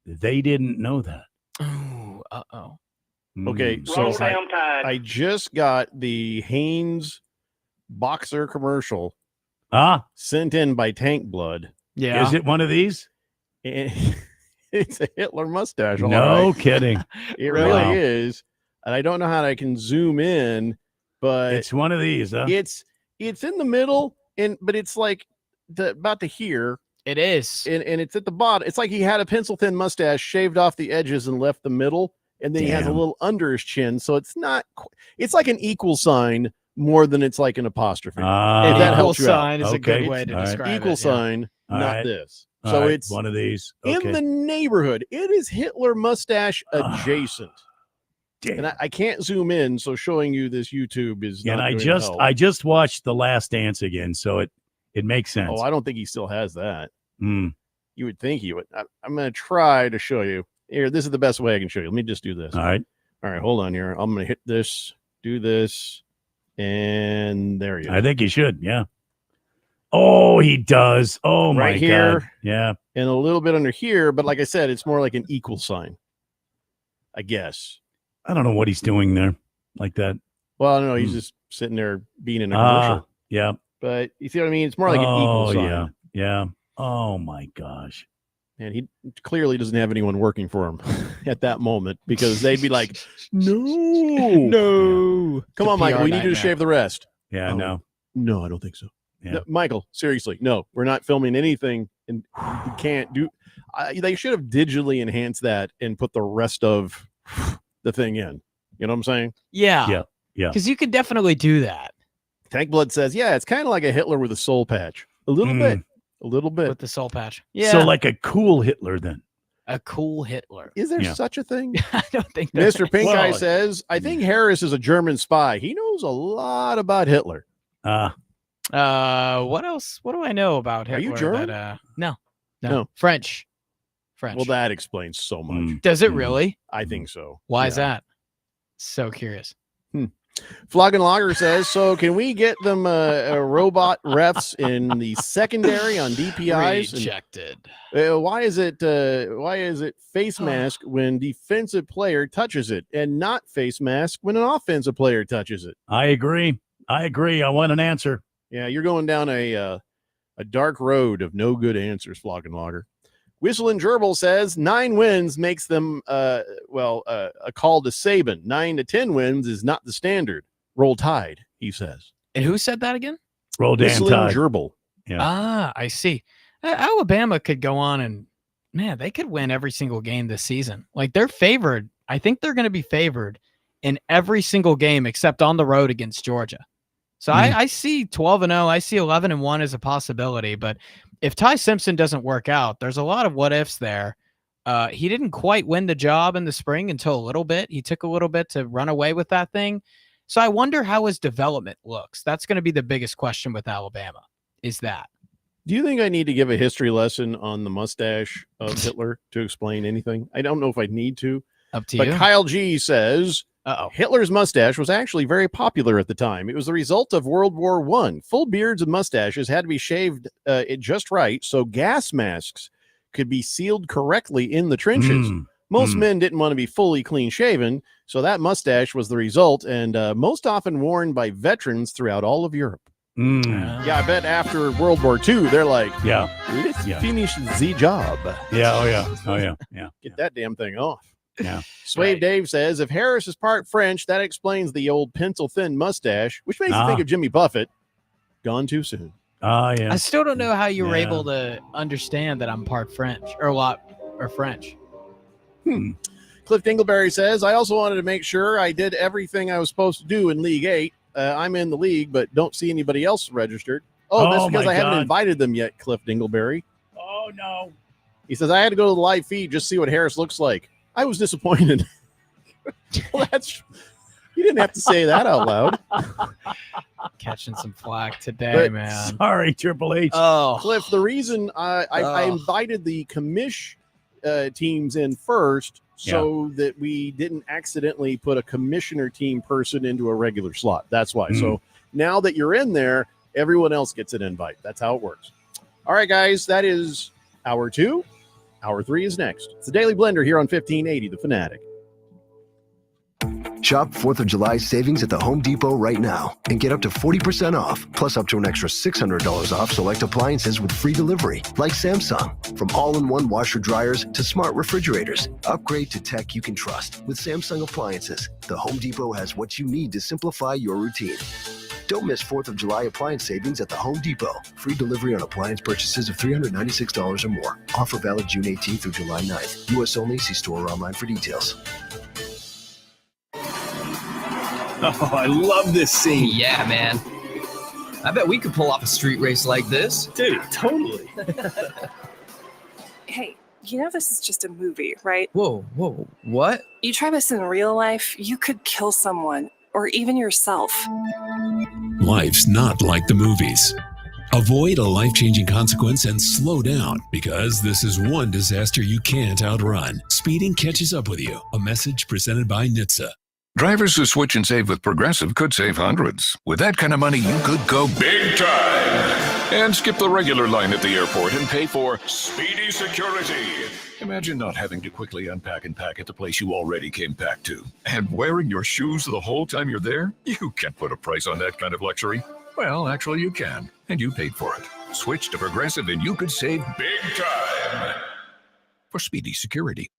they didn't know that. Ooh, uh-oh. Okay, Mm. so Roll down Tide. I just got the Hanes boxer commercial sent in by Tank Blood. Yeah. Is it one of these? And it's a Hitler mustache. all No right. kidding. It really Wow. is. And I don't know how I can zoom in, but It's one of these, huh? it's in the middle, but it's like about to here. It is. And it's at the bottom. It's like he had a pencil thin mustache, shaved off the edges and left the middle. And then he has a Damn. little under his chin. So it's not, it's like an equal sign more than it's like an apostrophe. Ah, if that equal helps you out. sign is a good Okay. way to All right. describe it. Equal yeah. sign, All not right. this. All So right, it's one of these. in Okay. the neighborhood. It is Hitler mustache Ah, adjacent. damn. And I can't zoom in, so showing you this YouTube is not And I going to just help. I just watched The Last Dance again, so it makes sense. Oh, I don't think he still has that. Mm. You would think he would. I'm going to try to show you. Here, this is the best way I can show you. Let me just do this. All right. All right, hold on here. I'm going to hit this, do this, and there you go. I think he should. Yeah. Oh, he does. Oh my Right here. God. Yeah. And a little bit under here, but like I said, it's more like an equal sign, I guess. I don't know what he's doing there, like that. Well, I don't know. He's Hmm. just sitting there being in a commercial. Yeah. But you see what I mean? It's more like an equal Oh sign. yeah. Yeah. Oh my gosh. And he clearly doesn't have anyone working for him at that moment because they'd be like, no. Come on, Michael. We need you to shave the rest. Yeah. Oh, No. No, I don't think so. Yeah. No, Michael, seriously, no, we're not filming anything, and we can't do. They should have digitally enhanced that and put the rest of the thing in. You know what I'm saying? Yeah. Yeah. Yeah. Because you could definitely do that Tank Blood says, yeah, it's kind of like a Hitler with a soul patch, a little bit, a little bit. with the soul patch. Yeah. So like a cool Hitler then. a cool Hitler. Is there Yeah. such a thing? I don't think there Mr. is. Pink Eye Well, says, I think Harris is a German spy. He knows a lot about Hitler. What else? What do I know about Are Hitler? you German? No. No. French. Well, that explains so much. Mm. Does it really? I think so. Why is Yeah. that? So curious. Floggen Lager says, so can we get them robot refs in the secondary on DPIs? And, Rejected. why is it face mask when defensive player touches it and not face mask when an offensive player touches it? I agree. I want an answer. Yeah, you're going down a dark road of no good answers, Floggen Lager. Whistling Gerbil says 9 wins makes them a call to Saban. 9 to 10 wins is not the standard. Roll Tide, he says. And who said that again? Roll damn Whistling Tide. Gerbil. Yeah. I see. Alabama could go on and, man, they could win every single game this season. Like, they're favored. I think they're going to be favored in every single game except on the road against Georgia. So I see 12-0. I see 11-1 as a possibility. But if Ty Simpson doesn't work out, there's a lot of what ifs there. He didn't quite win the job in the spring until a little bit. He took a little bit to run away with that thing. So I wonder how his development looks. That's going to be the biggest question with Alabama, is that. Do you think I need to give a history lesson on the mustache of Hitler to explain anything? I don't know if I need to. Up to but you. Kyle G says Hitler's mustache was actually very popular at the time. It was the result of World War I. Full beards and mustaches had to be shaved just right so gas masks could be sealed correctly in the trenches. Most men didn't want to be fully clean shaven, so that mustache was the result, and most often worn by veterans throughout all of Europe. Yeah, I bet after World War II, they're like, let's finish the job. Get that damn thing off. Yeah. Swave Dave says, if Harris is part French, that explains the old pencil-thin mustache, which makes you think of Jimmy Buffett. Gone too soon. I still don't know how you were able to understand that I'm part French or French. Cliff Dingleberry says, I also wanted to make sure I did everything I was supposed to do in League 8. I'm in the league, but don't see anybody else registered. That's because I haven't invited them yet, Cliff Dingleberry. Oh, no. He says, I had to go to the live feed just to see what Harris looks like. I was disappointed. Well, you didn't have to say that out loud. Catching some flack today, man. Sorry, Triple H. Oh, Cliff, the reason I invited the commish teams in first so that we didn't accidentally put a commissioner team person into a regular slot. That's why. So now that you're in there, everyone else gets an invite. That's how it works. All right, guys, that is hour 2. Hour 3 is next. It's the Daily Blender here on 1580 The Fanatic. Shop 4th of July savings at the Home Depot right now and get up to 40% off, plus up to an extra $600 off select appliances with free delivery, like Samsung. From all-in-one washer dryers to smart refrigerators, upgrade to tech you can trust with Samsung appliances. The Home Depot has what you need to simplify your routine. Don't miss 4th of July appliance savings at the Home Depot. Free delivery on appliance purchases of $396 or more. Offer valid June 18th through July 9th. U.S. only. See store or online for details. Oh, I love this scene. Yeah, man. I bet we could pull off a street race like this. Dude, totally. Hey, you know this is just a movie, right? Whoa, what? You try this in real life, you could kill someone, or even yourself. Life's not like the movies. Avoid a life-changing consequence and slow down, because this is one disaster you can't outrun. Speeding catches up with you. A message presented by NHTSA. Drivers who switch and save with Progressive could save hundreds. With that kind of money, you could go big time and skip the regular line at the airport and pay for speedy security. Imagine not having to quickly unpack and pack at the place you already came packed to. And wearing your shoes the whole time you're there? You can't put a price on that kind of luxury. Well, actually you can, and you paid for it. Switch to Progressive and you could save big time for speedy security.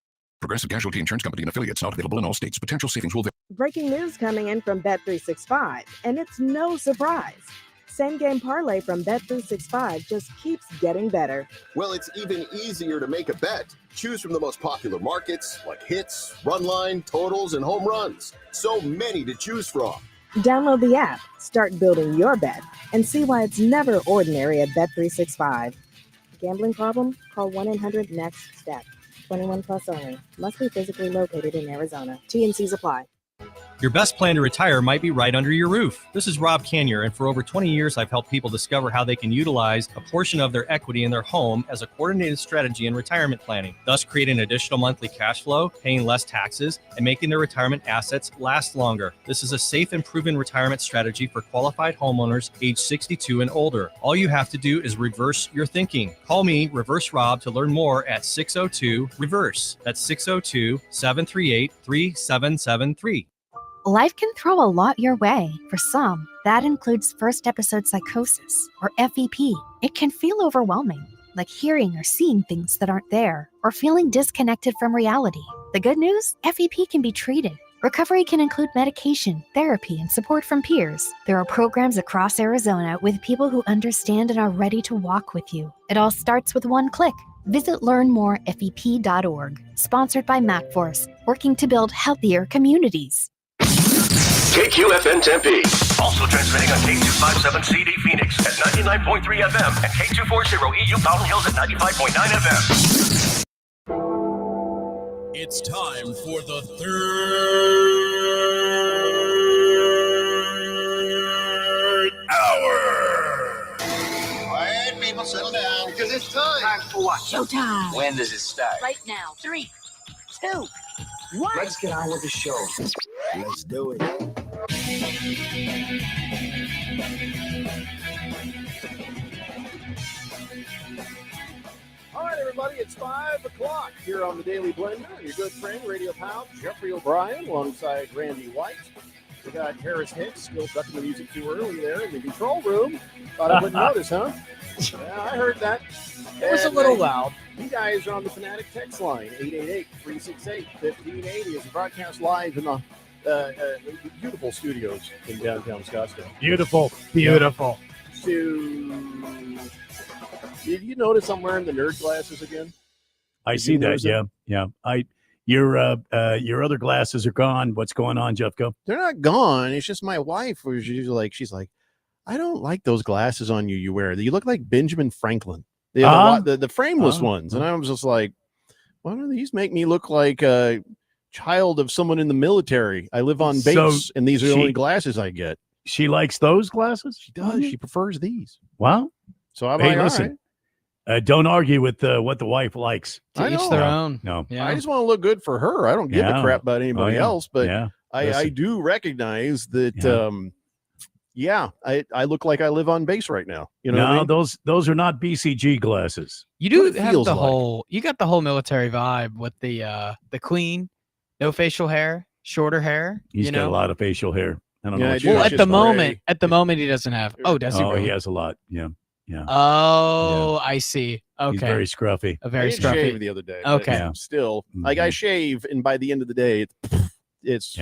Progressive Casualty Insurance Company and affiliates, not available in all states. Potential savings will vary. Breaking news coming in from Bet365, and it's no surprise. Same game parlay from Bet365 just keeps getting better. Well, it's even easier to make a bet. Choose from the most popular markets like hits, run line, totals, and home runs. So many to choose from. Download the app, start building your bet, and see why it's never ordinary at Bet365. Gambling problem? Call 1-800-NEXT-STEP. 21 plus only. Must be physically located in Arizona. T&Cs apply. Your best plan to retire might be right under your roof. This is Rob Canyer, and for over 20 years, I've helped people discover how they can utilize a portion of their equity in their home as a coordinated strategy in retirement planning, thus creating additional monthly cash flow, paying less taxes, and making their retirement assets last longer. This is a safe and proven retirement strategy for qualified homeowners age 62 and older. All you have to do is reverse your thinking. Call me, Reverse Rob, to learn more at 602-REVERSE. That's 602-738-3773. Life can throw a lot your way. For some, that includes first episode psychosis, or FEP. It can feel overwhelming, like hearing or seeing things that aren't there, or feeling disconnected from reality. The good news? FEP can be treated. Recovery can include medication, therapy, and support from peers. There are programs across Arizona with people who understand and are ready to walk with you. It all starts with one click. Visit learnmorefep.org. Sponsored by MacForce, working to build healthier communities. KQFN Tempe. Also transmitting on K257CD Phoenix at 99.3 FM and K240EU Fountain Hills at 95.9 FM. It's time for the third hour. All right, people, settle down because it's time. Time for what? Showtime. When does it start? Right now. 3, 2, 1. Let's get on with the show. Let's do it. All right, everybody, it's 5 o'clock here on the Daily Blender. Your good friend, radio pal, Jeffrey O'Brien, alongside Randy White. We got Harris Hicks still ducking the music too early there in the control room. Thought I wouldn't notice, huh? Yeah, I heard that. It was a little loud. You guys are on the Fanatic text line, 888-368-1580, as we broadcast live in the beautiful studios in downtown Scottsdale. Beautiful. Did you notice I'm wearing the nerd glasses again? I see that. Yeah. Your other glasses are gone. What's going on, Jeffco? They're not gone. It's just my wife was usually she's like, I don't like those glasses on you. You wear. You look like Benjamin Franklin. The frameless ones. And I was just like, why do these make me look like a child of someone in the military? I live on base, and these are the only glasses I get. She likes those glasses? She does. She prefers these. Wow. So I'm hey, like, listen. all right. Don't argue with what the wife likes. To each their own. No. Yeah. I just want to look good for her. I don't give a crap about anybody else, but I do recognize that. I look like I live on base right now. You know, what I mean? those are not BCG glasses. You do What it have feels the like. whole. You got the whole military vibe with the queen, no facial hair, shorter hair. He's got a lot of facial hair. I don't know. Yeah, What I do. you Well, It's at the just moment, gray. he doesn't have. Oh, does he? Oh, Really? he has a lot. Yeah. Oh, I see. Okay. He's very scruffy. A very I did shave scruffy. the other day. but Okay. Still, like I shave, and by the end of the day, it's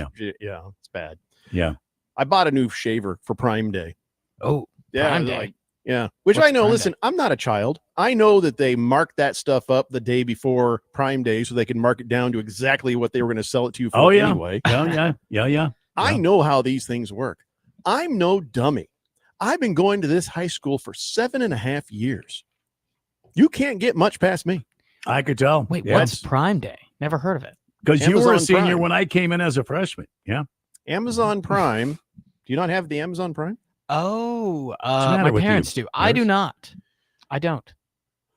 bad. Yeah. I bought a new shaver for Prime Day. Oh, Yeah, Prime like, Day. yeah. Which What's I know. Prime Listen, I'm not a child. I know that they marked that stuff up the day before Prime Day so they can mark it down to exactly what they were going to sell it to you for Oh yeah. anyway. Yeah. I know how these things work. I'm no dummy. I've been going to this high school for 7.5 years. You can't get much past me. I could tell. Wait, Yeah. what's Prime Day? Never heard of it. Because you were a Amazon senior Prime. when I came in as a freshman. Yeah. Amazon Prime. Do you not have the Amazon Prime? Oh, the matter my with you, parents do. I do not. I don't.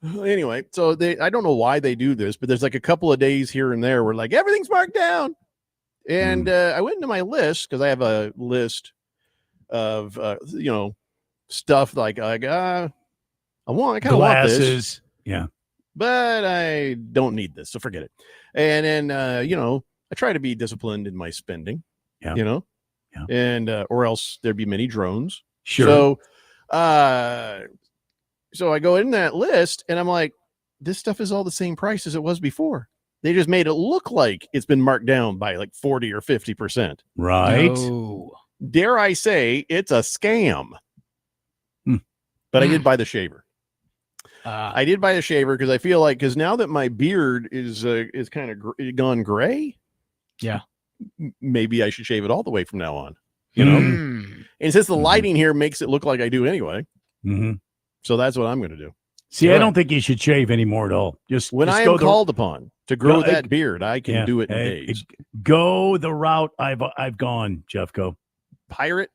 Anyway, so I don't know why they do this, but there's like a couple of days here and there where like everything's marked down. And I went into my list because I have a list of stuff like I kind of want this, Glasses. Yeah. but I don't need this, so forget it. And then I try to be disciplined in my spending. Yeah. Yeah. And or else there'd be many drones. Sure. So I go in that list and I'm like, this stuff is all the same price as it was before. They just made it look like it's been marked down by like 40 or 50%. Right. No. Dare I say it's a scam? But I did buy the shaver. I did buy the shaver because I feel like now that my beard is kind of gone gray. Yeah. Maybe I should shave it all the way from now on. And since the lighting here makes it look like I do anyway, so that's what I'm going to do. See, I don't think you should shave anymore at all. Just When just I go am called upon to grow No, that beard, I can do it in hey, days. Go the route I've gone, Jeffco. Pirate.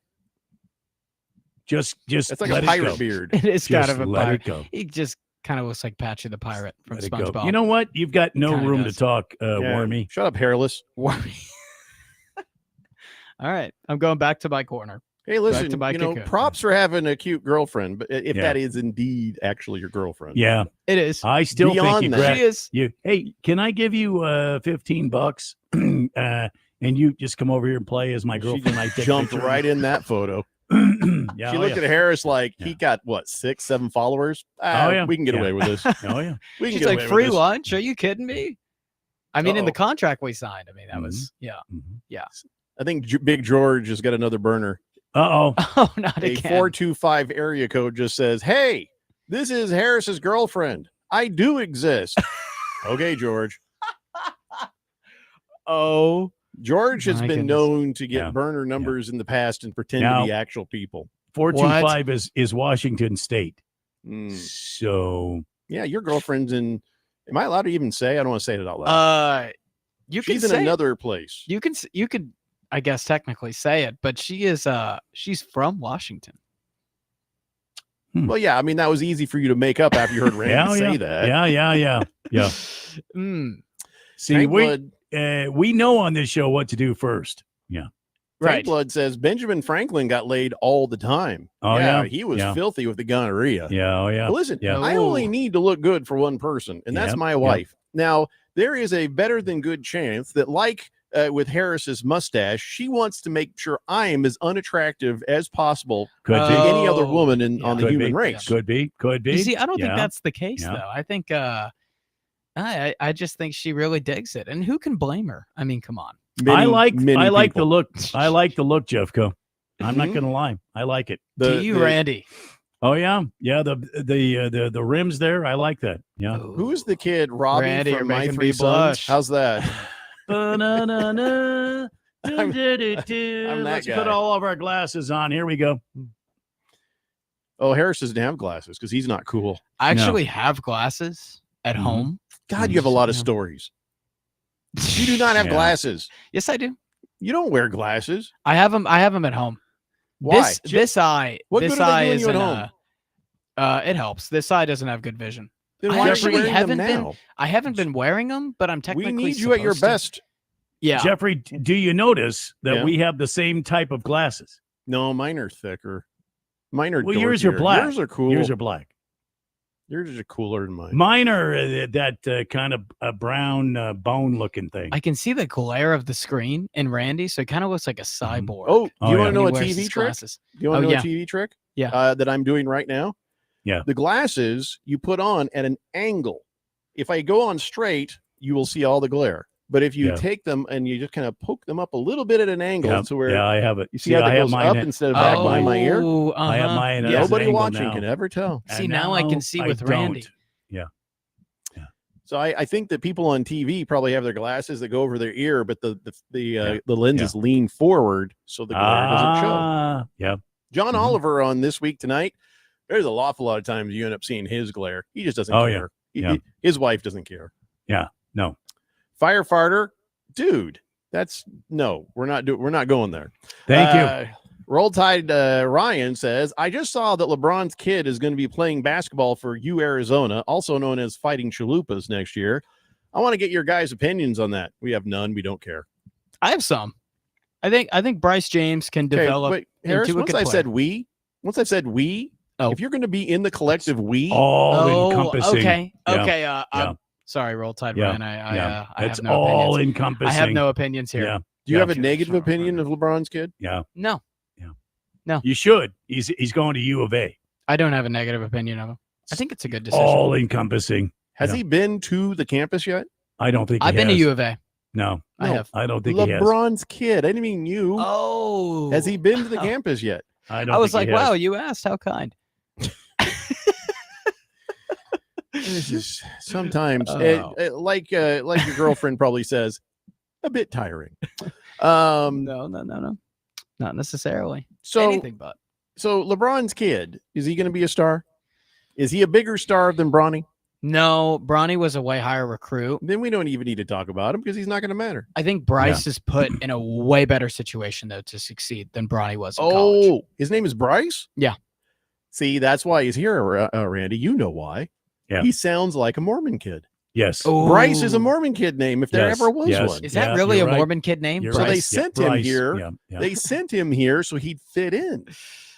Just It's like let a it pirate go. beard. It is kind Just of a let pirate. it go. He just kind of looks like Patchy the Pirate from Let it go. SpongeBob. You know what? You've got no kinda room does. to talk, Yeah. Wormy. Shut up, hairless. Wormy. All right, I'm going back to my corner. Hey, listen, to my cocoon. props for having a cute girlfriend, but if Yeah. that is indeed actually your girlfriend. Yeah. It is. I still Beyond think you that. grab She is. you. Hey, can I give you $15 and you just come over here and play as my She girlfriend? I just take jumped pictures? right in that photo. Yeah, She oh, looked yeah. at Harris like he got what 6-7 followers. Oh, yeah. We can get Yeah. away with this. Oh yeah. We can She's get like, away free with this. lunch? Are you kidding me? I mean, in the Uh-oh. contract we signed, I mean, that was, yeah. I think Big George has got another burner. Uh-oh. Oh, not A again. 425 area code just says, "Hey, this is Harris's girlfriend. I do exist." Okay, George. Oh, George has my been goodness. known to get Yeah. burner numbers in the past and pretend Now- to be actual people. 425 is Washington State. Mm. So Yeah, your girlfriend's in. Am I allowed to even say? I don't want to say it out loud. You She's can in say another place. you could, I guess, technically say it, but she's from Washington. Well, yeah, I mean that was easy for you to make up after you heard Randy say that. Yeah. Mm, See, Tank we Blood, we know on this show what to do first. Yeah. right. Tank Blood says Benjamin Franklin got laid all the time. Oh, yeah. He was Yeah. filthy with the gonorrhea. Yeah. Oh, yeah. But listen, Yeah. I only need to look good for one person, and that's Yep, my yep. wife. Now, there is a better than good chance that, like with Harris's mustache, she wants to make sure I am as unattractive as possible Could to be. any other Oh, woman on the Could human be. race. Could be. Could be. You see, I don't think Yeah. that's the case, Yeah. though. I think I just think she really digs it, and who can blame her? I mean, come on. I like many the people. look. I like the look, Jeffco. I'm not Mhm. gonna lie. I like it. Do you, Randy? Oh yeah. Yeah, the rims there. I like that. Yeah. Who's the kid, Robbie Randy, you're from My making Three me Sons? blush. How's that? Ba-na-na-na, I'm dun-dun-dun-dun. that Let's guy. put all of our glasses on. Here we go. Oh, Harris doesn't have glasses because he's not cool. I actually have glasses at Mhm. home. God, you have a lot of Yeah. stories. You do not have Yeah. glasses. Yes, I do. You don't wear glasses. I have them. I have them at home. Why? This eye. What this good are they eye doing is you at in home? it helps. This eye doesn't have good vision. Then I why are you actually wearing them haven't been. now? I haven't been wearing them, but I'm We technically. need you at your supposed to. best. Yeah. Jeffrey, do you notice that Yeah. we have the same type of glasses? No, mine are thicker. Mine are Well, yours are dorkier. black. Yours are cool. Yours are black. Yours are cooler than mine. Mine are that kind of brown bone looking thing. I can see the glare of the screen in Randy, so it kind of looks like a cyborg. Oh, do Oh, you yeah. want to know when a he wears TV his trick? glasses. Do you want to Oh, know yeah. a TV trick? Yeah. That I'm doing right now? Yeah. The glasses you put on at an angle. If I go on straight, you will see all the glare. But if you Yeah. take them and you just kind of poke them up a little bit at an angle Yeah, to where yeah, I have it. you see how I that have goes mine up at- instead of back Oh, behind my ear? I have mine. at an Nobody angle watching now. can ever tell. See, And now I can see with don't. Randy. Yeah. So I think that people on TV probably have their glasses that go over their ear, but the lenses lean forward so the glare doesn't show. Ah, yeah. John Oliver on This Week Tonight. There's an awful lot of times you end up seeing his glare. He just doesn't Oh, yeah. care. Yeah. His wife doesn't care. Yeah. No. Firefighter, dude. We're not going there. Thank you. Roll Tide Ryan says, I just saw that LeBron's kid is going to be playing basketball for U Arizona, also known as Fighting Chalupas next year. I want to get your guys' opinions on that. We have none. We don't care. I have some. I think Bryce James can develop wait, Harris, into a once good I've player. said we, if you're going to be in the collective we, all encompassing. Okay. Yeah. Okay. Yeah. I'm sorry, Roll Tide Yeah. Ryan. I Yeah. have It's no all opinions. encompassing. I have no opinions here. Yeah. do you have a negative opinion of LeBron's kid? Yeah. No. Yeah. No. You should. He's going to U of A. I don't have a negative opinion of him. I think it's a good decision. All encompassing. Has he been to the campus yet? I don't think I've he been to has. U of A. No. I have. I don't think he has. LeBron's kid. I didn't mean you. Oh. Has he been to the campus yet? I don't I was think like, he has. wow, you asked. How kind. This is sometimes Oh. like your girlfriend probably says, a bit tiring. No. Not necessarily. So Anything but. So LeBron's kid, is he going to be a star? Is he a bigger star than Bronny? No, Bronny was a way higher recruit. Then we don't even need to talk about him because he's not going to matter. I think Bryce is put in a way better situation though to succeed than Bronny was in college. His name is Bryce? Yeah. See, that's why he's here, Randy. You know why. Yeah. He sounds like a Mormon kid. Yes. Bryce is a Mormon kid name if there Yes, ever was yes. one. Is that really a you're right. Mormon kid name? You're So right. they Bryce? sent Yeah, him Bryce. here. Yeah, yeah. They sent him here so he'd fit in.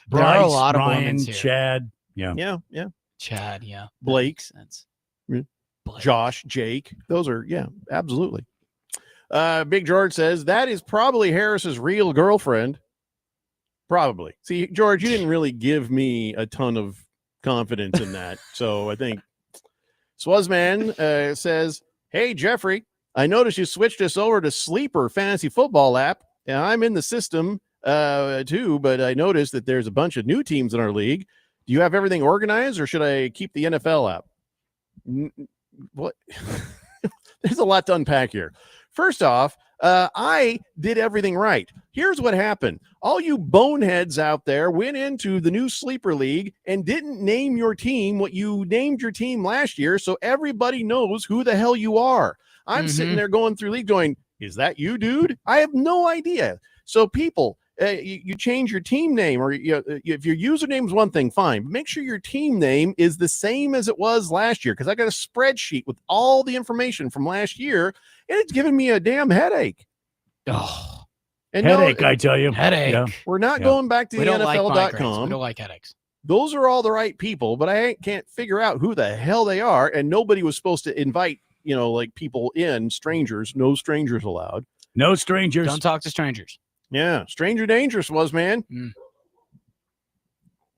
There are a Bryce, lot of Ryan, Mormons here. Chad. Yeah. Yeah. Chad, yeah. That Blake. makes sense. Mm. Josh, Jake. Those are, absolutely. Big George says that is probably Harris's real girlfriend. Probably. See, George, you didn't really give me a ton of confidence in that. So I think Swazman says, hey, Jeffrey, I noticed you switched us over to Sleeper Fantasy Football app. And I'm in the system too, but I noticed that there's a bunch of new teams in our league. Do you have everything organized, or should I keep the NFL app? What? There's a lot to unpack here. First off, I did everything right. Here's what happened. All you boneheads out there went into the new Sleeper League and didn't name your team what you named your team last year, so everybody knows who the hell you are. I'm sitting there going through league going, is that you, dude? I have no idea. So people, you change your team name, or if your username is one thing, fine. But make sure your team name is the same as it was last year, because I got a spreadsheet with all the information from last year, and it's giving me a damn headache. Oh, and headache, I tell you. Headache. Yeah. We're not going back to the NFL.com. We don't like headaches. Those are all the right people, but I can't figure out who the hell they are, and nobody was supposed to invite, like people in, strangers. No strangers allowed. No strangers. Don't talk to strangers. Yeah, stranger dangerous was, man.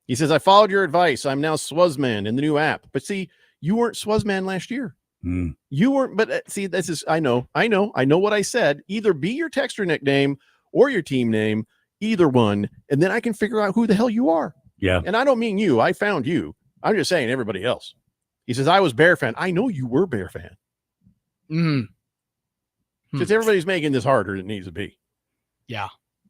He says, I followed your advice. I'm now Swazman in the new app. But see, you weren't Swazman last year. You weren't, but see, this is, I know what I said. Either be your texter nickname or your team name, either one, and then I can figure out who the hell you are. Yeah. And I don't mean you. I found you. I'm just saying everybody else. He says, I was Bear fan. I know you were Bear fan. Because everybody's making this harder than it needs to be. Yeah.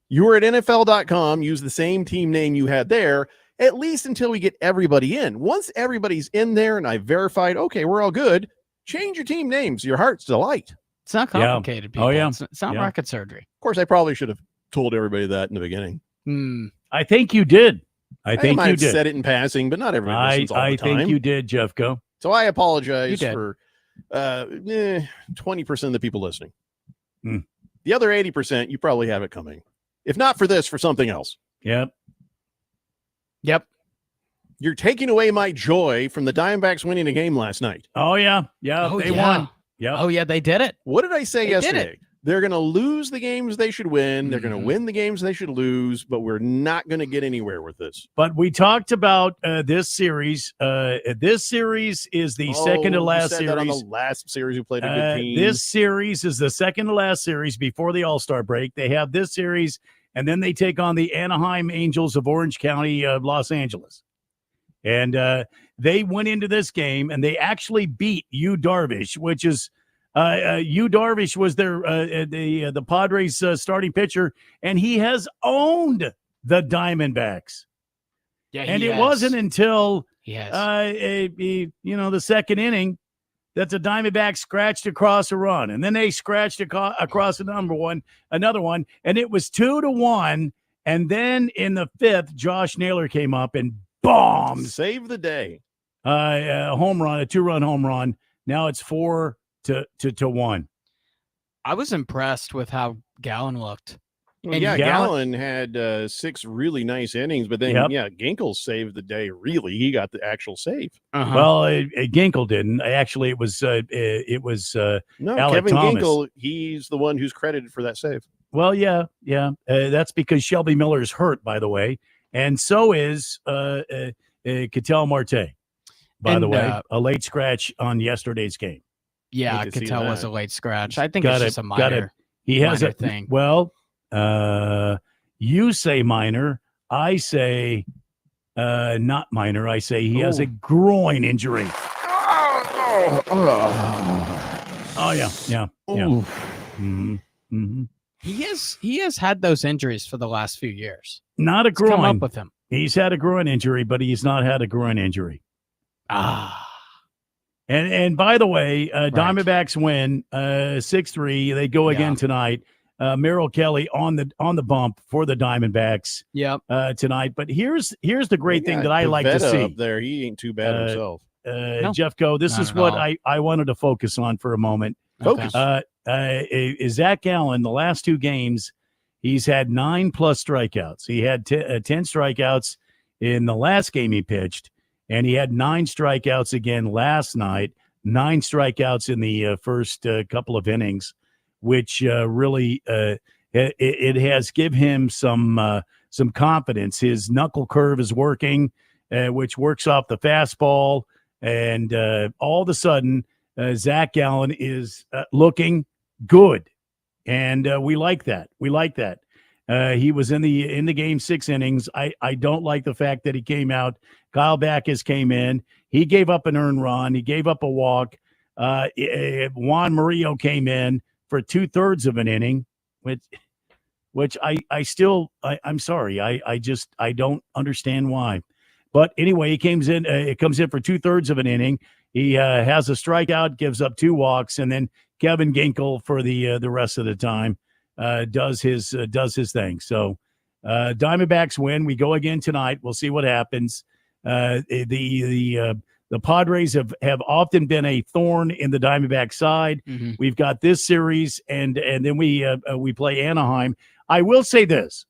You were at NFL.com, use the same team name you had there, at least until we get everybody in. Once everybody's in there and I verified, okay, we're all good, change your team names. Your heart's delight. It's not complicated, people. Oh, yeah. It's not rocket surgery. Of course, I probably should have told everybody that in the beginning. I think you did. I think might you have did. said it in passing, but not everybody listens all the time. I think you did, Jeffco. So I apologize You did. for 20% of the people listening. The other 80%, you probably have it coming. If not for this, for something else. Yep. You're taking away my joy from the Diamondbacks winning a game last night. Oh, yeah. Yeah, Oh, they yeah. won. Yeah. Oh, yeah, they did it. What did I say They did yesterday? They're going to lose the games they should win. They're going to win the games they should lose, but we're not going to get anywhere with this. But we talked about this series. This series is the second to last you said that on series. the last series we played a good team. This series is the second to last series before the All-Star break. They have this series, and then they take on the Anaheim Angels of Orange County, Los Angeles. And they went into this game, and they actually beat Yu Darvish, which is Yu Darvish was their the Padres starting pitcher, and he has owned the Diamondbacks. Yeah, and he it has. wasn't until He has. the second inning that the Diamondbacks scratched across a run, and then they scratched across another one, and it was 2-1. And then in the fifth, Josh Naylor came up and bombed, Save the day. a home run, a 2-run home run. Now it's 4-1. I was impressed with how Gallon looked. Well, And yeah, Gallen- Gallen had 6 really nice innings, but then, Yep. Ginkle saved the day. Really, he got the actual save. Well, Ginkel didn't. Actually, it was No, Alec Kevin Thomas. Ginkle, he's the one who's credited for that save. Well, yeah. That's because Shelby Miller is hurt, by the way, and so is Ketel Marte. By the way, a late scratch on yesterday's game. Yeah, Hate to see Cattell was that. a late scratch. I think Got it's it, just a got it. minor. He has minor a thing. Well, you say minor. I say not minor. I say he has a groin injury. Oh yeah. He has had those injuries for the last few years. Not a It's come groin. up with him. He's had a groin injury, but he's not had a groin injury. And by the way, Diamondbacks win 6-3. They go again tonight. Merrill Kelly on the bump for the Diamondbacks. Yep. Tonight. But here's the great thing that I like to Pivetta see. up there, he ain't too bad himself. Jeffco, this not is at what all. I wanted to focus on for a moment. Focus. Is Zach Gallen, the last 2 games, he's had 9+ strikeouts. He had 10 strikeouts in the last game he pitched, and he had 9 strikeouts again last night, 9 strikeouts in the first couple of innings, which really it has given him some confidence. His knuckle curve is working, which works off the fastball, and all of a sudden, Zach Gallen is looking good, and we like that. We like that. He was in the game 6 innings. I don't like the fact that he came out. Kyle Backus came in. He gave up an earned run. He gave up a walk. Juan Murillo came in for 2/3 of an inning, which I'm sorry. I don't understand why. But anyway, he comes in. It comes in for 2/3 of an inning. He has a strikeout, gives up 2 walks, and then Kevin Ginkel for the rest of the time does his thing. So Diamondbacks win. We go again tonight. We'll see what happens. The Padres have often been a thorn in the Diamondback side. Mm-hmm. We've got this series, and then we play Anaheim. I will say this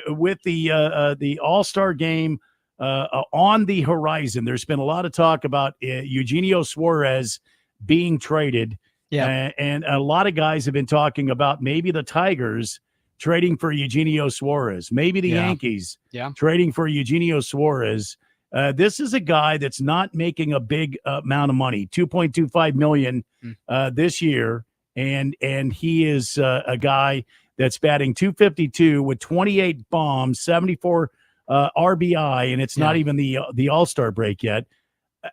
with the All-Star game on the horizon. There's been a lot of talk about Eugenio Suarez being traded. Yeah. And a lot of guys have been talking about maybe the Tigers trading for Eugenio Suarez, maybe the Yankees trading for Eugenio Suarez. This is a guy that's not making a big amount of money, $2.25 million this year, and he is a guy that's batting .252 with 28 bombs, 74 RBI, and it's not even the All-Star break yet.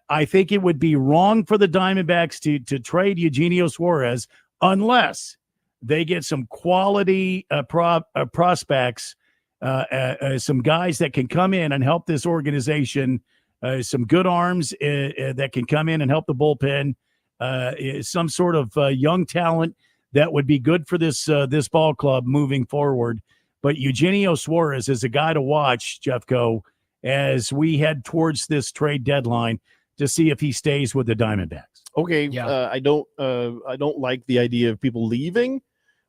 I think it would be wrong for the Diamondbacks to trade Eugenio Suarez unless they get some quality prospects, some guys that can come in and help this organization, some good arms that can come in and help the bullpen, some sort of young talent that would be good for this ball club moving forward. But Eugenio Suarez is a guy to watch, Jeffco, as we head towards this trade deadline to see if he stays with the Diamondbacks. Okay, I don't like the idea of people leaving.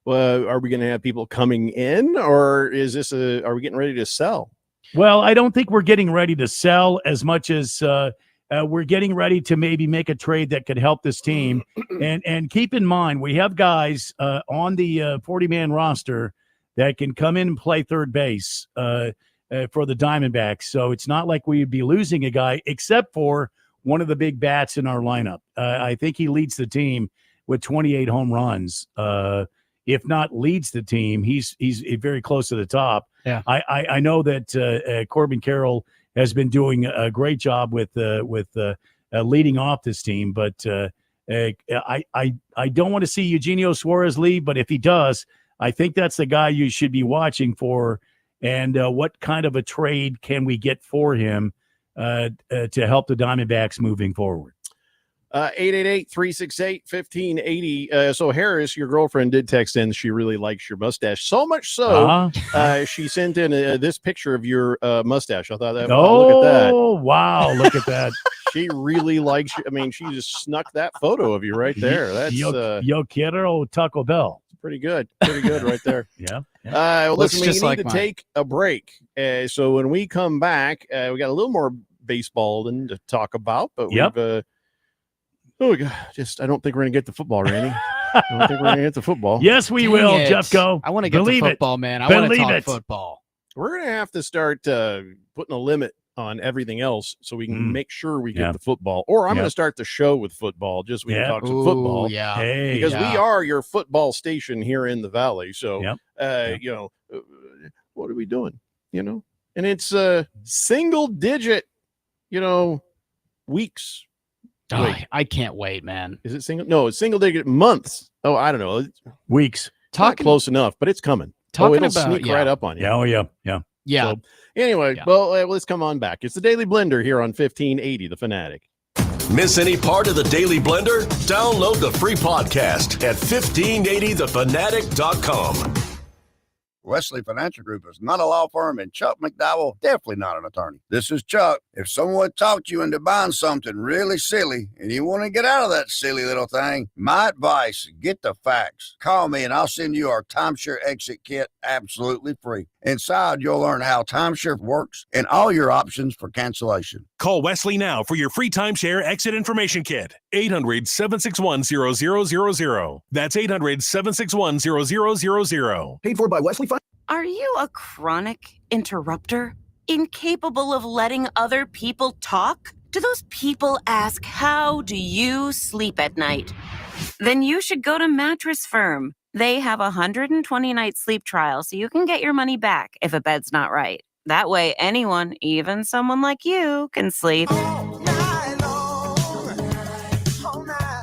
Are we going to have people coming in, or is this are we getting ready to sell? Well, I don't think we're getting ready to sell as much as we're getting ready to maybe make a trade that could help this team. And keep in mind, we have guys on the 40-man roster that can come in and play third base for the Diamondbacks. So it's not like we'd be losing a guy, except for one of the big bats in our lineup. I think he leads the team with 28 home runs. If not leads the team, he's very close to the top. Yeah. I know that Corbin Carroll has been doing a great job with leading off this team, but I don't want to see Eugenio Suarez leave. But if he does, I think that's the guy you should be watching for. And what kind of a trade can we get for him to help the Diamondbacks moving forward? 888-368-1580. So Harris, your girlfriend, did text in. She really likes your mustache, so much so she sent in this picture of your mustache. I thought that. Oh, look at that! Wow, look at that. She really likes you. I mean, she just snuck that photo of you right there. That's Yo quiero Taco Bell. Pretty good right there. Yeah. Well, listen, we need like to mine. take a break. So when we come back, we got a little more baseball to talk about, but we've oh God, I don't think we're gonna get the football, Randy. I don't think we're gonna get the football. Yes, we will, Jeffco. I want to get Believe to it. football, man. I want to Believe talk it. football. We're gonna have to start putting a limit on everything else so we can make sure we get the football. Or I'm gonna start the show with football, just so we can talk some football. Yeah. Hey, because we are your football station here in the Valley. So you know, what are we doing? You know, and it's single digit, weeks. Oh, I can't wait, man. Is it single? No, it's single digit months. Oh, I don't know. Weeks. Not close enough, but it's coming. Talking it'll about sneak right up on you. Yeah, yeah. So, anyway, well, let's come on back. It's the Daily Blender here on 1580 The Fanatic. Miss any part of the Daily Blender? Download the free podcast at 1580thefanatic.com. Wesley Financial Group is not a law firm, and Chuck McDowell definitely not an attorney. This is Chuck. If someone talked you into buying something really silly and you want to get out of that silly little thing, my advice, get the facts. Call me and I'll send you our timeshare exit kit absolutely free. Inside, you'll learn how timeshare works and all your options for cancellation. Call Wesley now for your free timeshare exit information kit. 800-761-0000. That's 800-761-0000. Paid for by Wesley. Are you a chronic interrupter? Incapable of letting other people talk? Do those people ask, how do you sleep at night? Then you should go to Mattress Firm. They have a 120-night sleep trial, so you can get your money back if a bed's not right. That way, anyone, even someone like you, can sleep.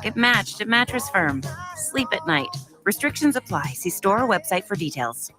Get matched at Mattress Firm. Sleep at night. Restrictions apply. See store or website for details.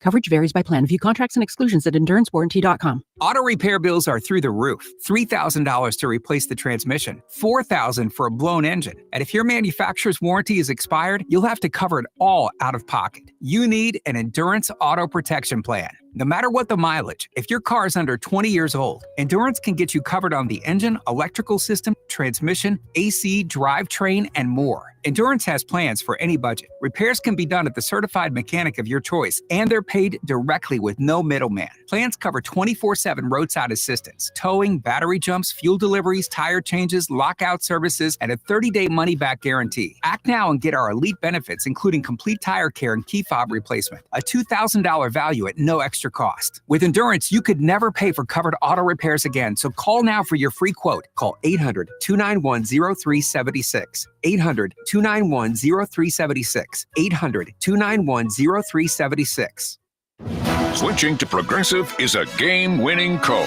Coverage varies by plan. View contracts and exclusions at endurancewarranty.com. Auto repair bills are through the roof. $3,000 to replace the transmission, $4,000 for a blown engine. And if your manufacturer's warranty is expired, you'll have to cover it all out of pocket. You need an Endurance Auto Protection Plan. No matter what the mileage, if your car is under 20 years old, Endurance can get you covered on the engine, electrical system, transmission, AC, drivetrain, and more. Endurance has plans for any budget. Repairs can be done at the certified mechanic of your choice, and they're paid directly with no middleman. Plans cover 24/7 roadside assistance, towing, battery jumps, fuel deliveries, tire changes, lockout services, and a 30-day money-back guarantee. Act now and get our elite benefits, including complete tire care and key fob replacement. A $2,000 value at no extra cost. With Endurance, you could never pay for covered auto repairs again, so call now for your free quote. Call 800-291-0376. 800-291-0376. 800-291-0376. Switching to Progressive is a game-winning call.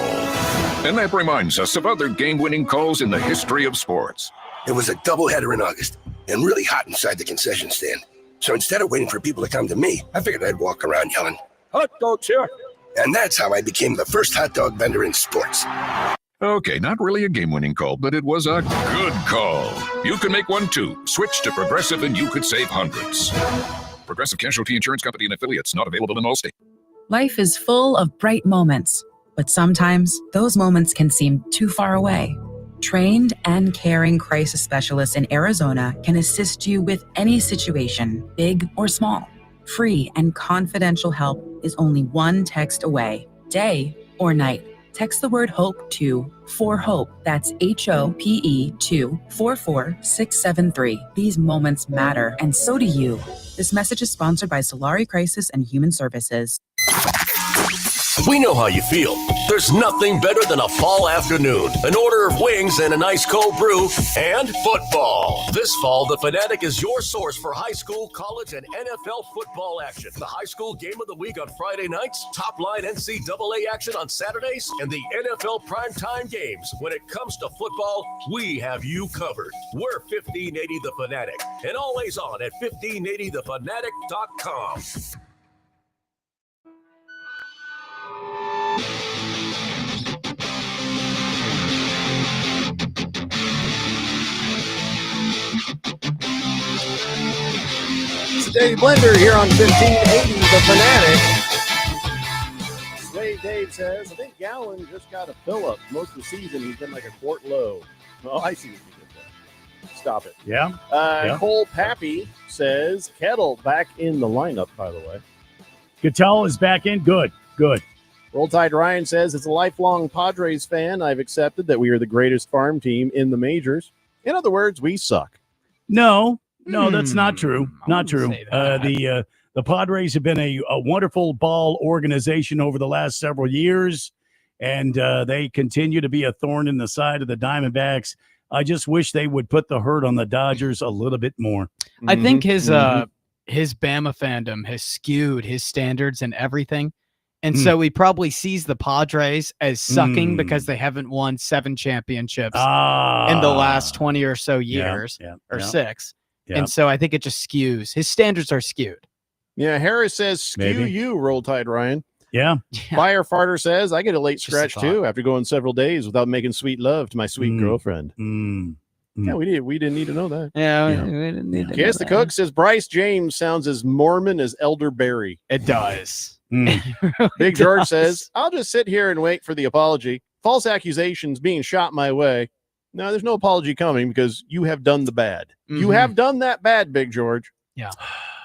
And that reminds us of other game-winning calls in the history of sports. It was a doubleheader in August and really hot inside the concession stand. So instead of waiting for people to come to me, I figured I'd walk around yelling, "Hot dogs here!" And that's how I became the first hot dog vendor in sports. Okay, not really a game-winning call, but it was a good call. You can make one too. Switch to Progressive and you could save hundreds. Progressive Casualty Insurance Company and affiliates, not available in all states. Life is full of bright moments, but sometimes those moments can seem too far away. Trained and caring crisis specialists in Arizona can assist you with any situation, big or small. Free and confidential help is only one text away, day or night. Text the word HOPE to 4HOPE. That's HOPE to 44673. These moments matter, and so do you. This message is sponsored by Solari Crisis and Human Services. We know how you feel. There's nothing better than a fall afternoon, an order of wings and an ice cold brew, and football. This fall, the Fanatic is your source for high school, college, and NFL football action. The high school game of the week on Friday nights, top line NCAA action on Saturdays, and the NFL primetime games. When it comes to football, we have you covered. We're 1580 The Fanatic, and always on at 1580thefanatic.com. It's the Daily Blender here on 1580 The Fanatic. Slave Dave says, I think Gallen just got a fill-up. Most of the season, he's been like a quart low. Oh, I see what you did there. Stop it. Yeah. Cole Pappy says, Kettle back in the lineup, by the way. Cattell is back in. Good. Roll Tide Ryan says, as a lifelong Padres fan, I've accepted that we are the greatest farm team in the majors. In other words, we suck. No, that's not true. Not true. The Padres have been a wonderful ball organization over the last several years, and they continue to be a thorn in the side of the Diamondbacks. I just wish they would put the hurt on the Dodgers a little bit more. I think his Bama fandom has skewed his standards and everything. And so he probably sees the Padres as sucking because they haven't won 7 championships in the last 20 or so years, or 6. Yeah. And so I think it just skews. His standards are skewed. Yeah, Harris says, skew you, Roll Tide Ryan. Yeah. Firefarter says, I get a late Just scratch a too after going several days without making sweet love to my sweet girlfriend. Yeah, we didn't need to know that. Yeah. We didn't need to Kiss know the that. Cook says, Bryce James sounds as Mormon as Elder Barry. It does. Big George says, I'll just sit here and wait for the apology. False accusations being shot my way. No, there's no apology coming because you have done the bad. You have done that bad, Big George. Yeah.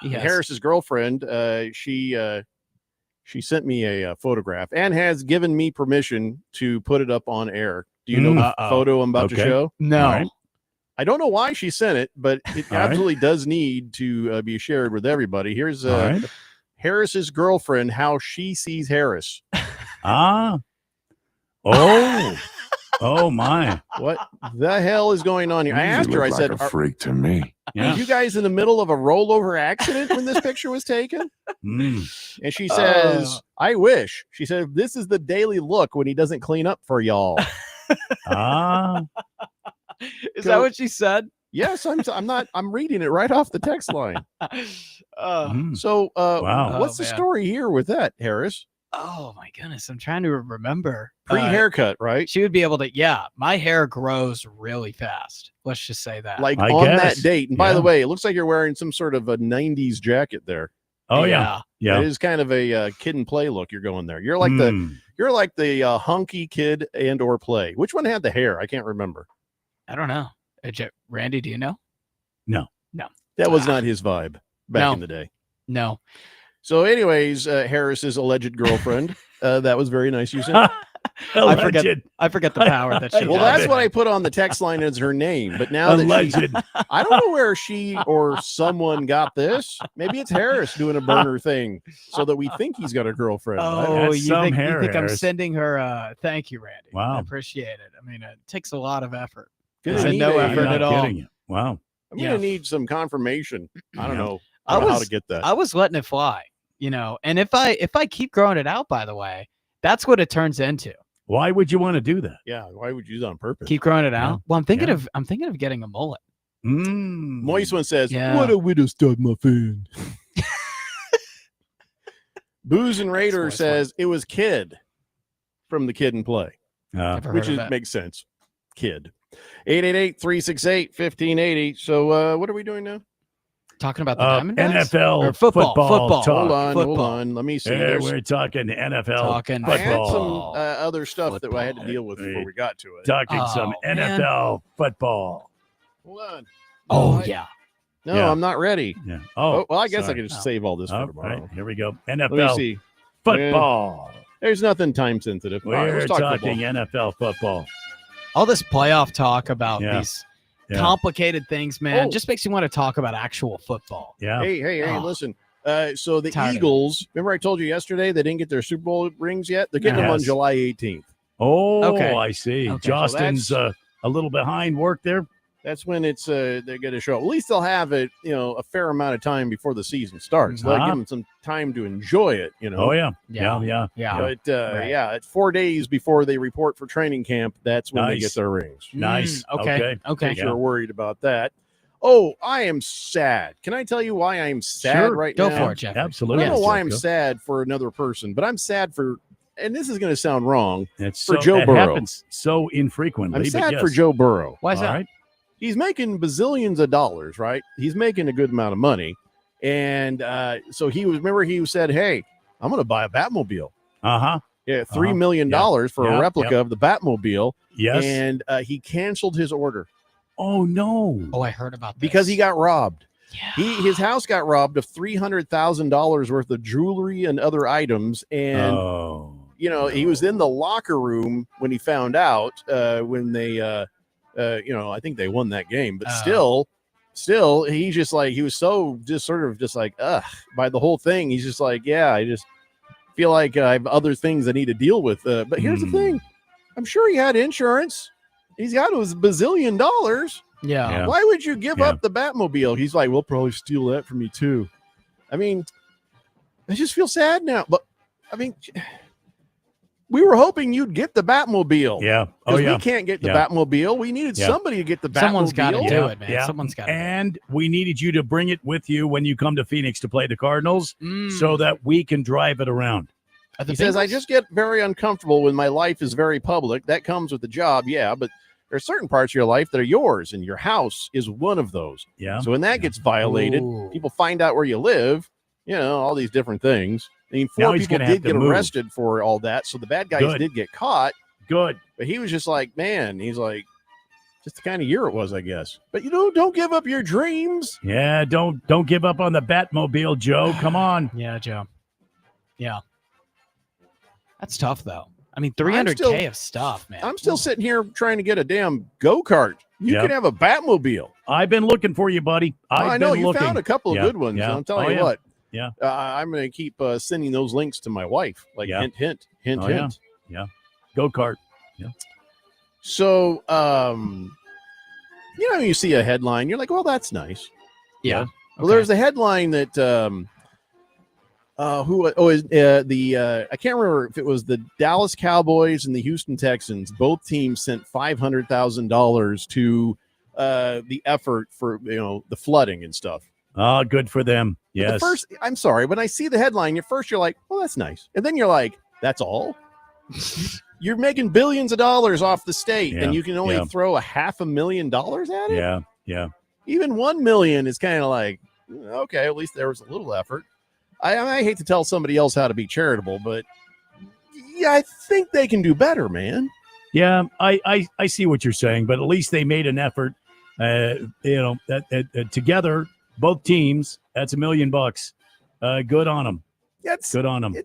And Harris's girlfriend, she She sent me a photograph and has given me permission to put it up on air. Do you know the photo I'm about to show? No. Right. I don't know why she sent it, but it absolutely does need to be shared with everybody. Here's Harris's girlfriend, how she sees Harris. Oh. Oh my! What the hell is going on here? I asked her. I said, a freak to me. "Are you guys in the middle of a rollover accident when this picture was taken?" And she says, "I wish." She said, "This is the daily look when he doesn't clean up for y'all." Is that what she said? Yes, I'm reading it right off the text line. So, Wow. what's the story here with that, Harris? Oh my goodness, I'm trying to remember. Pre-haircut, right? She would be able to. Yeah, my hair grows really fast. Let's just say that. Like on that date. And by the way, it looks like you're wearing some sort of a 90s jacket there. Oh yeah. It is kind of a kid and play look you're going there. You're like the hunky kid and or play. Which one had the hair? I can't remember. I don't know. Randy, do you know? No. That was not his vibe back in the day. No. So anyways, Harris's alleged girlfriend, that was very nice you said. I forget the power that she Well, has. that's what I put on the text line as her name. But now that I don't know where she or someone got this. Maybe it's Harris doing a burner thing so that we think he's got a girlfriend. Oh, you think I'm sending her thank you, Randy. Wow. I appreciate it. I mean, it takes a lot of effort. Gonna There's need no a- effort You're at not all. Kidding you. Wow. I'm gonna need some confirmation. I don't know. I how was- to get that. I was letting it fly, and if I keep growing it out, by the way, that's what it turns into. Why would you want to do that? Yeah, why would you do that on purpose? Keep growing it out. Yeah. Well, I'm thinking Yeah. of getting a mullet. Moist one says, Yeah. "What a widow stud muffin." Booze and Raider says it was Kid from the Kid and Play, Never heard which of that. makes sense. Kid. 888-368-1580. So what are we doing now? Talking about the Diamondbacks? NFL Or football. talk. Hold on. Football. Let me see. Yeah, There's- we're talking NFL Talking I had some football. other stuff that I had to deal with before we got to it. Talking some Oh, man. NFL football. Hold on. Oh yeah. No, Yeah. I'm not ready. Yeah. Oh, well, I guess I sorry. can just save all this for All tomorrow. right, here we go. Let me NFL see. football. There's nothing time sensitive. All right, We're let's talk talking football. NFL football. All this playoff talk about Yeah. these Yeah. complicated things, man, Oh. just makes you want to talk about actual football. Yeah. Hey, Oh. listen. So the Tired of it. Eagles, remember I told you yesterday they didn't get their Super Bowl rings yet? They're getting them on Yes. July 18th. Oh, Okay. I see. Okay. Justin's So a little behind work there. That's when it's they're going to show up. At least they'll have it, a fair amount of time before the season starts. They'll Uh-huh. give them some time to enjoy it, Oh yeah. Yeah. Yeah. Yeah. But it's 4 days before they report for training camp. That's when they Nice. get their rings. Nice. Okay. Okay. If you're worried about that. Oh, I am sad. Can I tell you why I'm sad Sure. right Go now? for it, Jeff. I Absolutely. don't know why Jeff, I'm go. sad for another person, but I'm sad for, and this is going to sound wrong, It's for so, Joe it Burrow. happens so infrequently. I'm but sad yes. for Joe Burrow. Why is All that? right. He's making bazillions of dollars, right? He's making a good amount of money. And so he said, hey, I'm going to buy a Batmobile. Uh-huh. Yeah, $3 million for Yeah. a replica of the Batmobile. Yes. And he canceled his order Oh no. Oh, I heard about this. because he got robbed. Yeah. His house got robbed of $300,000 worth of jewelry and other items. And he was in the locker room when he found out when they I think they won that game, but still he's just like, he was so just sort of just like by the whole thing. He's just like, yeah, I just feel like I have other things I need to deal with. But here's the thing, I'm sure he had insurance. He's got his bazillion dollars. Yeah. Yeah. Why would you give Yeah. up the Batmobile? He's like, we'll probably steal that from you too. I mean, I just feel sad now. But I mean, we were hoping you'd get the Batmobile. Yeah. Oh 'Cause yeah. we can't get the Yeah. Batmobile. We needed Yeah. somebody to get the Batmobile. Someone's got to do Yeah. it, man. Yeah. Someone's got to. And we needed you to bring it with you when you come to Phoenix to play the Cardinals Mm. so that we can drive it around. He says, I just get very uncomfortable when my life is very public. That comes with the job, yeah, but there are certain parts of your life that are yours, and your house is one of those. Yeah. So when that gets violated, Ooh. people find out where you live, all these different things. I mean, Now 4 he's people gonna have did to get move. arrested for all that, so the bad guys Good. did get caught, Good. but he was just like, man, he's like, just the kind of year it was, I guess. But, don't give up your dreams. Yeah. Don't give up on the Batmobile, Joe. Come on. Yeah, Joe. Yeah. That's tough, though. I mean, I'm 300K still- of stuff, man. I'm still sitting here trying to get a damn go-kart. You Yeah. can have a Batmobile. I've been looking for you, buddy. I know been you looking. found a couple of Yeah, good ones. yeah. And I'm telling Oh, you yeah. what, Yeah. I'm going to keep sending those links to my wife. Like Yeah. hint, hint, hint, Oh, yeah. hint. Yeah. Go kart. So, you see a headline, you're like, well, that's nice. Yeah. Well, there's a headline that I can't remember if it was the Dallas Cowboys and the Houston Texans. Both teams sent $500,000 to the effort for the flooding and stuff. Oh, good for them. Yes. I'm sorry, when I see the headline, you're like, well, that's nice, and then you're like, that's all. You're making billions of dollars off the state, and you can only throw $500,000 at it. Yeah, yeah. Even 1 million is kind of like, okay, at least there was a little effort. I hate to tell somebody else how to be charitable, but yeah, I think they can do better, man. Yeah, I see what you're saying, but at least they made an effort. Together, both teams, that's $1 million. Good on them. Good on them.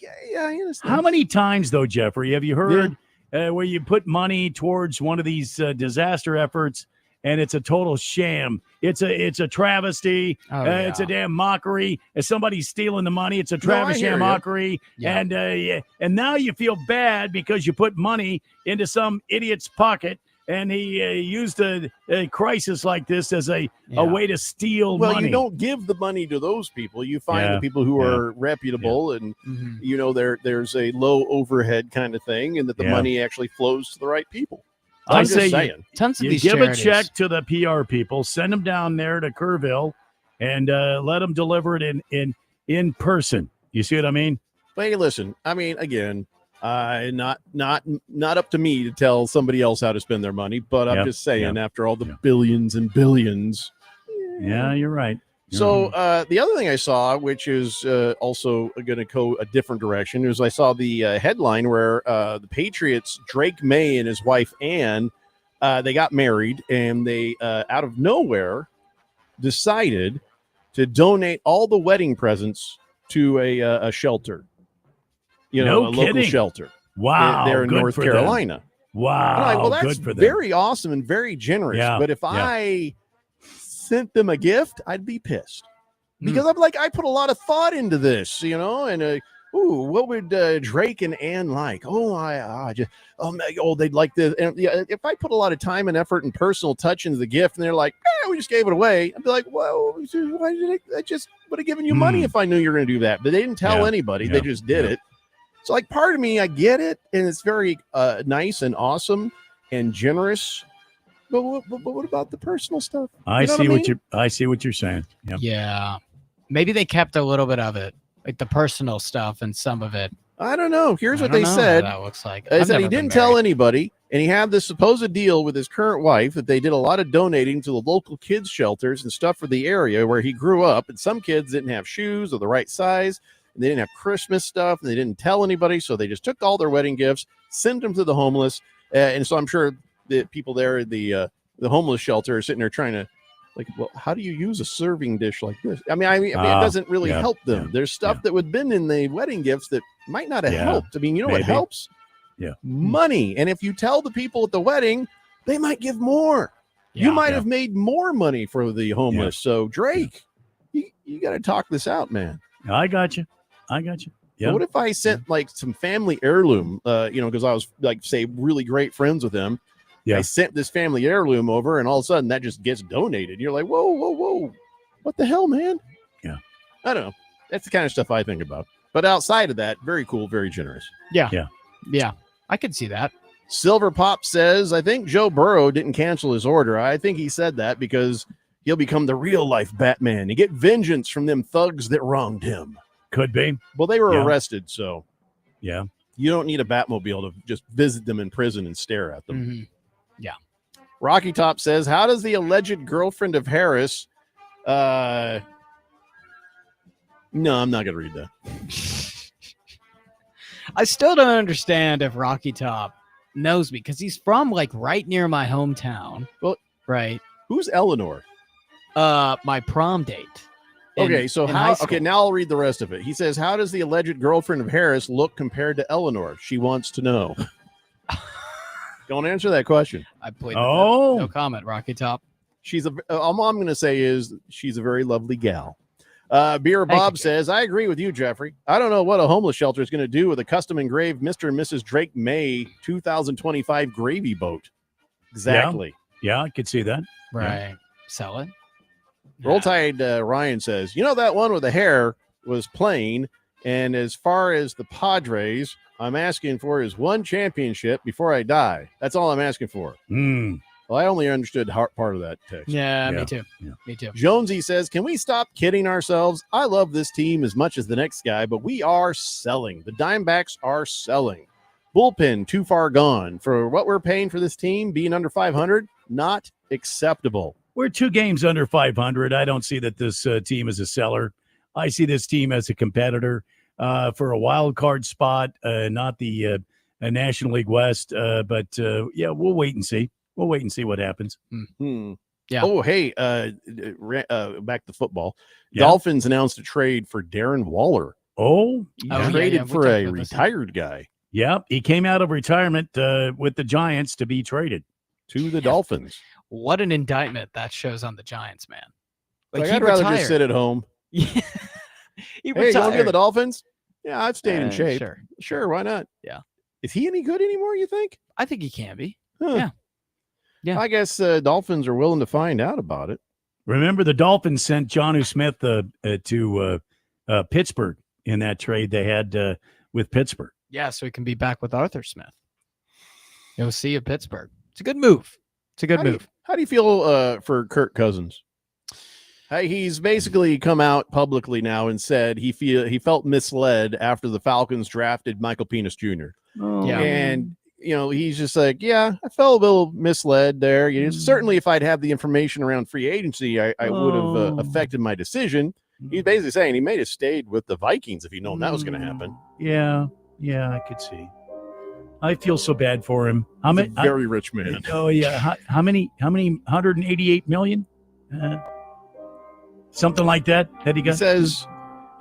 Yeah, I understand. How many times, though, Jeffrey, have you heard where you put money towards one of these disaster efforts and it's a total sham? It's a travesty. It's a damn mockery. If somebody's stealing the money, it's a travesty and mockery. Yeah. And now you feel bad because you put money into some idiot's pocket. And he used a crisis like this as a way to steal money. Well, you don't give the money to those people. You find the people who are reputable and, there's a low overhead kind of thing and that the money actually flows to the right people. I say tons of you these give charities. a check to the PR people, send them down there to Kerrville, and let them deliver it in person. You see what I mean? But hey, listen, I mean, again, not up to me to tell somebody else how to spend their money, but I'm just saying, after all the billions and billions. Yeah, you're right. So the other thing I saw, which is also going to go a different direction, is I saw the headline where the Patriots, Drake May and his wife Ann, they got married, and they out of nowhere decided to donate all the wedding presents to a shelter. A local shelter. Wow, there in good North for Carolina. them. Wow, I'm like, well, that's good for them. very awesome and very generous. Yeah, but if I sent them a gift, I'd be pissed because I'm like, I put a lot of thought into this, and what would Drake and Ann like? They'd like this. And if I put a lot of time and effort and personal touch into the gift, and they're like, we just gave it away, I'd be like, well, why did I just would have given you money if I knew you were going to do that? But they didn't tell anybody; they just did it. So, like, part of me, I get it, and it's very nice and awesome and generous. But what about the personal stuff? I see what you're saying. Yep. Yeah, maybe they kept a little bit of it, like the personal stuff, and some of it. I don't know. Here's what they know said. How that looks like. They I've said he never been didn't tell married. anybody, and he had this supposed deal with his current wife that they did a lot of donating to the local kids shelters and stuff for the area where he grew up. And some kids didn't have shoes or the right size. And they didn't have Christmas stuff, and they didn't tell anybody, so they just took all their wedding gifts, sent them to the homeless, and so I'm sure the people there at the homeless shelter are sitting there trying to, like, well, how do you use a serving dish like this? I mean, it doesn't really help them. Yeah, There's stuff that would have been in the wedding gifts that might not have helped. I mean, what maybe. helps? Yeah, money. And if you tell the people at the wedding, they might give more. You might have made more money for the homeless. So Drake, you got to talk this out, man. I got you. Yeah. What if I sent like some family heirloom, because I was like, say, really great friends with them. Yeah. I sent this family heirloom over, and all of a sudden that just gets donated. You're like, whoa. What the hell, man? Yeah. I don't know. That's the kind of stuff I think about. But outside of that, very cool, very generous. Yeah. I could see that. Silver Pop says, I think Joe Burrow didn't cancel his order. I think he said that because he'll become the real life Batman. He get vengeance from them thugs that wronged him. Could be. Well, they were arrested, so you don't need a Batmobile to just visit them in prison and stare at them. Mm-hmm. Yeah. Rocky Top says, how does the alleged girlfriend of Harris no, I'm not gonna read that. I still don't understand if Rocky Top knows me because he's from like right near my hometown. Well, right. Who's Eleanor? My prom date. Now I'll read the rest of it. He says, how does the alleged girlfriend of Harris look compared to Eleanor? She wants to know. Don't answer that question. I played no comment, Rocky Top. All I'm going to say is she's a very lovely gal. Beer Thank Bob you. says, I agree with you, Jeffrey. I don't know what a homeless shelter is going to do with a custom engraved Mr. and Mrs. Drake May 2025 gravy boat. Exactly. Yeah, I could see that. Right. Sell it. Roll Tide Ryan says, you know, that one with the hair was plain. And as far as the Padres, I'm asking for is one championship before I die. That's all I'm asking for. Well, I only understood part of that text. Yeah, me too. Me too. Jonesy says, can we stop kidding ourselves? I love this team as much as the next guy, but we are selling. The Dimebacks are selling. Bullpen too far gone. For what we're paying for this team, being under 500, not acceptable. We're 2 games under 500. I don't see that this team is a seller. I see this team as a competitor for a wild card spot, not the National League West. But yeah, we'll wait and see. We'll wait and see what happens. Yeah. Oh, hey, back to football. Yeah. Dolphins announced a trade for Darren Waller. Oh, traded we for talked a about this. retired guy yeah. He came out of retirement with the Giants to be traded. to the Dolphins. What an indictment that shows on the Giants, man. Like, he I'd rather retired. just sit at home. He Hey, you want to retired. be on the Dolphins? Yeah, I've stayed in shape. Sure. Why not? Yeah. Is he any good anymore, you think? I think he can be. Huh. Yeah. Yeah. I guess Dolphins are willing to find out about it. Remember, the Dolphins sent Jonnu Smith to Pittsburgh in that trade they had with Pittsburgh. Yeah, so he can be back with Arthur Smith. You'll see at Pittsburgh. It's a good move. It's a good move. How do you feel for Kirk Cousins? He's basically come out publicly now and said he felt misled after the Falcons drafted Michael Penix Jr. Yeah. And he's just like, yeah, I felt a little misled there. Certainly, if I'd have the information around free agency, I would have affected my decision. He's basically saying he may have stayed with the Vikings if he'd known that was going to happen. Yeah, I could see. I feel so bad for him. How He's many? a very rich man. Oh yeah. How many? 188 million? Something like that he got. He says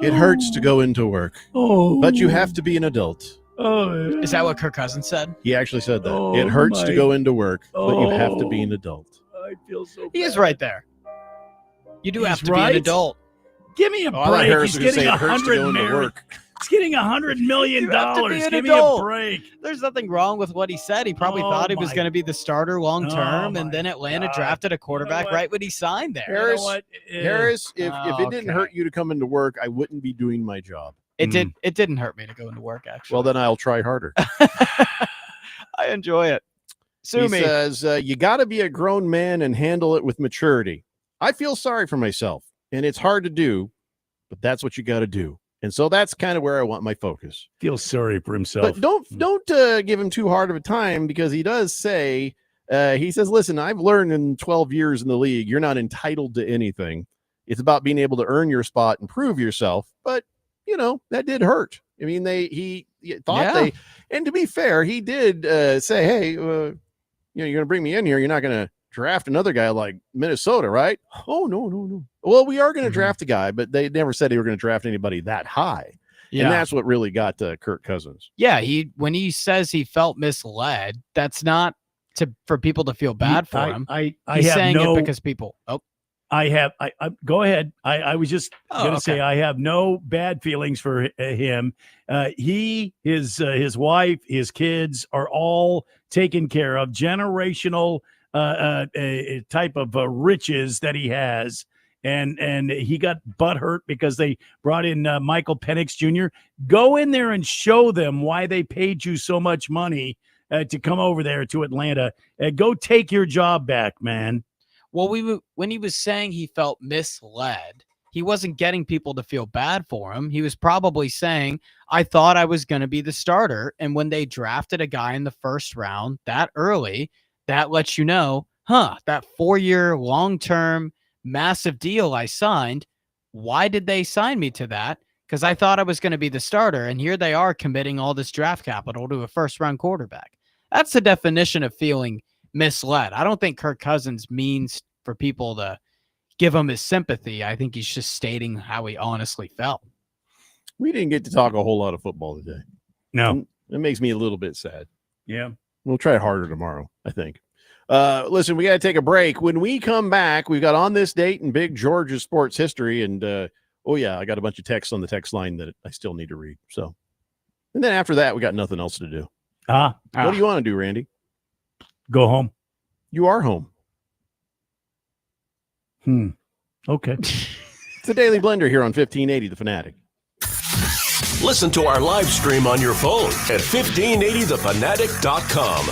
it hurts to go into work, but you have to be an adult. Oh, Is that what Kirk Cousins said? He actually said that. Oh, It hurts to my- go into work, but you have to be Oh. an adult. I feel so. He is bad. right there. You do have He's to be right. an adult. Give me a Oh, I thought break. Harris He's was gonna getting say it hurts to go into $100 work. He's getting $100 million. You have to be an Give me adult. a break. There's nothing wrong with what he said. He probably Oh, thought he was my- going to be the starter long term, Oh, and then Atlanta God. drafted a quarterback what? right when he signed there. Harris, what? Harris, if it didn't Okay. hurt you to come into work, I wouldn't be doing my job. It did. It didn't hurt me to go into work. Actually, Well, then I'll try harder. I enjoy it. Sue He me. says, you got to be a grown man and handle it with maturity. I feel sorry for myself, and it's hard to do, but that's what you got to do. And so that's kind of where I want my focus. Feels sorry for himself. But don't give him too hard of a time, because he does say, he says, listen, I've learned in 12 years in the league, you're not entitled to anything. It's about being able to earn your spot and prove yourself. But, that did hurt. I mean, he thought and to be fair, he did say, hey, you're going to bring me in here. You're not going to draft another guy like Minnesota, right? Oh, no. Well, we are going to draft a guy, but they never said they were going to draft anybody that high. Yeah. And that's what really got Kirk Cousins. Yeah, when he says he felt misled, that's not for people to feel bad for him. I He's have saying no, it because people. Oh, I go ahead. I was just going to say okay. I have no bad feelings for him. His wife, his kids are all taken care of. Generational type of riches that he has. And he got butthurt because they brought in Michael Penix Jr. Go in there and show them why they paid you so much money to come over there to Atlanta. Go take your job back, man. well, when he was saying he felt misled, he wasn't getting people to feel bad for him. He was probably saying, I thought I was going to be the starter. And when they drafted a guy in the first round that early, that lets you know, that 4-year long-term massive deal I signed, why did they sign me to that? Because I thought I was going to be the starter, and here they are committing all this draft capital to a first-round quarterback. That's the definition of feeling misled. I don't think Kirk Cousins means for people to give him his sympathy. I think he's just stating how he honestly felt. We didn't get to talk a whole lot of football today. No. It makes me a little bit sad. Yeah. We'll try harder tomorrow, I think. Listen, we got to take a break. When we come back, we've got on this date in Big Georgia sports history, and Oh, yeah. I got a bunch of texts on the text line that I still need to read. So, and then after that, we got nothing else to do. What do you want to do, Randy? Go home. You are home. Okay. It's the Daily Blender here on 1580 The Fanatic. Listen to our live stream on your phone at 1580thefanatic.com.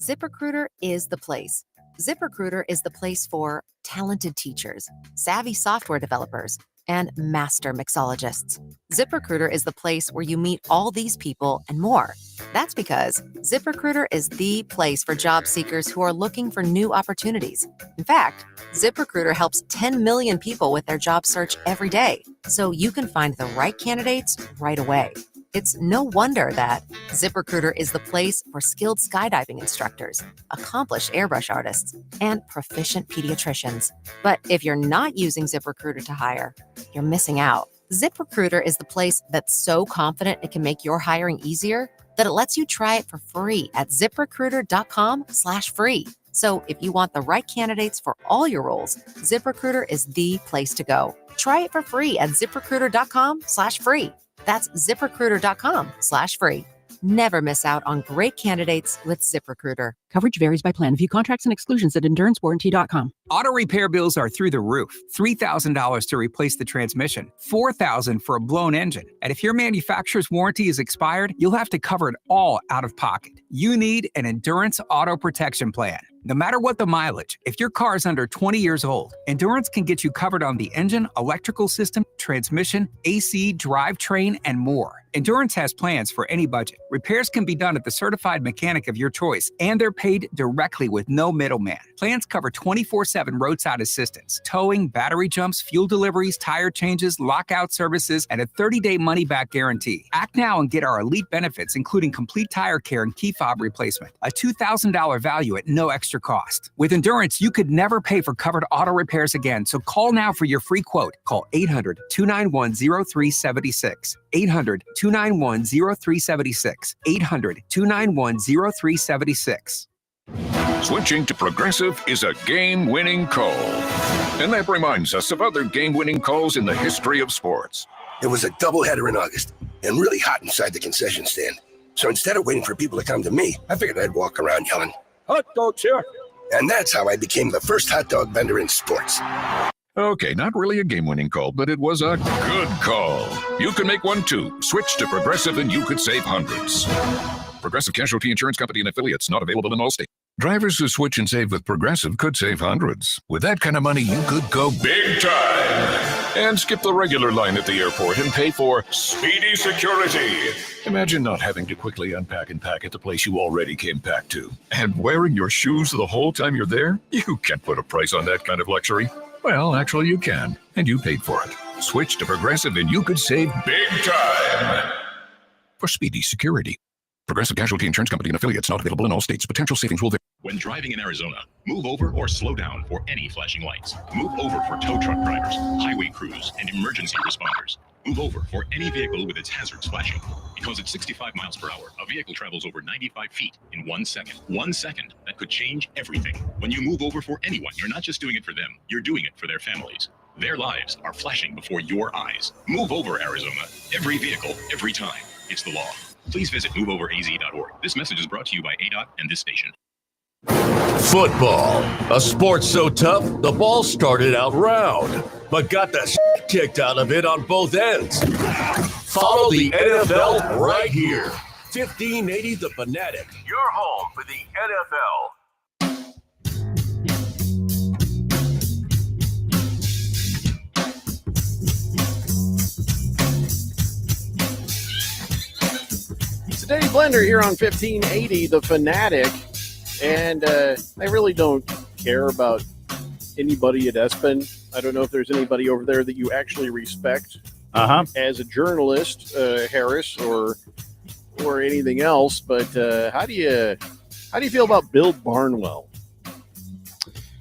ZipRecruiter is the place. ZipRecruiter is the place for talented teachers, savvy software developers, and master mixologists. ZipRecruiter is the place where you meet all these people and more. That's because ZipRecruiter is the place for job seekers who are looking for new opportunities. In fact, ZipRecruiter helps 10 million people with their job search every day, so you can find the right candidates right away. It's no wonder that ZipRecruiter is the place for skilled skydiving instructors, accomplished airbrush artists, and proficient pediatricians. But if you're not using ZipRecruiter to hire, you're missing out. ZipRecruiter is the place that's so confident it can make your hiring easier that it lets you try it for free at ZipRecruiter.com/free. So if you want the right candidates for all your roles, ZipRecruiter is the place to go. Try it for free at ZipRecruiter.com/free. That's ZipRecruiter.com/free. Never miss out on great candidates with ZipRecruiter. Coverage varies by plan. View contracts and exclusions at EnduranceWarranty.com. Auto repair bills are through the roof. $3,000 to replace the transmission, $4,000 for a blown engine. And if your manufacturer's warranty is expired, you'll have to cover it all out of pocket. You need an Endurance Auto Protection Plan. No matter what the mileage, if your car is under 20 years old, Endurance can get you covered on the engine, electrical system, transmission, AC, drivetrain, and more. Endurance has plans for any budget. Repairs can be done at the certified mechanic of your choice, and they're paid directly with no middleman. Plans cover 24/7 roadside assistance, towing, battery jumps, fuel deliveries, tire changes, lockout services, and a 30-day money-back guarantee. Act now and get our elite benefits, including complete tire care and key fob replacement. A $2,000 value at no extra cost. With Endurance, you could never pay for covered auto repairs again, so call now for your free quote. Call 800-291-0376. 800-291-0376. 800-291-0376. Switching to Progressive is a game-winning call. And that reminds us of other game-winning calls in the history of sports. It was a doubleheader in August and really hot inside the concession stand. So instead of waiting for people to come to me, I figured I'd walk around yelling, "Hot dogs here!" And that's how I became the first hot dog vendor in sports. Okay, not really a game-winning call, but it was a good call. You can make one too. Switch to Progressive and you could save hundreds. Progressive Casualty Insurance Company and affiliates, not available in all states. Drivers who switch and save with Progressive could save hundreds. With that kind of money, you could go big time and skip the regular line at the airport and pay for speedy security. Imagine not having to quickly unpack and pack at the place you already came packed to. And wearing your shoes the whole time you're there? You can't put a price on that kind of luxury. Well, actually you can, and you paid for it. Switch to Progressive and you could save big time for speedy security. Progressive Casualty Insurance Company and affiliates, not available in all states. Potential savings will vary. When driving in Arizona, move over or slow down for any flashing lights. Move over for tow truck drivers, highway crews, and emergency responders. Move over for any vehicle with its hazards flashing. Because at 65 miles per hour, a vehicle travels over 95 feet in 1 second. 1 second, that could change everything. When you move over for anyone, you're not just doing it for them, you're doing it for their families. Their lives are flashing before your eyes. Move over, Arizona. Every vehicle, every time. It's the law. Please visit moveoveraz.org. This message is brought to you by ADOT and this station. Football, a sport so tough, the ball started out round, but got the shit kicked out of it on both ends. Follow the NFL right here. 1580 The Fanatic, your home for the NFL. It's a Daily Blender here on 1580 The Fanatic. And I really don't care about anybody at ESPN. I don't know if there's anybody over there that you actually respect as a journalist, Harris, or anything else. But how do you feel about Bill Barnwell?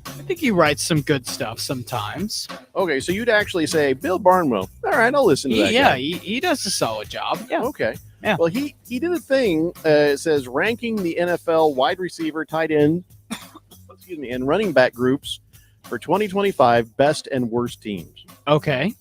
I think he writes some good stuff sometimes. Okay, so you'd actually say Bill Barnwell. All right, I'll listen to that. Yeah, guy. he does a solid job. Yeah. Okay. Yeah. Well, he did a thing. It says ranking the NFL wide receiver, tight end, and running back groups for 2025 best and worst teams. Okay.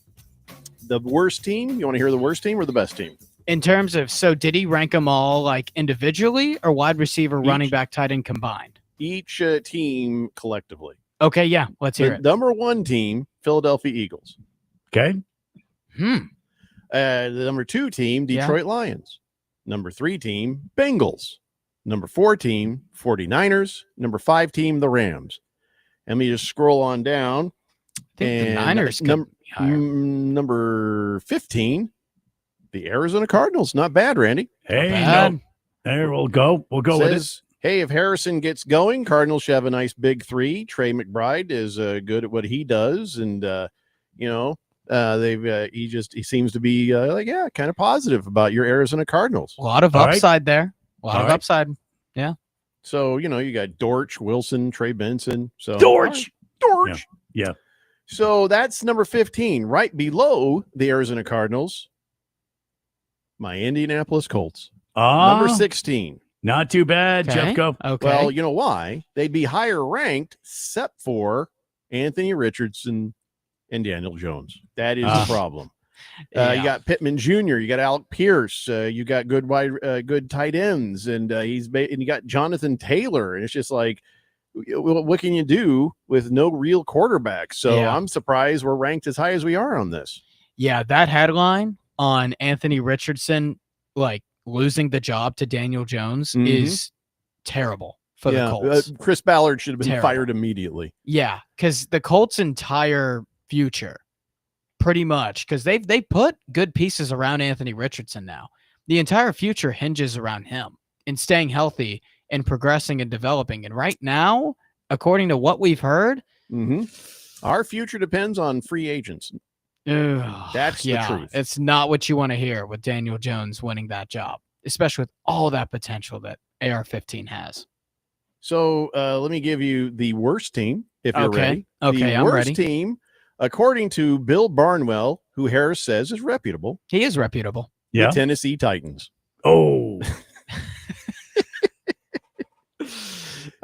the worst team. You want to hear the worst team or the best team? In terms of, so did he rank them all like individually or wide receiver, running back, tight end combined? Each team collectively. Okay, yeah, let's hear it. Number one team, Philadelphia Eagles. Okay. The number two team, Detroit Lions. Number three team, Bengals. Number four team, 49ers. Number five team, the Rams. Let me just scroll on down. I think the Niners number 15, the Arizona Cardinals. Not bad, Randy. Hey, no. There we'll go. We'll go with it. Hey, if Harrison gets going, Cardinals should have a nice big three. Trey McBride is good at what he does, and he seems to be kind of positive about your Arizona Cardinals. A lot of upside there. A lot of upside. Yeah. So you got Dortch, Wilson, Trey Benson. So Dortch. Yeah. So that's number 15. Right below the Arizona Cardinals, my Indianapolis Colts. Number 16. Not too bad, Jeffco. Okay. Well, you know why? They'd be higher ranked except for Anthony Richardson and Daniel Jones. That is the problem. You got Pittman Jr., you got Alec Pierce, you got good tight ends, and you got Jonathan Taylor, and it's just like, what can you do with no real quarterback? So I'm surprised we're ranked as high as we are on this. Yeah, that headline on Anthony Richardson, like losing the job to Daniel Jones, is terrible for the Colts. Chris Ballard should have been fired immediately. Yeah, because the Colts' entire future, pretty much, because they put good pieces around Anthony Richardson now. The entire future hinges around him and staying healthy and progressing and developing. And right now, according to what we've heard, our future depends on free agents. That's the truth. It's not what you want to hear with Daniel Jones winning that job, especially with all that potential that AR-15 has. So let me give you the worst team, if you're ready. Okay, I'm ready. The worst team, according to Bill Barnwell, who Harris says is reputable. He is reputable. The Tennessee Titans. Oh.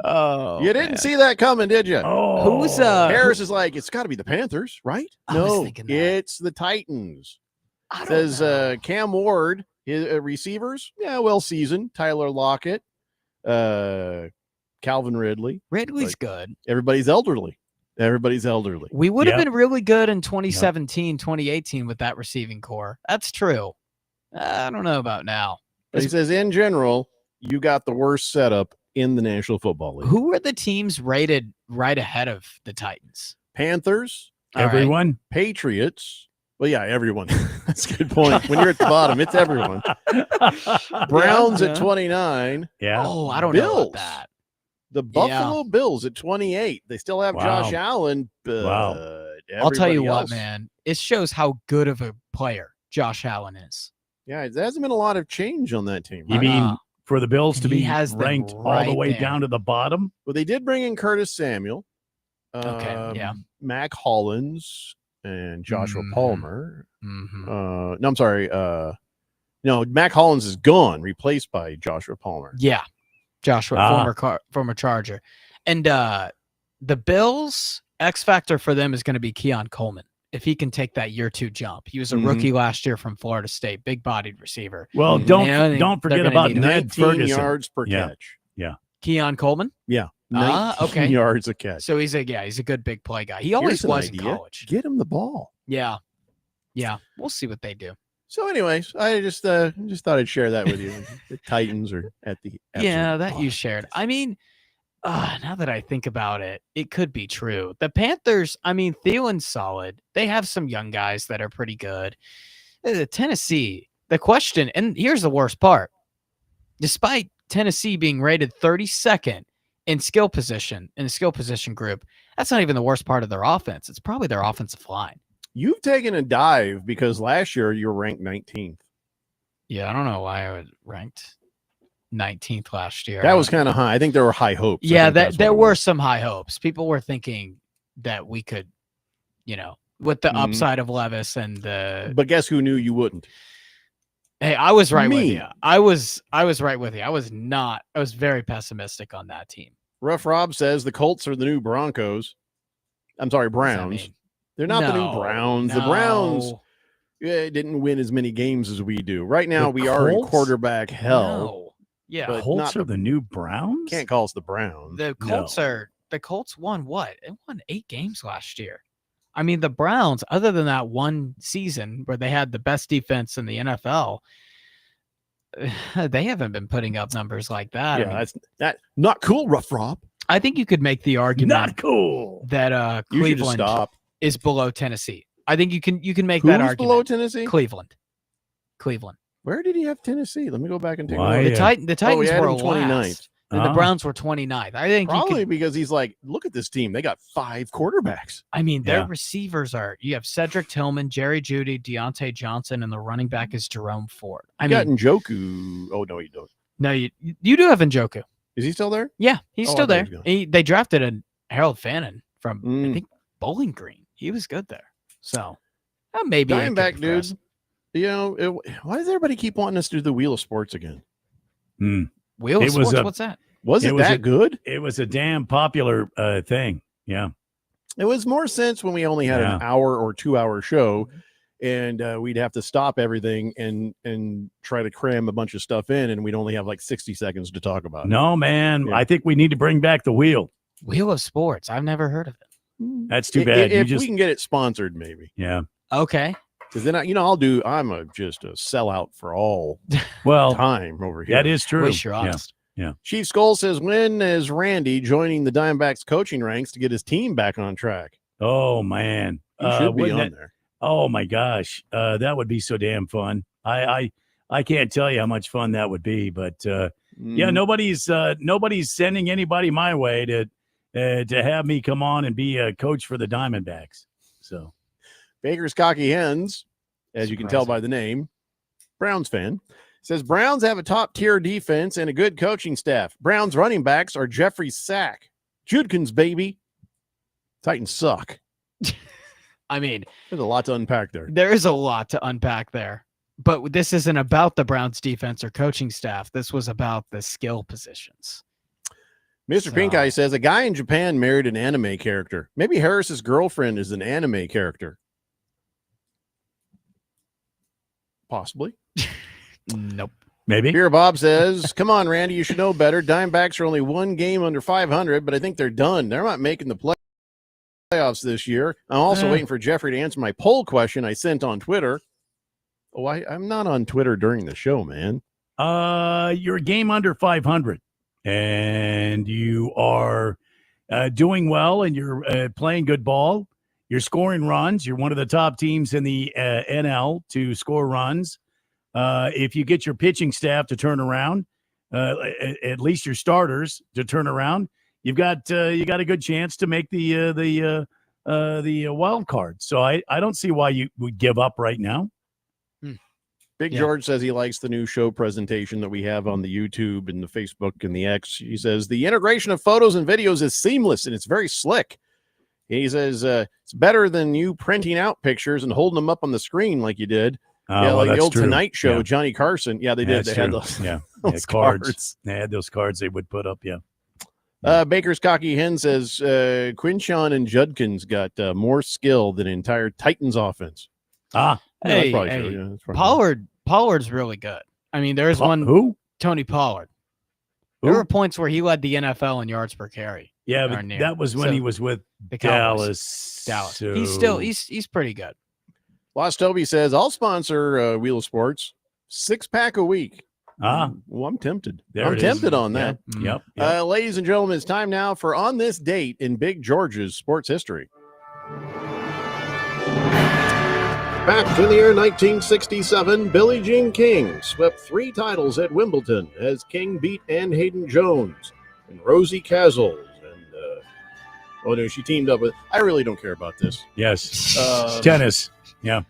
Oh, you didn't see that coming, did you? Oh, who's Harris is like, it's got to be the Panthers, right? No, it's the Titans. Says Cam Ward, his receivers, well seasoned. Tyler Lockett, Calvin Ridley. Ridley's good. Everybody's elderly. We would have been really good in 2017, 2018 with that receiving core. That's true. I don't know about now. But he says, in general, you got the worst setup in the National Football League. Who are the teams rated right ahead of the Titans? Panthers. Everyone. Patriots. Well, yeah, everyone. That's a good point. When you're at the bottom, it's everyone. Browns at 29. Yeah. Oh, I don't know about that. The Buffalo Bills at 28. They still have Josh Allen, but I'll tell you else. what, man. It shows how good of a player Josh Allen is. Yeah, there hasn't been a lot of change on that team. You mean for the Bills to be has them ranked all right the way there. down to the bottom? Well, they did bring in Curtis Samuel, Mac Hollins, and Joshua Palmer. No, I'm sorry. No, Mac Hollins is gone, replaced by Joshua Palmer. Yeah, Joshua, former Charger. And the Bills, X factor for them is going to be Keon Coleman. If he can take that year 2 jump. He was a rookie last year from Florida State, big-bodied receiver. Well, don't forget about Ned 19 Ferguson. yards per catch. Yeah. Keon Coleman? Yeah. 19 okay. yards a catch. So he's a good big play guy. He always was in college. Get him the ball. Yeah. Yeah. We'll see what they do. So anyways, I just thought I'd share that with you. The Titans are at the that you shared. I mean, now that I think about it, it could be true. The Panthers, I mean, Thielen's solid. They have some young guys that are pretty good. Tennessee, the question, and here's the worst part. Despite Tennessee being rated 32nd in the skill position group, that's not even the worst part of their offense. It's probably their offensive line. You've taken a dive because last year you were ranked 19th. Yeah, I don't know why I was ranked 19th last year. That was kind of high. I think there were high hopes. Yeah, there were some high hopes. People were thinking that we could, with the upside of Levis and the. But guess who knew you wouldn't? Hey, I was right with you. I was right with you. I was very pessimistic on that team. Rough Rob says the Colts are the new Broncos. I'm sorry, Browns. They're not the new Browns. The Browns. didn't win as many games as we do. Right now, The we are in Colts? quarterback hell. No. Yeah. but Colts not are the new Browns? Can't call us the Browns. The Colts won what? It won 8 games last year. I mean, the Browns, other than that one season where they had the best defense in the NFL, they haven't been putting up numbers like that. Yeah, I mean, that's not cool, Rough Rob. I think you could make the argument Not cool. that You should just Cleveland stop. is below Tennessee. I think you can make Who's that argument. below Tennessee? Cleveland. Where did he have Tennessee? Let me go back and take Why, a look. The Titans had were him 29th. last, and the Ah. Browns were 29th. I think Probably because he's like, look at this team. They got 5 quarterbacks. I mean, their Yeah. receivers you have Cedric Tillman, Jerry Jeudy, Deontay Johnson, and the running back is Jerome Ford. I You got mean, Njoku. Oh, no, you don't. no, you do have Njoku. Is he still there? Yeah, he's Oh, I still thought he there. was gone. They drafted a Harold Fannin from, Mm. I think, Bowling Green. He was good there. So, maybe it could Diamondback, progress. dude. You know, why does everybody keep wanting us to do the Wheel of Sports again? Wheel of It was Sports, a- what's that? Was it was that a- good? It was a damn popular thing. Yeah. It was more sense when we only had an hour or 2-hour show, and we'd have to stop everything and try to cram a bunch of stuff in, and we'd only have like 60 seconds to talk about it. No, man. Yeah. I think we need to bring back the wheel. Wheel of Sports. I've never heard of it. That's too bad. If You we can get it sponsored, maybe. yeah. Okay. Because then I'm just a sellout for all Well, time over here. that is true. Wish you're Yeah. honest. Yeah. Chief Skull says, when is Randy joining the Diamondbacks coaching ranks to get his team back on track? Oh man. He should be wouldn't on that- there. Oh my gosh. That would be so damn fun. I can't tell you how much fun that would be, but yeah, Mhm. nobody's sending anybody my way to have me come on and be a coach for the Diamondbacks. So Baker's Cocky Hens, as you can tell by the name, Browns fan, says Browns have a top-tier defense and a good coaching staff. Browns running backs are Jeffrey Sack. Judkins, baby. Titans suck. I mean, There's a lot to unpack there. there is a lot to unpack there. But this isn't about the Browns defense or coaching staff. This was about the skill positions. Mr. Pink Eye says a guy in Japan married an anime character. Maybe Harris's girlfriend is an anime character. Possibly. Nope. maybe. Beer Bob says, come on, Randy, you should know better. Dimebacks are only 1 game under 500, but I think they're done. They're not making the playoffs this year. I'm also waiting for Jeffrey to answer my poll question I sent on Twitter. Oh, I'm not on Twitter during the show, man. You're a game under 500, and you are doing well, and you're playing good ball. You're scoring runs. You're one of the top teams in the NL to score runs. If you get your pitching staff to turn around, at least your starters to turn around, you got a good chance to make the wild card. So I don't see why you would give up right now. Big George says he likes the new show presentation that we have on the YouTube and the Facebook and the X. He says the integration of photos and videos is seamless and it's very slick. He says it's better than you printing out pictures and holding them up on the screen like you did. Like the old Tonight Show, Yeah. Johnny Carson. Yeah, they did. That's They had true. those, yeah, those cards. They had those cards they would put up. Yeah. Baker's Cocky Hen says Quinchon and Judkins got more skill than entire Titans offense. Ah, Yeah, that's Hey, probably hey, true. Yeah, that's probably true. Pollard's really good. I mean, there's one. Who? Tony Pollard. Who? There were points where he led the NFL in yards per carry. Yeah, or but near. that was when So, he was with the Cowboys. Dallas. Dallas. He's still So- he's pretty good. Lost Toby says I'll sponsor Wheel of Sports 6-pack a week. Ah. Well, I'm tempted. There I'm it is. tempted on that. Yep. Yep. Ladies and gentlemen, it's time now for On This Date in Big George's sports history. Back in the year 1967, Billie Jean King swept 3 titles at Wimbledon as King beat Ann Hayden Jones and Rosie Casals. And she teamed up with. I really don't care about this. Yes. Tennis. Yeah.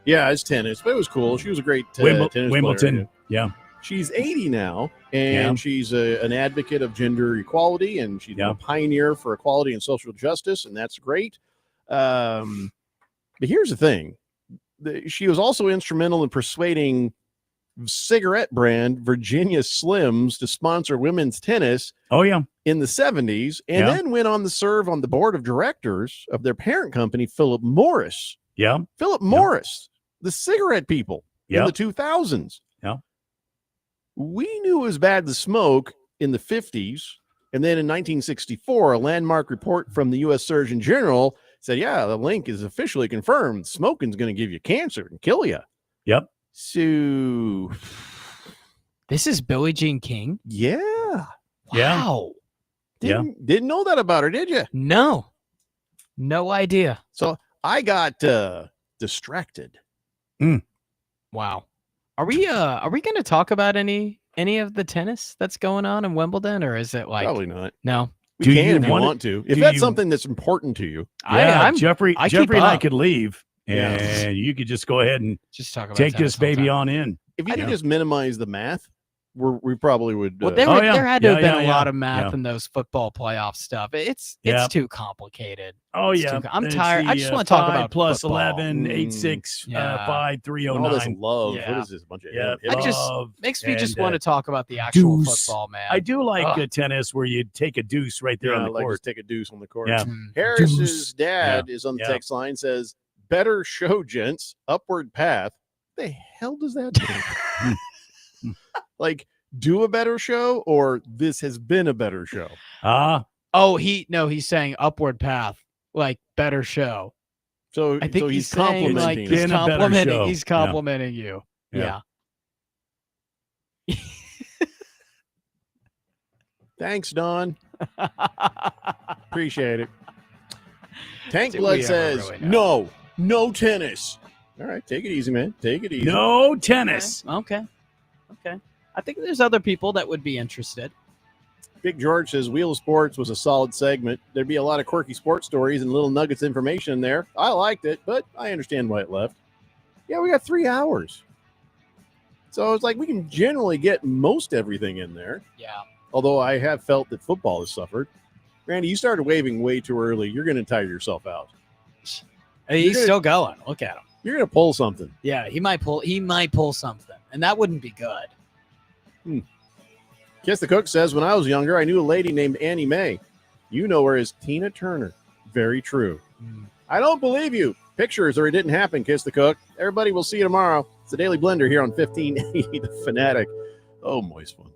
Yeah, it's tennis, but it was cool. She was a great tennis player. Wimbledon. Yeah. She's 80 now, and Yeah. she's an advocate of gender equality, and she's a pioneer for equality and social justice, and that's great. But here's the thing. She was also instrumental in persuading cigarette brand Virginia Slims to sponsor women's tennis. Oh, yeah. In the 70s, and Yeah. then went on to serve on the board of directors of their parent company, Philip Morris. Yeah. Philip Morris. the cigarette people in Yep. the 2000s. Yeah. We knew it was bad to smoke in the 50s. And then in 1964, a landmark report from the U.S. Surgeon General said, yeah, the link is officially confirmed. Smoking's going to give you cancer and kill you. Yep. So, This is Billie Jean King? yeah. Yeah. Wow. Didn't know that about her, did you? No. No idea. So I got distracted. Wow. Are we going to talk about any of the tennis that's going on in Wimbledon, or is it like Probably not. No? We Do can you if you want want to. If do that's you- something that's important to you. Yeah, I'm Jeffrey I keep and I up. could leave, Yeah. and you could just go ahead and Just talk about take tennis this baby all the on in. If you Yeah. could just minimize the math, we probably would. Well, Oh, yeah. there had to have Yeah, been yeah, a lot yeah. of math Yeah. in those football playoff stuff. It's Yeah. too complicated. Oh It's yeah, too I'm It's tired. I the, just want to talk 5 about plus football. 11, 8, 6, Yeah. 5, 3, all this 09. love. Yeah. What is this? A bunch of Yeah, hip- I just love makes me just and, want to talk about the actual deuce. football, man. I do like Ugh. tennis where you take a deuce right there Yeah, on the like court. just take a deuce on the court. Yeah. Harris's Deuce. dad is on the Yeah. text line, says, better show, gents, upward path. The hell does that mean? Like, do a better show, or this has been a better show? Oh, he's saying upward path, like better show. So I think so he's he's saying like complimenting. he's Been a better complimenting. show. He's Yeah. complimenting you. Yeah. Yeah. Thanks, Don. Appreciate it. Tank Do Blood we ever says, really know? no tennis. All right, take it easy, man. Take it easy. No tennis. Okay. I think there's other people that would be interested. Big George says Wheel of Sports was a solid segment. There'd be a lot of quirky sports stories and little nuggets of information in there. I liked it, but I understand why it left. Yeah, we got 3 hours. So it's like we can generally get most everything in there. Yeah. Although I have felt that football has suffered. Randy, you started waving way too early. You're going to tire yourself out. He's still going. Look at him. You're going to pull something. Yeah, he might pull something, and that wouldn't be good. Kiss the Cook says, when I was younger, I knew a lady named Annie Mae. You know her as Tina Turner. Very true. I don't believe you. Pictures or it didn't happen, Kiss the Cook. Everybody will see you tomorrow. It's the Daily Blender here on 1580 The Fanatic. Oh, moist one.